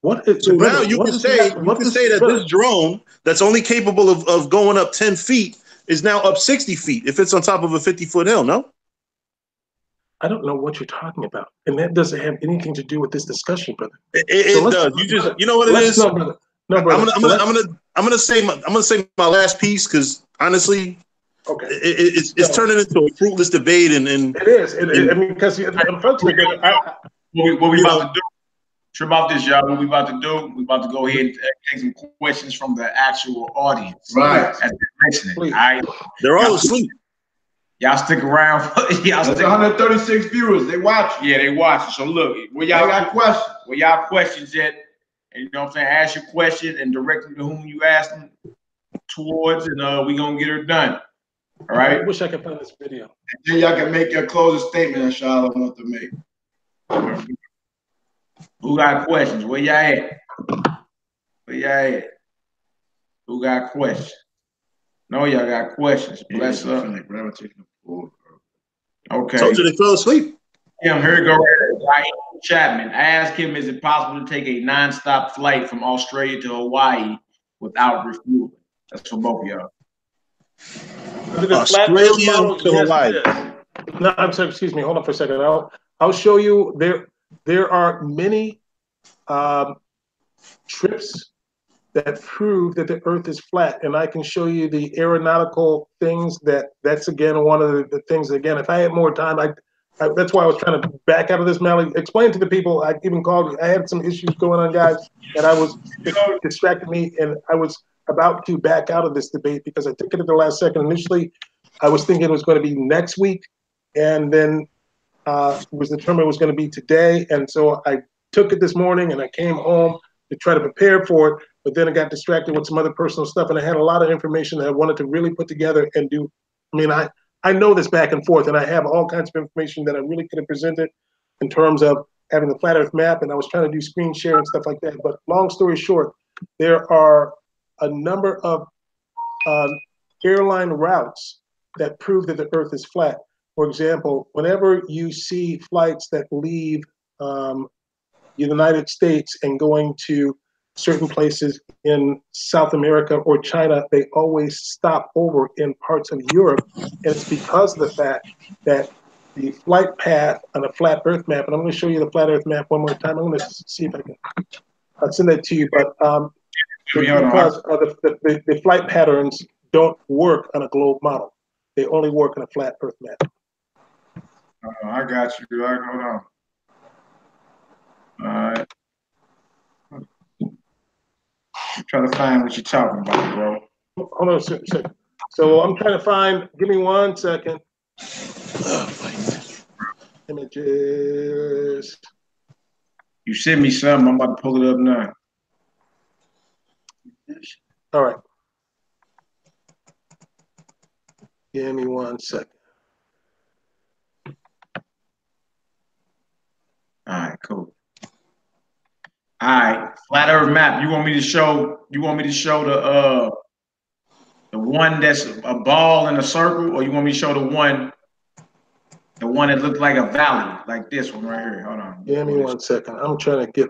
So now you can say that this drone that's only capable of going up 10 feet is now up 60 feet if it's on top of a 50-foot hill, no? I don't know what you're talking about, and that doesn't have anything to do with this discussion, brother. It does. You know what it is. No, brother. No, brother. I'm gonna say my last piece because honestly, okay, it's turning into a fruitless debate, and it is. I mean, because unfortunately, what we about to do? Sure about this, y'all. What we about to do? We about to go ahead and take some questions from the actual audience. Right. As they're listening. All right. They're all asleep. Y'all stick around. That's 136 viewers. They watch. Yeah, they watching. So look, where y'all got questions? Where y'all questions at? And you know what I'm saying? Ask your question and direct them to whom you ask them towards, and we gonna get her done. All right. I wish I could find this video. And then y'all can make your closing statement that Charlotte wants to make. Who got questions? Where y'all at? Where y'all at? Who got questions? No, y'all got questions. Bless up. Okay. Told you they fell asleep. Yeah, here we go. Ryan Chapman. I asked him, is it possible to take a non-stop flight from Australia to Hawaii without refueling? That's for both of y'all. Australia to Hawaii. No, I'm sorry. Excuse me. Hold on for a second. I'll show you. There are many trips that prove that the Earth is flat, and I can show you the aeronautical things. That's again one of the things. Again, if I had more time, that's why I was trying to back out of this, Mally. Explain to the people. I even called you. I had some issues going on, guys, and I was distracted me, and I was about to back out of this debate because I took it at the last second. Initially, I was thinking it was going to be next week, and then it was determined it was going to be today. And so I took it this morning, and I came home to try to prepare for it. But then I got distracted with some other personal stuff, and I had a lot of information that I wanted to really put together and do. I mean, I know this back and forth, and I have all kinds of information that I really could have presented in terms of having the flat Earth map, and I was trying to do screen share and stuff like that. But long story short, there are a number of airline routes that prove that the Earth is flat. For example, whenever you see flights that leave the United States and going to certain places in South America or China, they always stop over in parts of Europe. And it's because of the fact that the flight path on a flat Earth map, and I'm going to show you the flat Earth map one more time. I'm going to see if I can I'll send that to you, but because the flight patterns don't work on a globe model. They only work on a flat Earth map. I got you. Hold on. All right. I'm trying to find what you're talking about, bro. Hold on a second. So I'm trying to find, give me 1 second. Images. You send me something, I'm about to pull it up now. All right. Give me 1 second. All right, cool. All right, flat Earth map. You want me to show the one that's a ball in a circle, or you want me to show the one that looked like a valley, like this one right here? Hold on. Give me 1 second. I'm trying to get.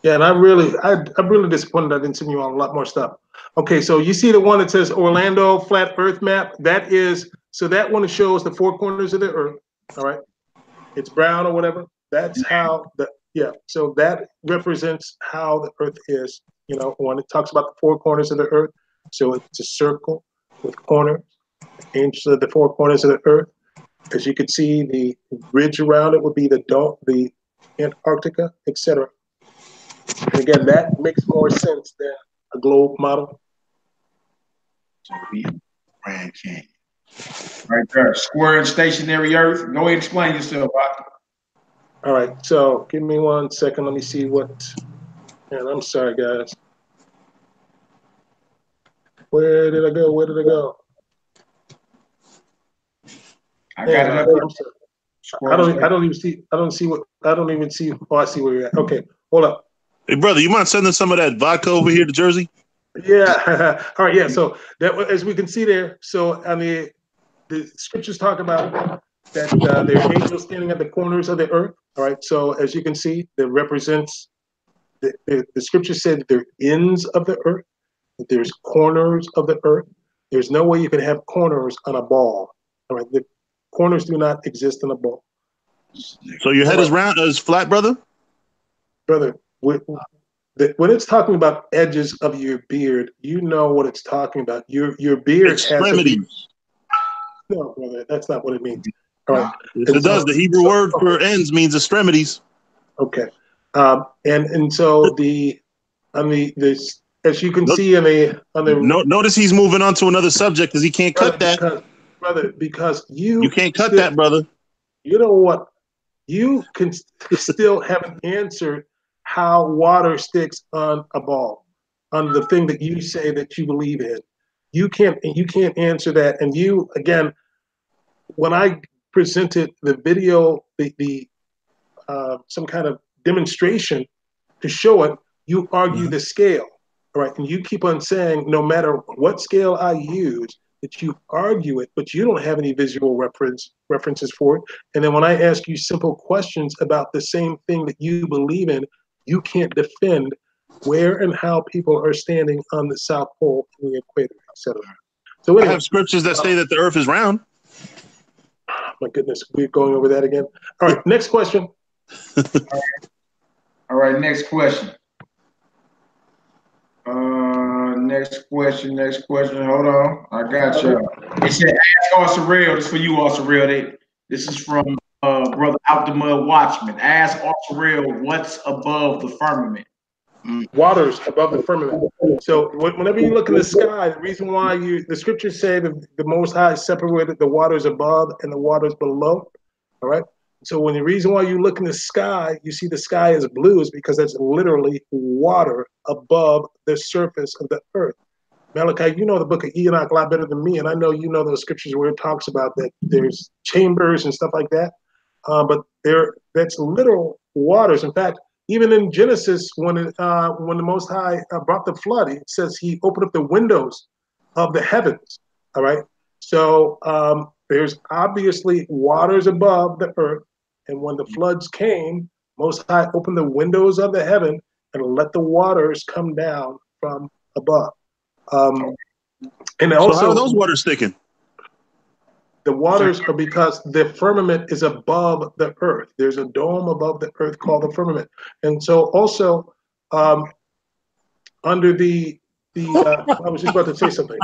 Yeah, and I'm really disappointed I didn't send you on a lot more stuff. Okay, so you see the one that says Orlando flat Earth map. That is, so that one shows the four corners of the Earth. All right, it's brown or whatever. That's how so that represents how the Earth is, you know, when it talks about the four corners of the Earth. So it's a circle with corners, inches of the four corners of the Earth. As you can see, the ridge around it would be the Antarctica, etc. And again, that makes more sense than a globe model. So we Grand Canyon. Right there, square and stationary Earth. Go ahead and explain yourself, Bob. All right, so give me 1 second. Let me see what, and I'm sorry, guys. Where did I go? Where did I go? I got it up. I don't even see. Oh, I see where you're at. Okay, hold up. Hey, brother, you mind sending some of that vodka over here to Jersey? Yeah. All right. Yeah. So that, as we can see there, so I mean, the scriptures talk about that there are angels standing at the corners of the earth. All right. So as you can see, that represents the scripture said that there are ends of the earth, that there's corners of the earth. There's no way you can have corners on a ball. All right. The corners do not exist in a ball. So your head is round, is flat, brother? Brother, when it's talking about edges of your beard, you know what it's talking about. Your beard Extremities. No, brother, that's not what it means. All right. Yes, it does. The Hebrew word for ends means extremities. Okay. And so as you can see on the notice he's moving on to another subject because he can't cut that. Because you can't cut that, brother. You know what? You can still haven't answered how water sticks on a ball, on the thing that you say that you believe in. You can't answer that. And you, again, when I presented the video, some kind of demonstration to show it, you argue the scale, right? And you keep on saying, no matter what scale I use, that you argue it, but you don't have any visual references for it. And then when I ask you simple questions about the same thing that you believe in, you can't defend where and how people are standing on the South Pole and the equator, etc. So anyway, I have scriptures that say that the earth is round. My goodness, we're going over that again. All right, next question. All right, next question. Next question. Hold on. I got you. It said, ask Arsurel. This is for you, Arsurel. This is from Brother Out the Mud Watchman. Ask Arsurel, what's above the firmament? Waters above the firmament. So whenever you look in the sky, the reason why the scriptures say that the Most High separated the waters above and the waters below. All right. So when the reason why you look in the sky, you see the sky is blue, is because that's literally water above the surface of the earth. Malachi, you know the book of Enoch a lot better than me, and I know you know those scriptures where it talks about that there's chambers and stuff like that. But that's literal waters. In fact, even in Genesis, when the Most High brought the flood, it says He opened up the windows of the heavens. All right. So there's obviously waters above the earth, and when the floods came, Most High opened the windows of the heaven and let the waters come down from above. And also, so how are those waters sticking? The waters are because the firmament is above the earth. There's a dome above the earth called the firmament. And so also under I was just about to say something.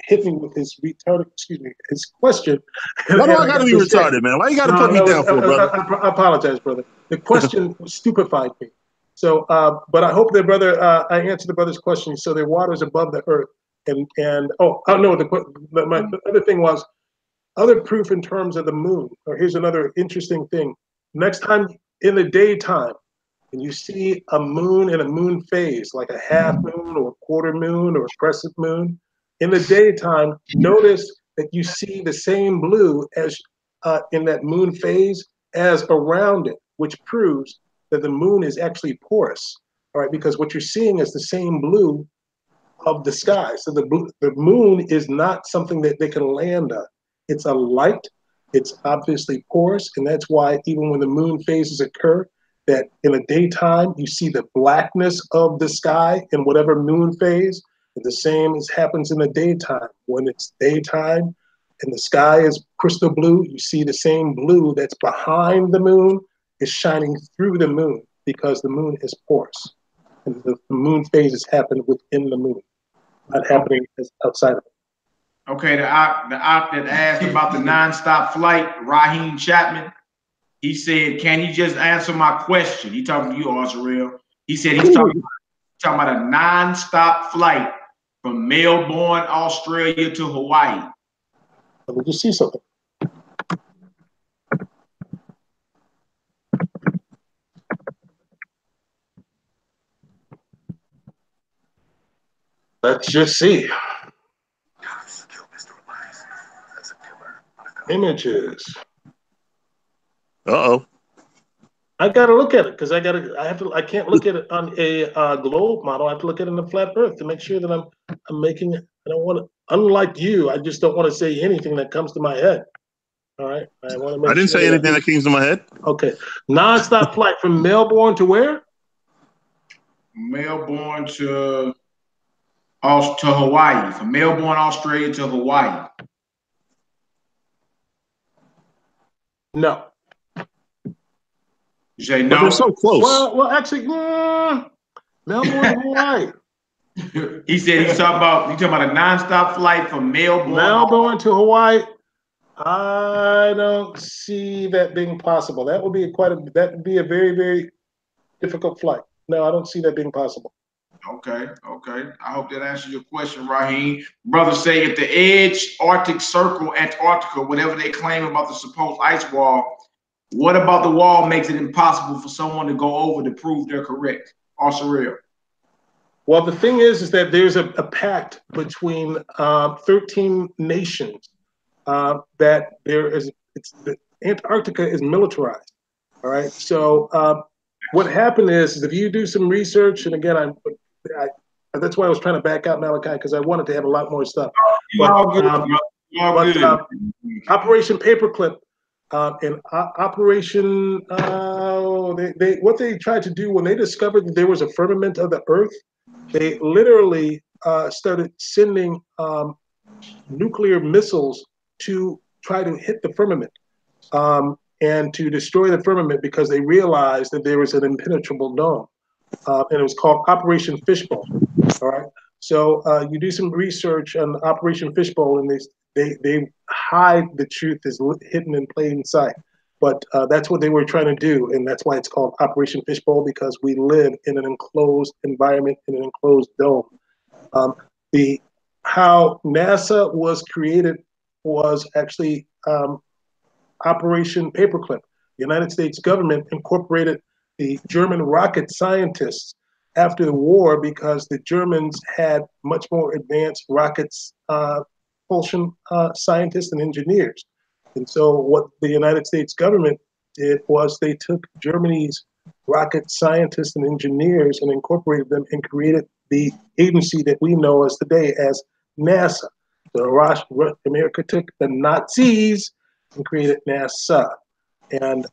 Hit me with his his question. Why do I gotta be retarded, man? Why you gotta put me down for, brother? I apologize, brother. The question stupefied me. So, but I hope that, brother, I answered the brother's question. So there are waters above the earth. And no, my other thing was other proof in terms of the moon. Or here's another interesting thing. Next time in the daytime, and you see a moon in a moon phase, like a half moon or a quarter moon or a crescent moon, in the daytime, notice that you see the same blue as in that moon phase as around it, which proves that the moon is actually porous. All right, because what you're seeing is the same blue of the sky. So the moon is not something that they can land on. It's a light. It's obviously porous, and that's why even when the moon phases occur, that in the daytime you see the blackness of the sky in whatever moon phase. And the same as happens in the daytime. When it's daytime and the sky is crystal blue, you see the same blue that's behind the moon is shining through the moon because the moon is porous. And the moon phases happen within the moon, not happening outside of it. Okay, the op that asked about the nonstop flight, Raheem Chapman, he said, can you just answer my question? He talking to you, Arsurel. He said he's talking about a nonstop flight from Melbourne, Australia to Hawaii. Let me just see something. Let's just see. Images. Uh-oh. I gotta look at it because I can't look at it on a globe model. I have to look at it in a flat earth to make sure that I'm making it. I don't want to, unlike you, I just don't want to say anything that comes to my head. All right. I want to make I didn't say anything that came to my head. Okay. Non-stop flight from Melbourne to where? Melbourne to Hawaii. From Melbourne, Australia to Hawaii. No. You say But no? they're so close. Well, actually, Melbourne, Hawaii. He said he's talking about a nonstop flight from Melbourne to Hawaii. I don't see that being possible. That would be a very, very difficult flight. No, I don't see that being possible. Okay. I hope that answers your question, Raheem. Brothers say at the edge, Arctic Circle, Antarctica, whatever they claim about the supposed ice wall, what about the wall makes it impossible for someone to go over to prove they're correct? Also real. Well, the thing is that there's a pact between 13 nations that Antarctica is militarized. All right. So what happened is if you do some research, and again, that's why I was trying to back out Malachi, because I wanted to have a lot more stuff. Operation Paperclip and Operation what they tried to do when they discovered that there was a firmament of the Earth, they literally started sending nuclear missiles to try to hit the firmament and to destroy the firmament because they realized that there was an impenetrable dome. And it was called Operation Fishbowl. All right. So you do some research on Operation Fishbowl, and they hide the truth is hidden in plain sight. But that's what they were trying to do, and that's why it's called Operation Fishbowl, because we live in an enclosed environment, in an enclosed dome. How NASA was created was actually Operation Paperclip. The United States government incorporated the German rocket scientists after the war because the Germans had much more advanced rockets, propulsion scientists and engineers. And so what the United States government did was they took Germany's rocket scientists and engineers and incorporated them and created the agency that we know as today as NASA. So America took the Nazis and created NASA. And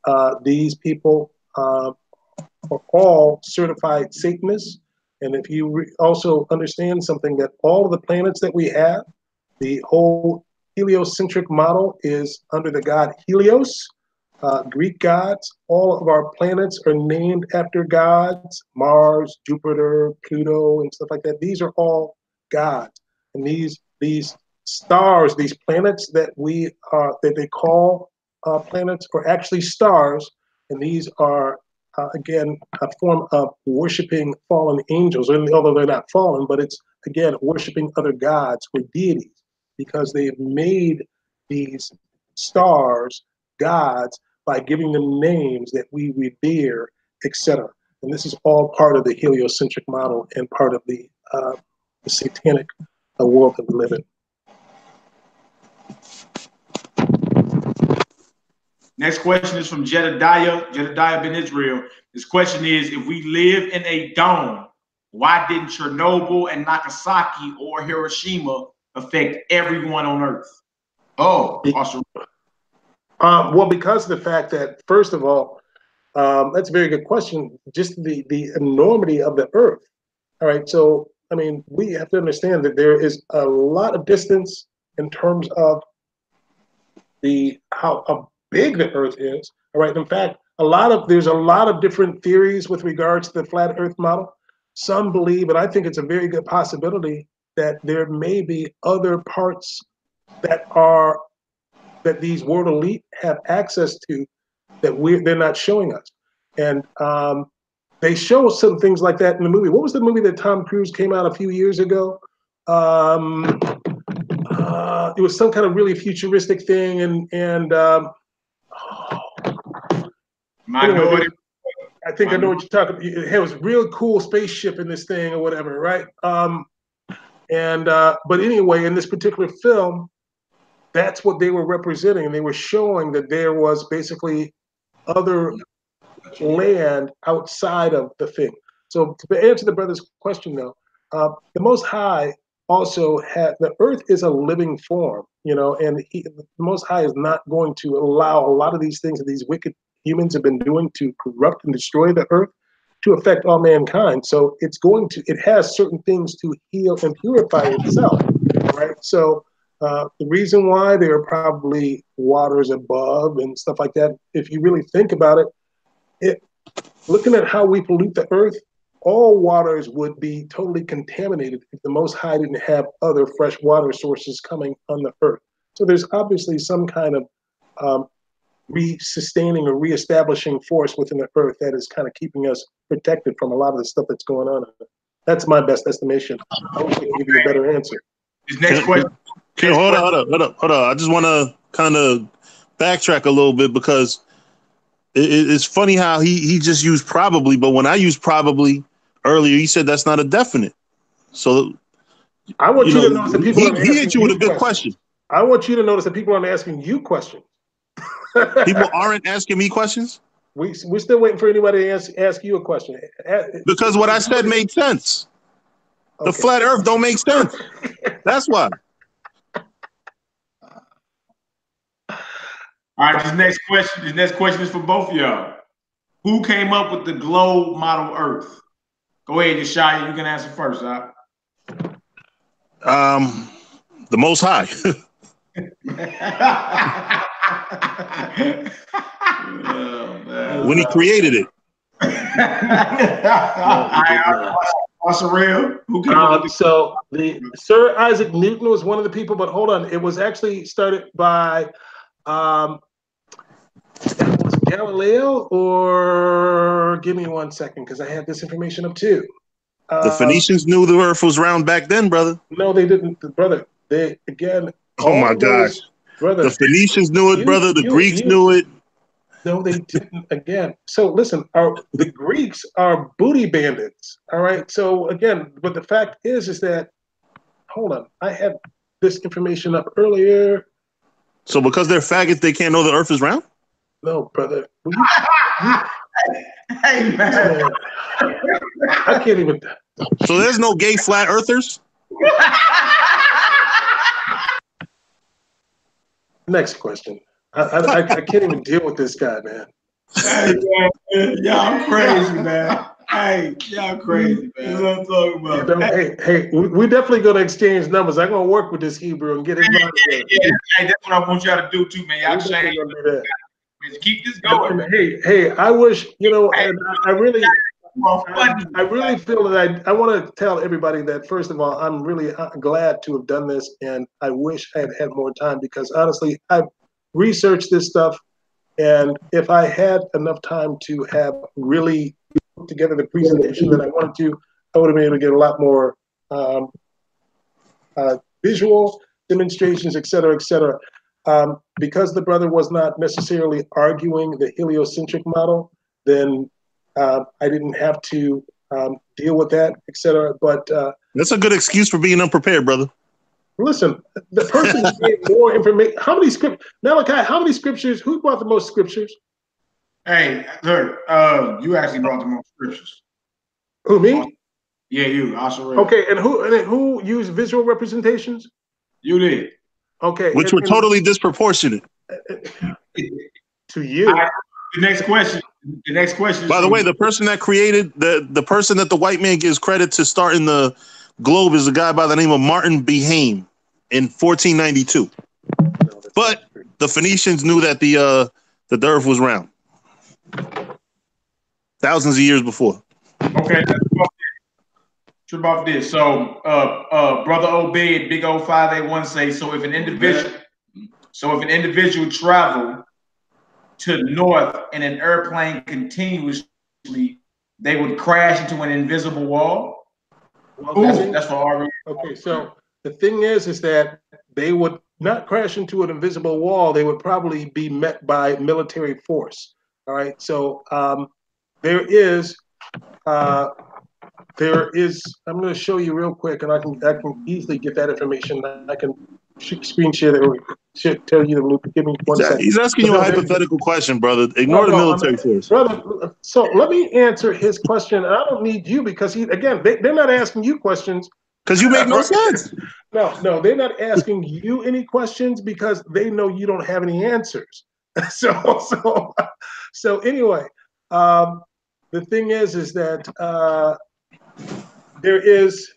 these people are all certified Satanists. And if you also understand something, that all of the planets that we have, the whole heliocentric model is under the god Helios, Greek gods. All of our planets are named after gods: Mars, Jupiter, Pluto, and stuff like that. These are all gods. And these stars, these planets that they call planets, are actually stars. And these are again a form of worshiping fallen angels, although they're not fallen, but it's again worshiping other gods or deities, because they have made these stars gods by giving them names that we revere, etc. And this is all part of the heliocentric model and part of the satanic world that we live in. Next question is from Jedediah Ben Israel. His question is, if we live in a dome, why didn't Chernobyl and Nagasaki or Hiroshima affect everyone on Earth? Oh, awesome. Well, because of the fact that, first of all, that's a very good question, just the enormity of the Earth. All right, so, I mean, we have to understand that there is a lot of distance in terms of how big the Earth is. All right, in fact, there's a lot of different theories with regards to the flat Earth model. Some believe, and I think it's a very good possibility, that there may be other parts that these world elite have access to that they're not showing us. And they show some things like that in the movie. What was the movie that Tom Cruise came out a few years ago? It was some kind of really futuristic thing, Minority. I think I know what you're talking about. It was a real cool spaceship in this thing or whatever, right? But anyway, in this particular film, that's what they were representing. They were showing that there was basically other land outside of the thing. So to answer the brother's question, though, the Most High also the Earth is a living form, and the Most High is not going to allow a lot of these things that these wicked humans have been doing to corrupt and destroy the Earth to affect all mankind. So it has certain things to heal and purify itself, right? So The reason why there are probably waters above and stuff like that, if you really think about it, looking at how we pollute the earth, all waters would be totally contaminated if the Most High didn't have other fresh water sources coming on the earth. So there's obviously some kind of re-sustaining or re-establishing force within the earth that is kind of keeping us protected from a lot of the stuff that's going on. That's my best estimation. I wish I could give you a better answer. This next question. Hold on. I just want to kind of backtrack a little bit because it's funny how he just used probably, but when I used probably earlier, he said that's not a definite. So I want you to notice that people aren't he hit you with a good question. I want you to notice that people aren't asking you questions. People aren't asking me questions? We're still waiting for anybody to ask you a question. Because what I said made sense. Okay. The flat earth don't make sense. That's why. All right, this next question is for both of y'all. Who came up with the globe model Earth? Go ahead, Yeshaya. You can answer first, huh? The Most High. When he created it. So the Sir Isaac Newton was one of the people, but hold on, it was actually started by was it Galileo, or give me 1 second because I have this information up too. The Phoenicians knew the earth was round back then, brother. No, they didn't, brother. They again. Oh my gosh, brother! The Phoenicians knew it, brother. The Greeks knew it. No, they didn't. Again, so listen. The Greeks are booty bandits. All right. So again, but the fact is that hold on, I had this information up earlier. So because they're faggots, they can't know the earth is round? No, brother. Hey, man. I can't even. So there's no gay flat earthers? Next question. I can't even deal with this guy, man. Hey, man, y'all crazy, man. Hey, y'all crazy, man. That's what I'm talking about. Hey, we're definitely going to exchange numbers. I'm going to work with this Hebrew and get his money. Yeah, hey, that's what I want y'all to do too, man. Y'all change. Keep this going. Hey, I wish, and I really feel that I want to tell everybody that, first of all, I'm really glad to have done this, and I wish I had more time because, honestly, I've researched this stuff, and if I had enough time to have really put together the presentation that I wanted to, I would have been able to get a lot more visual demonstrations, et cetera, et cetera. Because the brother was not necessarily arguing the heliocentric model, then I didn't have to deal with that, et cetera. But that's a good excuse for being unprepared, brother. Listen, the person who gave more information. How many Malachi? How many scriptures? Who brought the most scriptures? Hey, look, you actually brought the most scriptures. Who, me? Yeah, you. Also. Okay, and who used visual representations? You did. Okay, which were totally disproportionate. To you. The next question. The next question. By the way, the person that created the person that the white man gives credit to starting the globe is a guy by the name of Martin Behame in 1492. But the Phoenicians knew that the earth was round thousands of years before. Okay. True about this. So, Brother Obed, Big O581 say, so if an individual traveled to the north in an airplane continuously, they would crash into an invisible wall. Well, that's for our reason. Okay, so the thing is that they would not crash into an invisible wall. They would probably be met by military force. All right, so there is. I'm going to show you real quick, and I can easily get that information. I can screen share that or tell you the loop. Give me 1 second. He's asking you a hypothetical question, brother. Ignore the military force. Brother, so let me answer his question. I don't need you because they're not asking you questions. Because you make no sense. No, they're not asking you any questions because they know you don't have any answers. So anyway, the thing is that there is,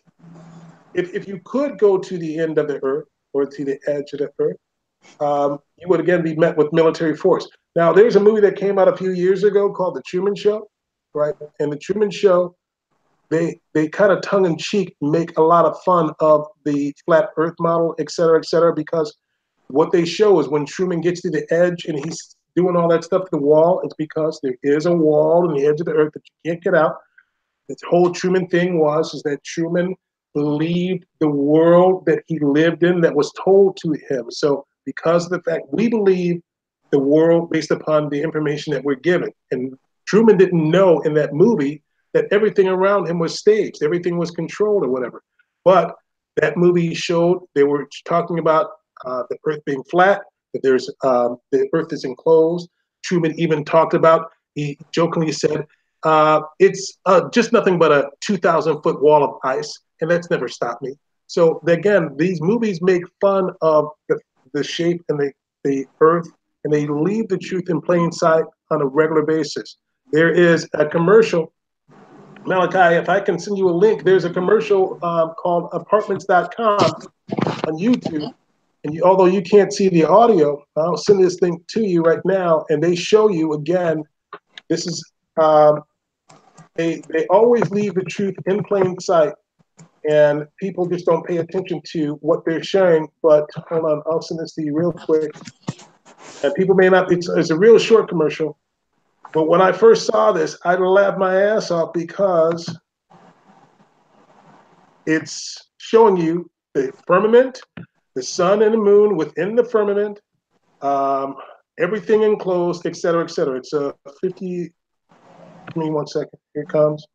if you could go to the end of the earth, or to the edge of the earth, you would again be met with military force. Now, there's a movie that came out a few years ago called The Truman Show, right? And The Truman Show, they kind of tongue in cheek make a lot of fun of the flat Earth model, et cetera, because what they show is when Truman gets to the edge and he's doing all that stuff to the wall, it's because there is a wall on the edge of the earth that you can't get out. The whole Truman thing is that Truman believed the world that he lived in that was told to him. So because of the fact we believe the world based upon the information that we're given, and Truman didn't know in that movie that everything around him was staged, everything was controlled or whatever. But that movie showed they were talking about the earth being flat, that there's the earth is enclosed. Truman even talked about, he jokingly said, it's just nothing but a 2,000-foot wall of ice, and that's never stopped me. So again, these movies make fun of the shape and the earth, and they leave the truth in plain sight on a regular basis. There is a commercial, Malachi, if I can send you a link, there's a commercial called apartments.com on YouTube. And although you can't see the audio, I'll send this thing to you right now. And they show you again, this is, they always leave the truth in plain sight. And people just don't pay attention to what they're sharing. But hold on, I'll send this to you real quick. And people may not, it's a real short commercial. But when I first saw this, I laughed my ass off because it's showing you the firmament, the sun and the moon within the firmament, everything enclosed, et cetera, et cetera. It's a 50, give me 1 second, here it comes.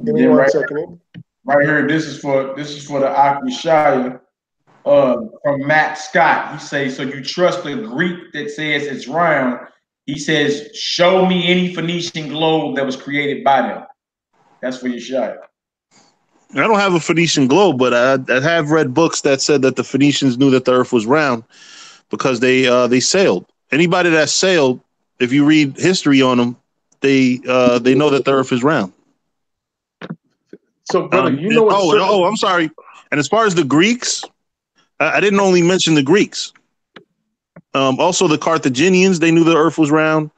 Give me 1 second. Right here, this is for the Akishaya from Matt Scott. He says, so you trust the Greek that says it's round. He says, show me any Phoenician globe that was created by them. That's for Yeshaya. I don't have a Phoenician globe, but I have read books that said that the Phoenicians knew that the earth was round because they sailed. Anybody that sailed, if you read history on them, they know that the earth is round. So, brother, you know what? I'm sorry. And as far as the Greeks, I didn't only mention the Greeks. Also, the Carthaginians, they knew the earth was round.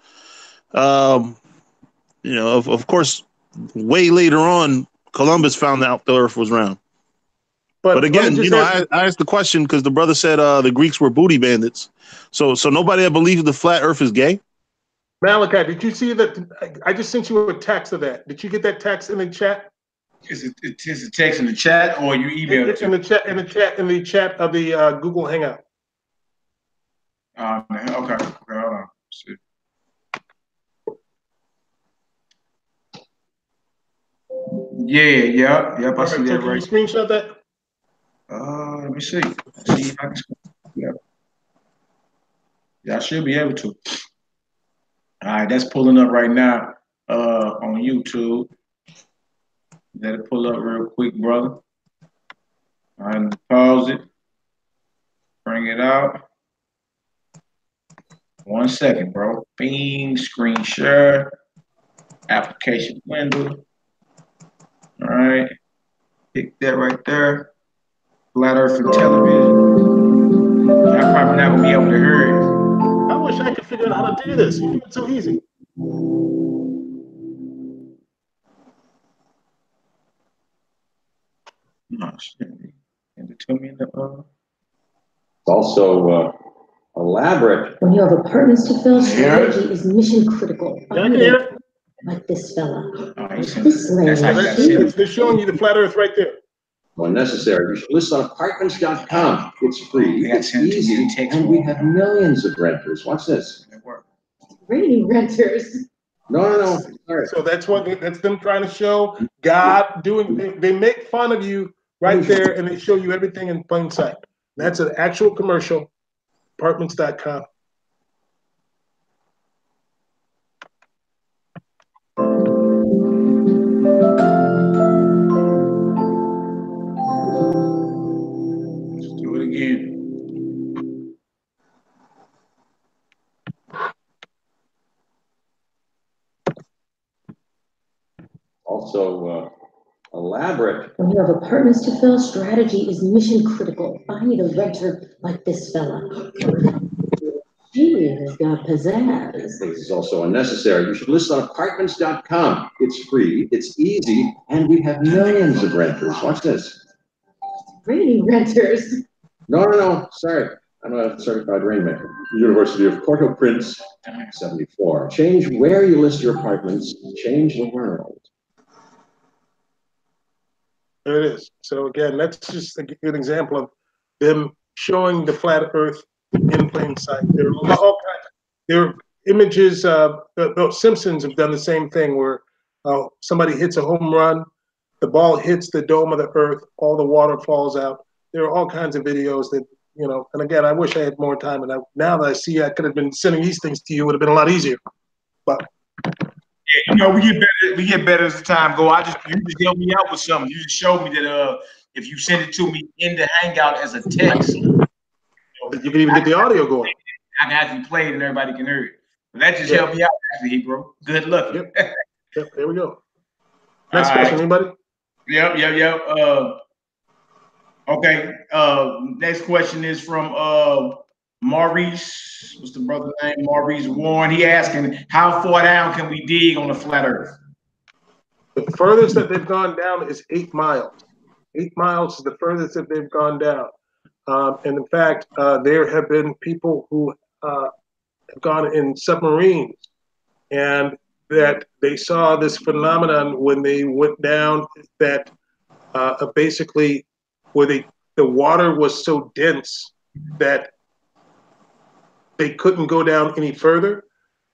Of course, way later on, Columbus found out the earth was round. But again, I asked the question because the brother said the Greeks were booty bandits. So nobody that believes the flat earth is gay? Malachi, did you see that? I just sent you a text of that. Did you get that text in the chat? Is it a text in the chat or you emailed it? In the chat of the Google Hangout. Okay, hold on. See. Yep. I see that right. Can you screenshot that? Let me see. See if I can. Yeah, I should be able to. All right, that's pulling up right now on YouTube. Let it pull up real quick, brother. All right, pause it. Bring it out. 1 second, bro. Bing, screen share, application window. All right, pick that right there. Flat Earth and television. I'm probably not gonna be able to hear it. I wish I could figure out how to do this. You do it so easy. No, shit. And it took me in the It's also elaborate. When you have apartments to fill, strategy is mission critical. Yeah, I can hear it. Like this fella. This lady. They're showing you the flat Earth right there. When necessary, you should list on apartments.com. It's free, it's easy, and we have millions of renters. Watch this. Rating renters. No. All right. So that's them trying to show God doing. They make fun of you right there, and they show you everything in plain sight. That's an actual commercial. Apartments.com. Let's do it again. Also, Elaborate. When you have apartments to fill, strategy is mission critical. I need a renter like this fella. He has got pizzazz. This is also unnecessary. You should list on apartments.com. It's free, it's easy, and we have millions of renters. Watch this. Raining renters. No. Sorry. I'm a certified rainmaker. University of Port-au-Prince, 74. Change where you list your apartments. Change the world. There it is. So again, that's just a good example of them showing the flat Earth in plain sight. There are all kinds. There are images. The Simpsons have done the same thing, where somebody hits a home run, the ball hits the dome of the Earth, all the water falls out. There are all kinds of videos that, you know. And again, I wish I had more time. And now that I see, I could have been sending these things to you. It would have been a lot easier. But yeah, you know, we get better as the time go. You just help me out with something. You just showed me that if you send it to me in the Hangout as a text, you can even get the audio going. I can actually play it and everybody can hear it. But that just helped me out, actually, bro. Good luck. Yep. There we go. Next question, anybody? Yep. Okay. Next question is from Maurice. What's the brother's name? Maurice Warren. He asking, how far down can we dig on the flat Earth? The furthest that they've gone down is 8 miles. 8 miles is the furthest that they've gone down. And in fact, there have been people who have gone in submarines, and that they saw this phenomenon when they went down, that basically where the water was so dense that they couldn't go down any further,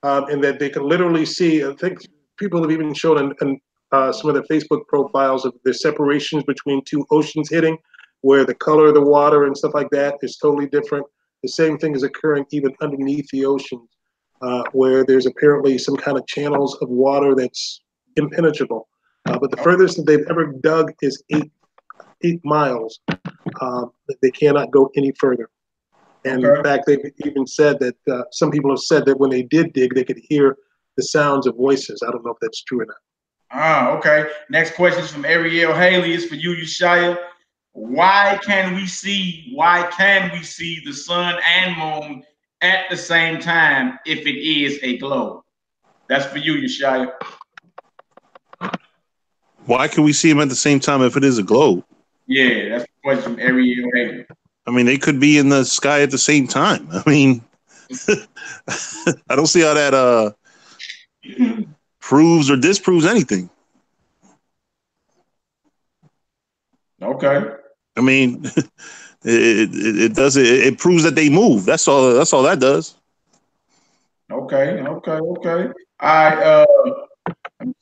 and that they could literally see. I think people have even shown in some of the Facebook profiles of the separations between two oceans hitting, where the color of the water and stuff like that is totally different. The same thing is occurring even underneath the oceans, where there's apparently some kind of channels of water that's impenetrable. But the furthest that they've ever dug is 8 miles. They cannot go any further. And in fact, they've even said that some people have said that when they did dig, they could hear the sounds of voices. I don't know if that's true or not. Okay. Next question is from Ariel Haley. It's for you, Yeshaya. Why can we see the sun and moon at the same time if it is a globe? That's for you, Yeshaya. Why can we see them at the same time if it is a globe? Yeah, that's the question from Ariel Haley. I mean, they could be in the sky at the same time. I mean, I don't see how that proves or disproves anything. Okay. I mean, it does it proves that they move. That's all that does. Okay. All right.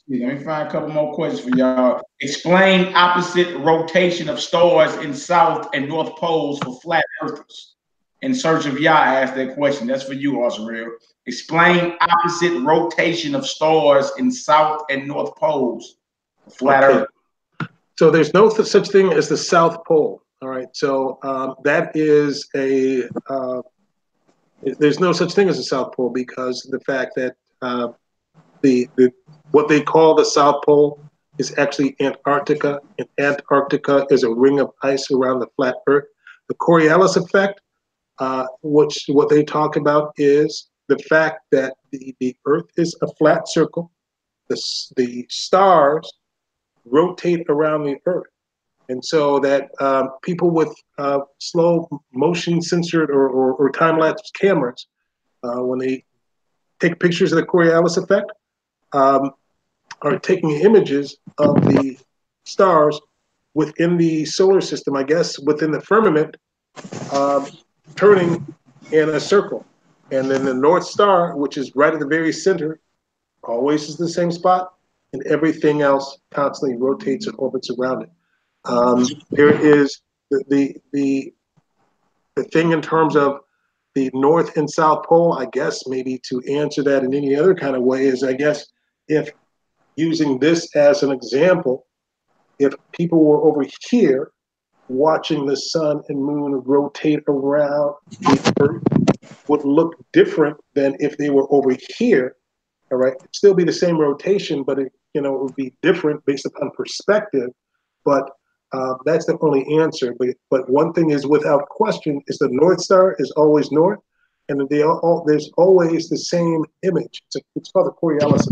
Let me find a couple more questions for y'all. Explain opposite rotation of stars in south and north poles for flat earthers. In Search of Yah asked that question. That's for you, Osrael. Explain opposite rotation of stars in south and north poles for flat earthers. So there's no such thing as the South Pole. All right. So that is there's no such thing as the South Pole, because of the fact that what they call the South Pole is actually Antarctica, and Antarctica is a ring of ice around the flat Earth. The Coriolis effect, what they talk about, is the fact that the Earth is a flat circle. The stars rotate around the Earth, and so that people with slow motion censored or time-lapse cameras, when they take pictures of the Coriolis effect, are taking images of the stars within the solar system, I guess, within the firmament, turning in a circle. And then the North Star, which is right at the very center, always is the same spot, and everything else constantly rotates and orbits around it. There is the thing in terms of the North and South Pole, I guess, maybe to answer that in any other kind of way, is, I guess, if using this as an example, if people were over here watching the sun and moon rotate around the Earth, would look different than if they were over here. All right, it'd still be the same rotation, but it would be different based upon perspective. but that's the only answer. But one thing is without question is the North Star is always north, and there's always the same image. It's called the Coriolis,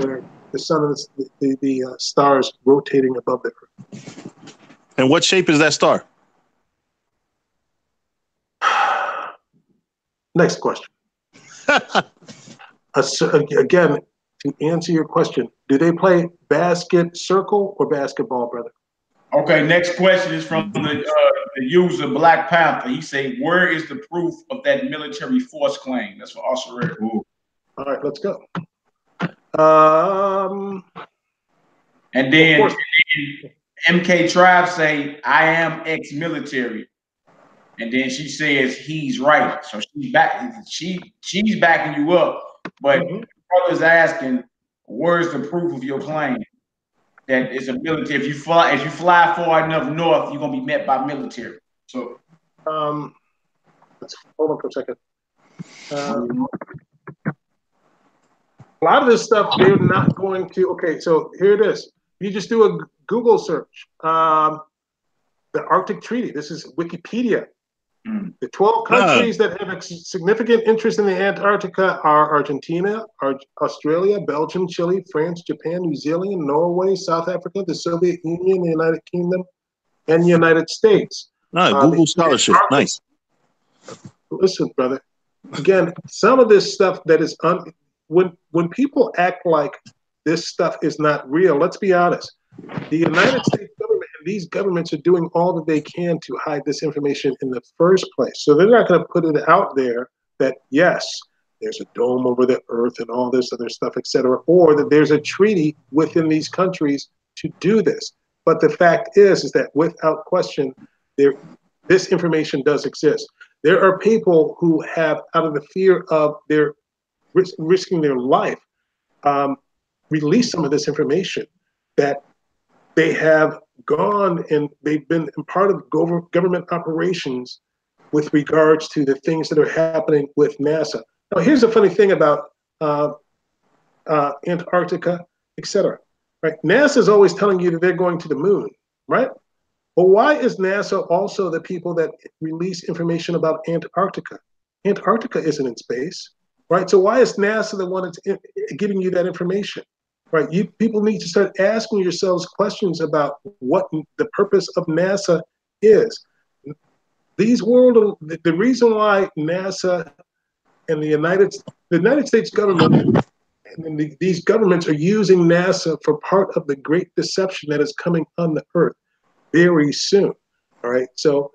where the sun is the stars rotating above the Earth. And what shape is that star? Next question. Again, to answer your question, do they play basket circle or basketball, brother? Okay, next question is from the user Black Panther. He say, "Where is the proof of that military force claim?" That's for Oscar. All right, let's go. And then MK Tribe say, "I am ex-military," and then she says he's right. So she's back. She's backing you up, but brother's asking, "Where's the proof of your claim that it's a military? If you fly far enough north, you're gonna be met by military." So, let's hold on for a second. A lot of this stuff they're not going to. Okay, so here it is. You just do a Google search. The Arctic Treaty. This is Wikipedia. The 12 countries that have a significant interest in the Antarctica are Argentina, Australia, Belgium, Chile, France, Japan, New Zealand, Norway, South Africa, the Soviet Union, the United Kingdom, and the United States. Google scholarship. Nice. Listen, brother. Again, some of this stuff that is when people act like this stuff is not real, let's be honest. The United States government and these governments are doing all that they can to hide this information in the first place. So they're not going to put it out there that, yes, there's a dome over the earth and all this other stuff, et cetera, or that there's a treaty within these countries to do this. But the fact is that without question, this information does exist. There are people who have, out of the fear of their risking their life, released some of this information that they have gone and they've been part of government operations with regards to the things that are happening with NASA. Now, here's the funny thing about Antarctica, etc. Right? NASA is always telling you that they're going to the moon, right? Well, why is NASA also the people that release information about Antarctica? Antarctica isn't in space, right? So why is NASA the one that's giving you that information? Right, people need to start asking yourselves questions about what the purpose of NASA is. The reason why NASA and the United States government and these governments are using NASA for part of the great deception that is coming on the earth very soon. All right, so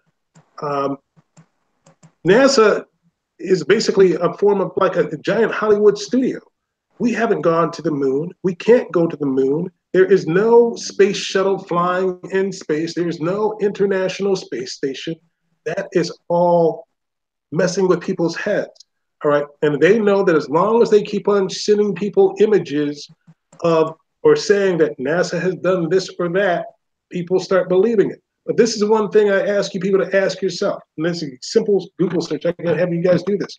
NASA is basically a form of like a giant Hollywood studio. We haven't gone to the moon. We can't go to the moon. There is no space shuttle flying in space. There is no International Space Station. That is all messing with people's heads, all right? And they know that as long as they keep on sending people images of or saying that NASA has done this or that, people start believing it. But this is one thing I ask you people to ask yourself. And this is a simple Google search. I can have you guys do this.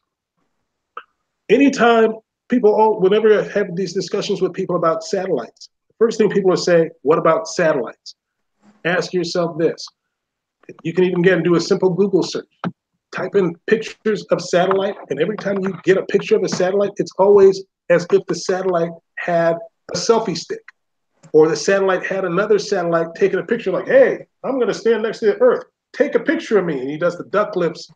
Anytime whenever I have these discussions with people about satellites, the first thing people will say, what about satellites? Ask yourself this. You can even do a simple Google search. Type in pictures of satellite, and every time you get a picture of a satellite, it's always as if the satellite had a selfie stick, or the satellite had another satellite taking a picture like, hey, I'm going to stand next to the Earth. Take a picture of me. And he does the duck lips,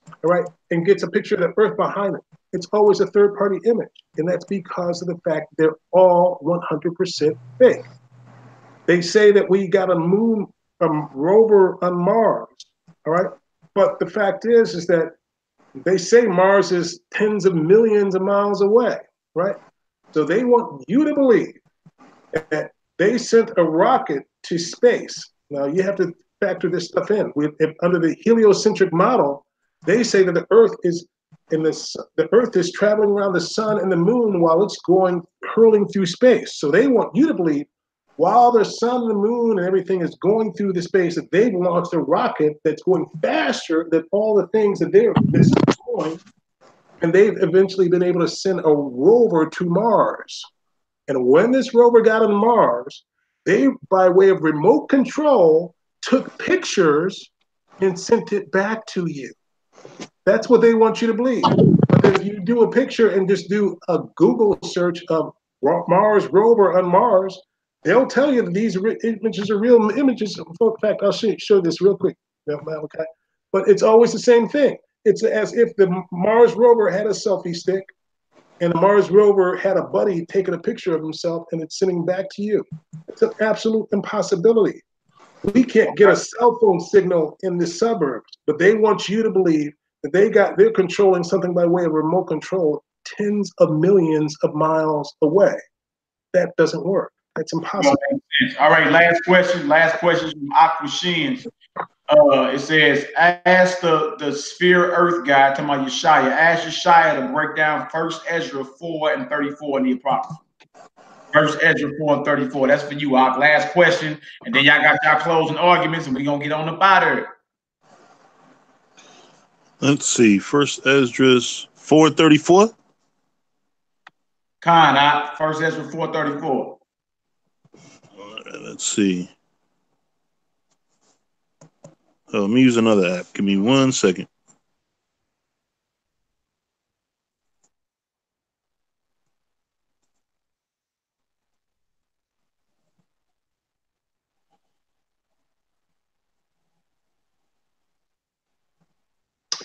all right, and gets a picture of the Earth behind him. It's always a third-party image, and that's because of the fact they're all 100% fake. They say that we got a rover on Mars, all right? But the fact is that they say Mars is tens of millions of miles away, right? So they want you to believe that they sent a rocket to space. Now, you have to factor this stuff in. Under the heliocentric model, they say that the Earth is traveling around the sun and the moon while it's hurling through space. So they want you to believe while the sun, the moon, and everything is going through the space, that they've launched a rocket that's going faster than all the things that this is going, and they've eventually been able to send a rover to Mars. And when this rover got on Mars, They, by way of remote control, took pictures and sent it back to you. That's what they want you to believe. But then if you do a picture and just do a Google search of Mars rover on Mars, they'll tell you that these images are real images. In fact, I'll show this real quick, Malachi. But it's always the same thing. It's as if the Mars rover had a selfie stick and the Mars rover had a buddy taking a picture of himself and it's sending back to you. It's an absolute impossibility. We can't get a cell phone signal in the suburbs, but they want you to believe that they're controlling something by way of remote control tens of millions of miles away. That doesn't work. That's impossible. All right, last question. Last question from Aquashins. It says, ask the sphere Earth guy, talking about Yeshaya. Ask Yeshaya to break down 1 Ezra 4 and 34 in the Apocrypha. 1 Ezra 4 and 34. That's for you, Ak. Last question, and then y'all got y'all closing arguments, and we're gonna get on the bottom. Let's see. 1 Ezra 4:34. Khan, Ak. 1 Ezra 4:34. All right, let's see. Oh, let me use another app. Give me 1 second.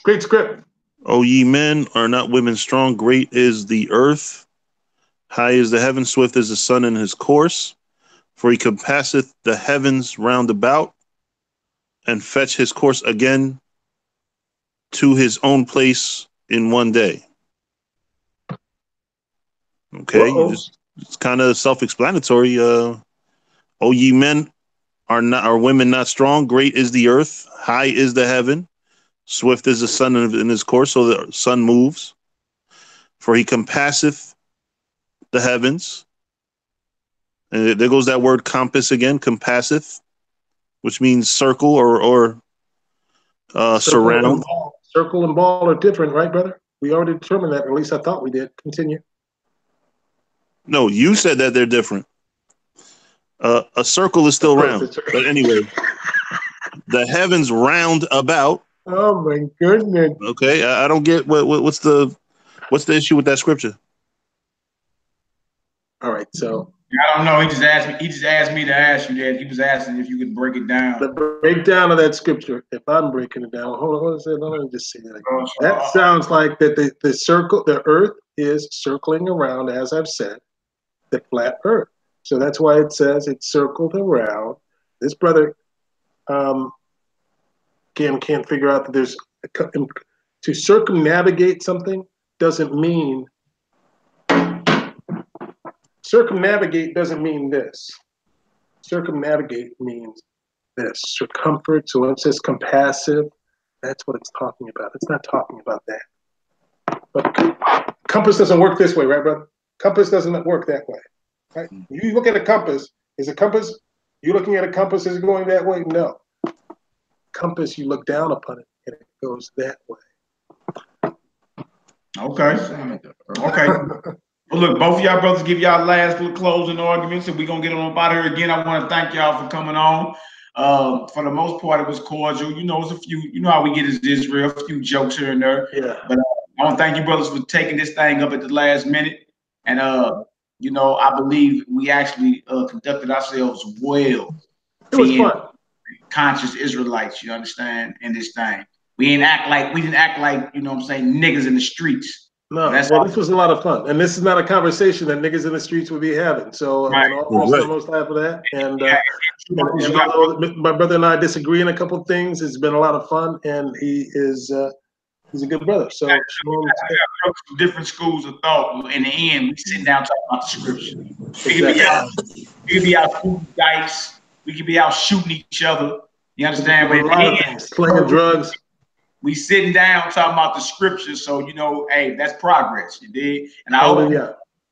Great script. O ye men, are not women strong? Great is the earth. High is the heaven, swift is the sun in his course. For he compasseth the heavens round about, and fetch his course again to his own place in one day. Okay, it's kind of self-explanatory. O ye men, are women not strong? Great is the earth, high is the heaven, swift is the sun in his course, so the sun moves. For he compasseth the heavens. And there goes that word compass again, compasseth, which means circle or surround. Circle and ball are different, right, brother? We already determined that, or at least I thought we did. Continue. No, you said that they're different. A circle is still round. But anyway, the heavens round about. Oh my goodness. Okay, I don't get what's the issue with that scripture. All right, so I don't know. He just asked me to ask you that. He was asking if you could break it down. the breakdown of that scripture. If I'm breaking it down, hold on a second. Let me just say that. That sounds like that the earth is circling around, as I've said, the flat earth. So that's why it says it's circled around. This brother can't figure out that there's to circumnavigate something doesn't mean this. Circumnavigate means this. Circumference, so when it says compassive, that's what it's talking about. It's not talking about that. But compass doesn't work this way, right, brother? Compass doesn't work that way. Right? You look at a compass, is a compass, you looking at a compass, is it going that way? No. Compass, you look down upon it, and it goes that way. Okay. Well, look, both of y'all brothers give y'all last little closing arguments, and we're going to get on about here again. I want to thank y'all for coming on. For the most part, it was cordial. You know, it's a few, you know how we get as Israel, a few jokes here and there. Yeah. But I want to thank you brothers for taking this thing up at the last minute. And, you know, I believe we actually conducted ourselves well. It was fun. Conscious Israelites, you understand, in this thing. We didn't act like, you know what I'm saying, niggas in the streets. No, well, this was a lot of fun. And this is not a conversation that niggas in the streets would be having. So right. all the most half of that. And, and although my brother and I disagree on a couple of things, it's been a lot of fun. And he is he's a good brother. So different schools of thought. In the end, we sit down talking about the scripture. We could be out shooting dice. We could be out shooting each other. You understand? But in the end, slinging drugs. We sitting down talking about the scriptures, so you know, hey, that's progress, you dig? And I hope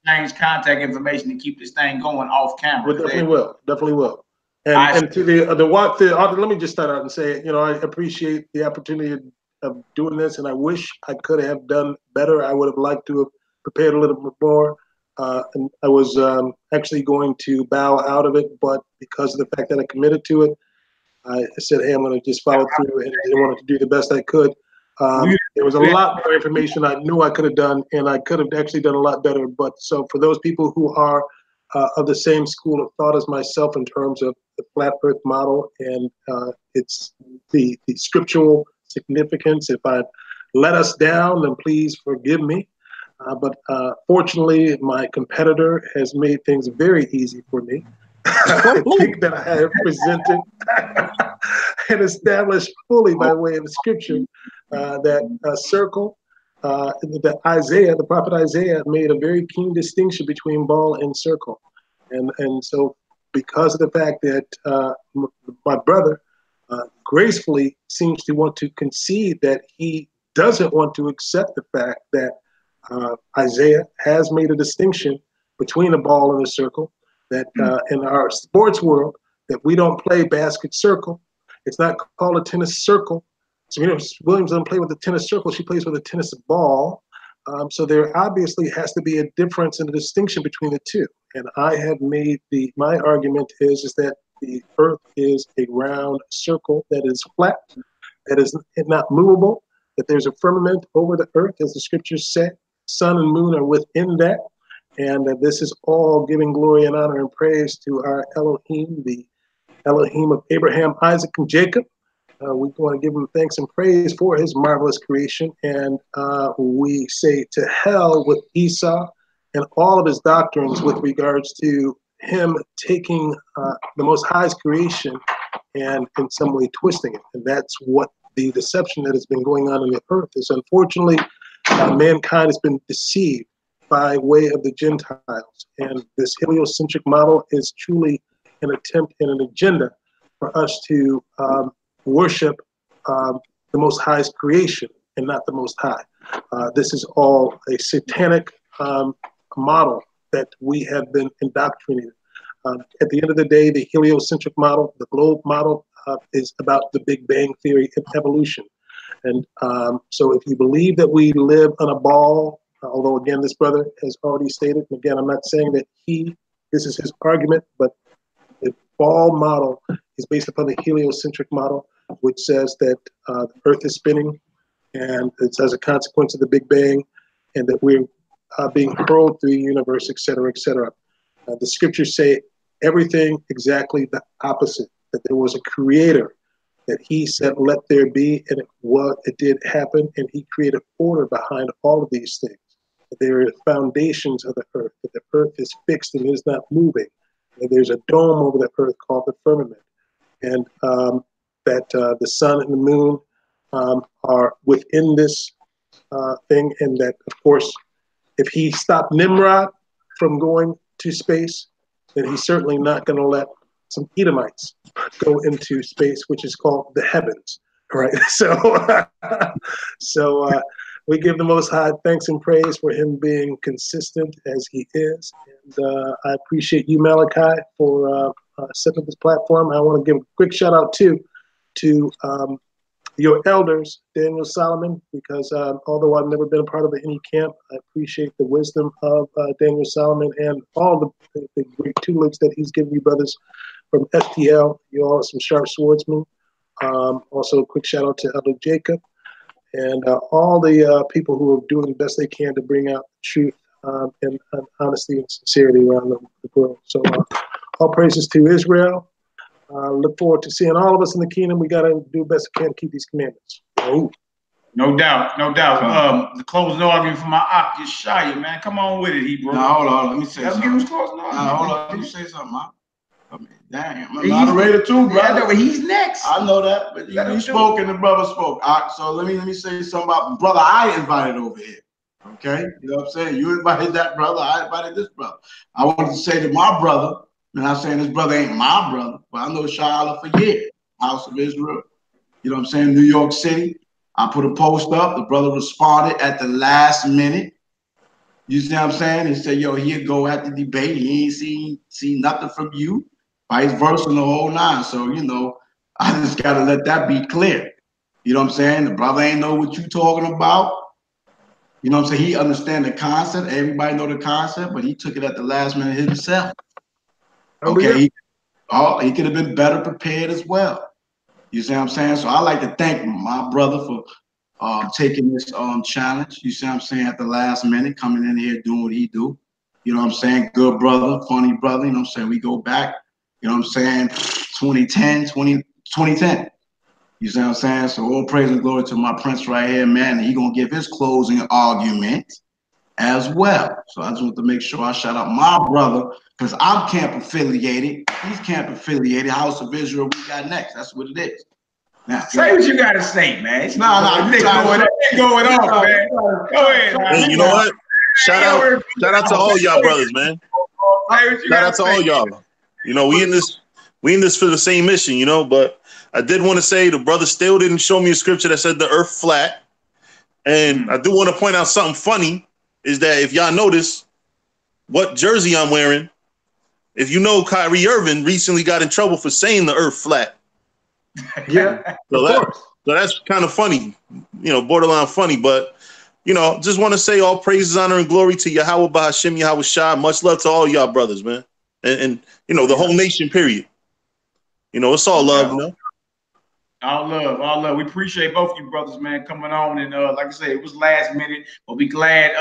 change contact information to keep this thing going off camera. We definitely will. And to let me just start out and say, you know, I appreciate the opportunity of doing this, and I wish I could have done better. I would have liked to have prepared a little bit more. and I was actually going to bow out of it, but because of the fact that I committed to it, I said, hey, I'm going to just follow through, and I wanted to do the best I could. There was a lot more information I knew I could have done, and I could have actually done a lot better. But so for those people who are of the same school of thought as myself in terms of the flat earth model and it's the scriptural significance, if I let us down, then please forgive me. But fortunately, my competitor has made things very easy for me. I think that I have presented and established fully by way of scripture that circle, that Isaiah, the prophet Isaiah, made a very keen distinction between ball and circle. And so because of the fact that my brother gracefully seems to want to concede that he doesn't want to accept the fact that Isaiah has made a distinction between a ball and a circle, that in our sports world, that we don't play basket circle. It's not called a tennis circle. Serena Williams doesn't play with a tennis circle. She plays with a tennis ball. So there obviously has to be a difference and a distinction between the two. And I have made my argument is that the earth is a round circle that is flat, that is not movable, that there's a firmament over the earth, as the scriptures say. Sun and moon are within that, and that this is all giving glory and honor and praise to our Elohim, the Elohim of Abraham, Isaac, and Jacob. We want to give him thanks and praise for his marvelous creation, and we say to hell with Esau and all of his doctrines with regards to him taking the Most High's creation and in some way twisting it. And that's what the deception that has been going on in the earth is. Unfortunately, mankind has been deceived by way of the Gentiles. And this heliocentric model is truly an attempt and an agenda for us to worship the Most High's creation and not the Most High. This is all a satanic model that we have been indoctrinated. At the end of the day, the heliocentric model, the globe model, is about the Big Bang Theory and evolution. And so if you believe that we live on a ball, although again, this brother has already stated, and again, I'm not saying that this is his argument, but the ball model is based upon the heliocentric model, which says that the earth is spinning and it's as a consequence of the Big Bang, and that we're being hurled through the universe, et cetera, et cetera. The scriptures say everything exactly the opposite, that there was a creator, that he said, let there be, and it did happen, and he created order behind all of these things. That there are foundations of the earth, that the earth is fixed and is not moving, that there's a dome over the earth called the firmament, and that the sun and the moon are within this thing, and that, of course, if he stopped Nimrod from going to space, then he's certainly not going to let some Edomites go into space, which is called the heavens, right? So we give the Most High thanks and praise for him being consistent as he is. And I appreciate you, Malachi, for setting up this platform. I want to give a quick shout out too to your elders, Daniel Solomon, because although I've never been a part of any camp, I appreciate the wisdom of Daniel Solomon and all the great tutelage that he's given you brothers from FTL. You all are some sharp swordsmen. Also, a quick shout out to Elder Jacob and all the people who are doing the best they can to bring out truth and honesty and sincerity around the world. So all praises to Israel. Look forward to seeing all of us in the kingdom. We got to do the best we can to keep these commandments. Oh. No doubt, no doubt. The closing argument for my op is Shia, man. Come on with it, bro. Now, hold on. Let me say something. Hold on. Let me say something, I mean, damn. I'm moderator too, bro. Yeah, but he's next. I know that, but you spoke and the brother spoke. So let me say something about the brother I invited over here. Okay? You know what I'm saying? You invited that brother. I invited this brother. I wanted to say to my brother, and I'm saying this brother ain't my brother, but I know SHALOM for years. House of Israel. You know what I'm saying? New York City. I put a post up. The brother responded at the last minute. You see what I'm saying? He said, yo, he'll go at the debate. He ain't seen nothing from you. Vice versa in the whole nine. So, you know, I just got to let that be clear. You know what I'm saying? The brother ain't know what you talking about. You know what I'm saying? He understand the concept. Everybody know the concept, but he took it at the last minute himself. Okay, he could have been better prepared as well. You see what I'm saying? So I like to thank my brother for taking this challenge. You see what I'm saying? At the last minute, coming in here doing what he do. You know what I'm saying? Good brother, funny brother. You know what I'm saying? We go back. You know what I'm saying? 2010. You see what I'm saying? So all praise and glory to my prince right here, man. And he gonna give his closing argument as well. So I just want to make sure I shout out my brother because I'm camp affiliated. He's camp affiliated. House of Israel, we got next. That's what it is. Now, say what you gotta say, man. No, you going off, man. Go ahead, man. Hey, you know what? Shout out to all y'all brothers, man. Shout out to all y'all. You know, we in this for the same mission, you know, but I did want to say the brother still didn't show me a scripture that said the earth flat. And I do want to point out something funny is that if y'all notice what jersey I'm wearing, if you know Kyrie Irving recently got in trouble for saying the earth flat. Yeah, so that's kind of funny, you know, borderline funny, but you know, just want to say all praises, honor, and glory to Yahweh Bahashim, Yahweh Shah. Much love to all y'all brothers, man. And you know, the whole nation, period. You know, it's all love, you know. All love. We appreciate both of you brothers, man, coming on. And like I said, it was last minute, but we glad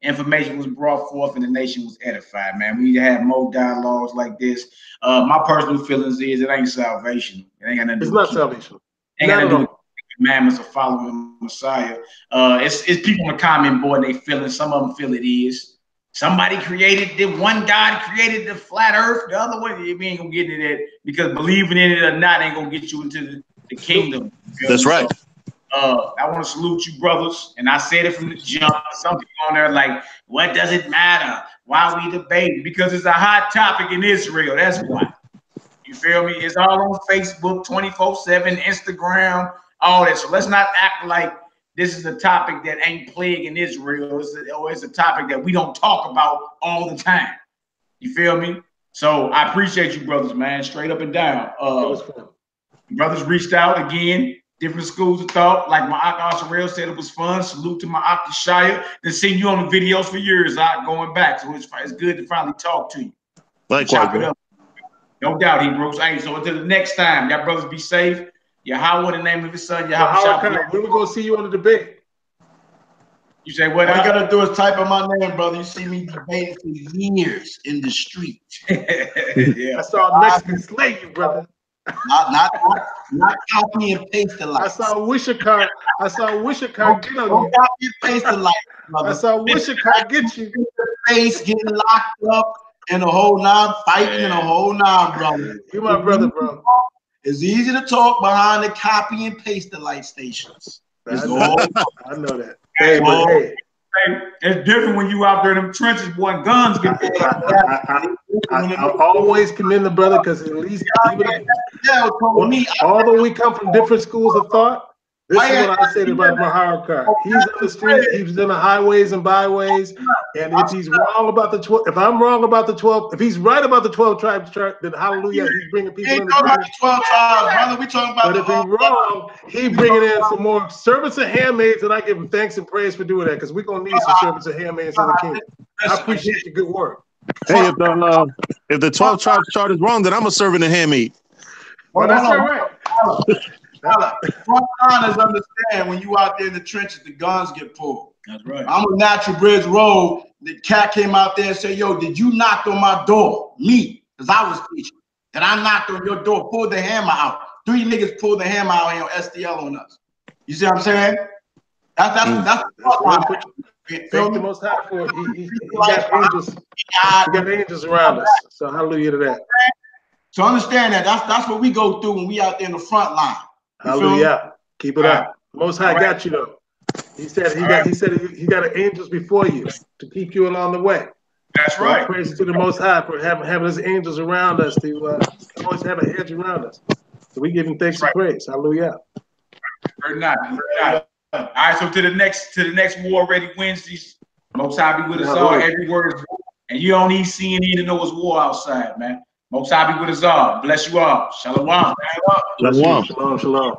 information was brought forth and the nation was edified, man. We need to have more dialogues like this. My personal feelings is it ain't salvation. It ain't got nothing to do with It's not salvation. Ain't got nothing to do with commandments of following Messiah. It's people in the comment board, they feeling, some of them feel it is. Somebody created, one God created the flat earth, the other one, we ain't gonna get into that because believing in it or not ain't gonna get you into the kingdom. That's right. So, I want to salute you, brothers. And I said it from the jump. Some people on there like, what does it matter? Why we debate? Because it's a hot topic in Israel. That's why. You feel me? It's all on Facebook, 24/7, Instagram, all that. So let's not act like this is a topic that ain't plaguing Israel. It's a topic that we don't talk about all the time. You feel me? So I appreciate you, brothers, man. Straight up and down. Brothers reached out again. Different schools of thought. Like my Ak Asherel said, it was fun. Salute to my Ak Shia. Been seeing you on the videos for years, going back. So it's good to finally talk to you. Likewise, bro. No doubt, Hebrews. Hey, so until the next time, y'all brothers be safe. Yahweh, the name of his son, Yahweh. When we gonna see you on the debate? You say what? All you gotta do is type in my name, brother. You see me debating for years in the street. Yeah. I saw Mexican slay you, brother. Not copy and paste the light. I saw Wishakar get on you. Don't copy and paste the light, brother. I saw Wishakar get you. Face getting locked up and a whole nine, fighting and a whole nine, brother. You my brother, bro. It's easy to talk behind the copy and paste the light stations. I know that. Hey, but hey, it's different when you out there in them trenches, boy, and guns get I always commend the brother because at least although we come from different schools of thought, this is what I said about Maharkar. He's on the street, he's in the highways and byways, and if he's wrong about the 12, if I'm wrong about the 12, if he's right about the 12 tribes chart, then hallelujah, he's bringing people in. About the 12 tribes, brother. We talking about. But if he's wrong, he bringing in some more servants and handmaids, and I give him thanks and praise for doing that because we're gonna need some servants and handmaids in the kingdom. I appreciate your good work. Hey, if the 12 tribes chart is wrong, then I'm a servant and handmaid. Well, that's all right. Frontliners understand when you out there in the trenches, the guns get pulled. That's right. I'm a Natural Bridge Road. The cat came out there and said, yo, did you knock on my door? Me, because I was teaching. And I knocked on your door, pulled the hammer out. 3 niggas pulled the hammer out here on STL on us. You see what I'm saying? That's Thank the Most High for it. He got angels. He got angels around us. So hallelujah to that. So understand that. That's what we go through when we out there in the front line. Hallelujah. Keep it up. Most High got you though. He said he got angels before you to keep you along the way. That's right. Praise to the Most High for having his angels around us to always have a hedge around us. So we give him thanks and praise. Hallelujah. Very nice. All right, so to the next War Ready Wednesdays. Most High be with us all. Every word is war. And you don't need CNN to know it's war outside, man. Most High be with us all. Bless you all. Shalom. Shalom. Shalom. Shalom.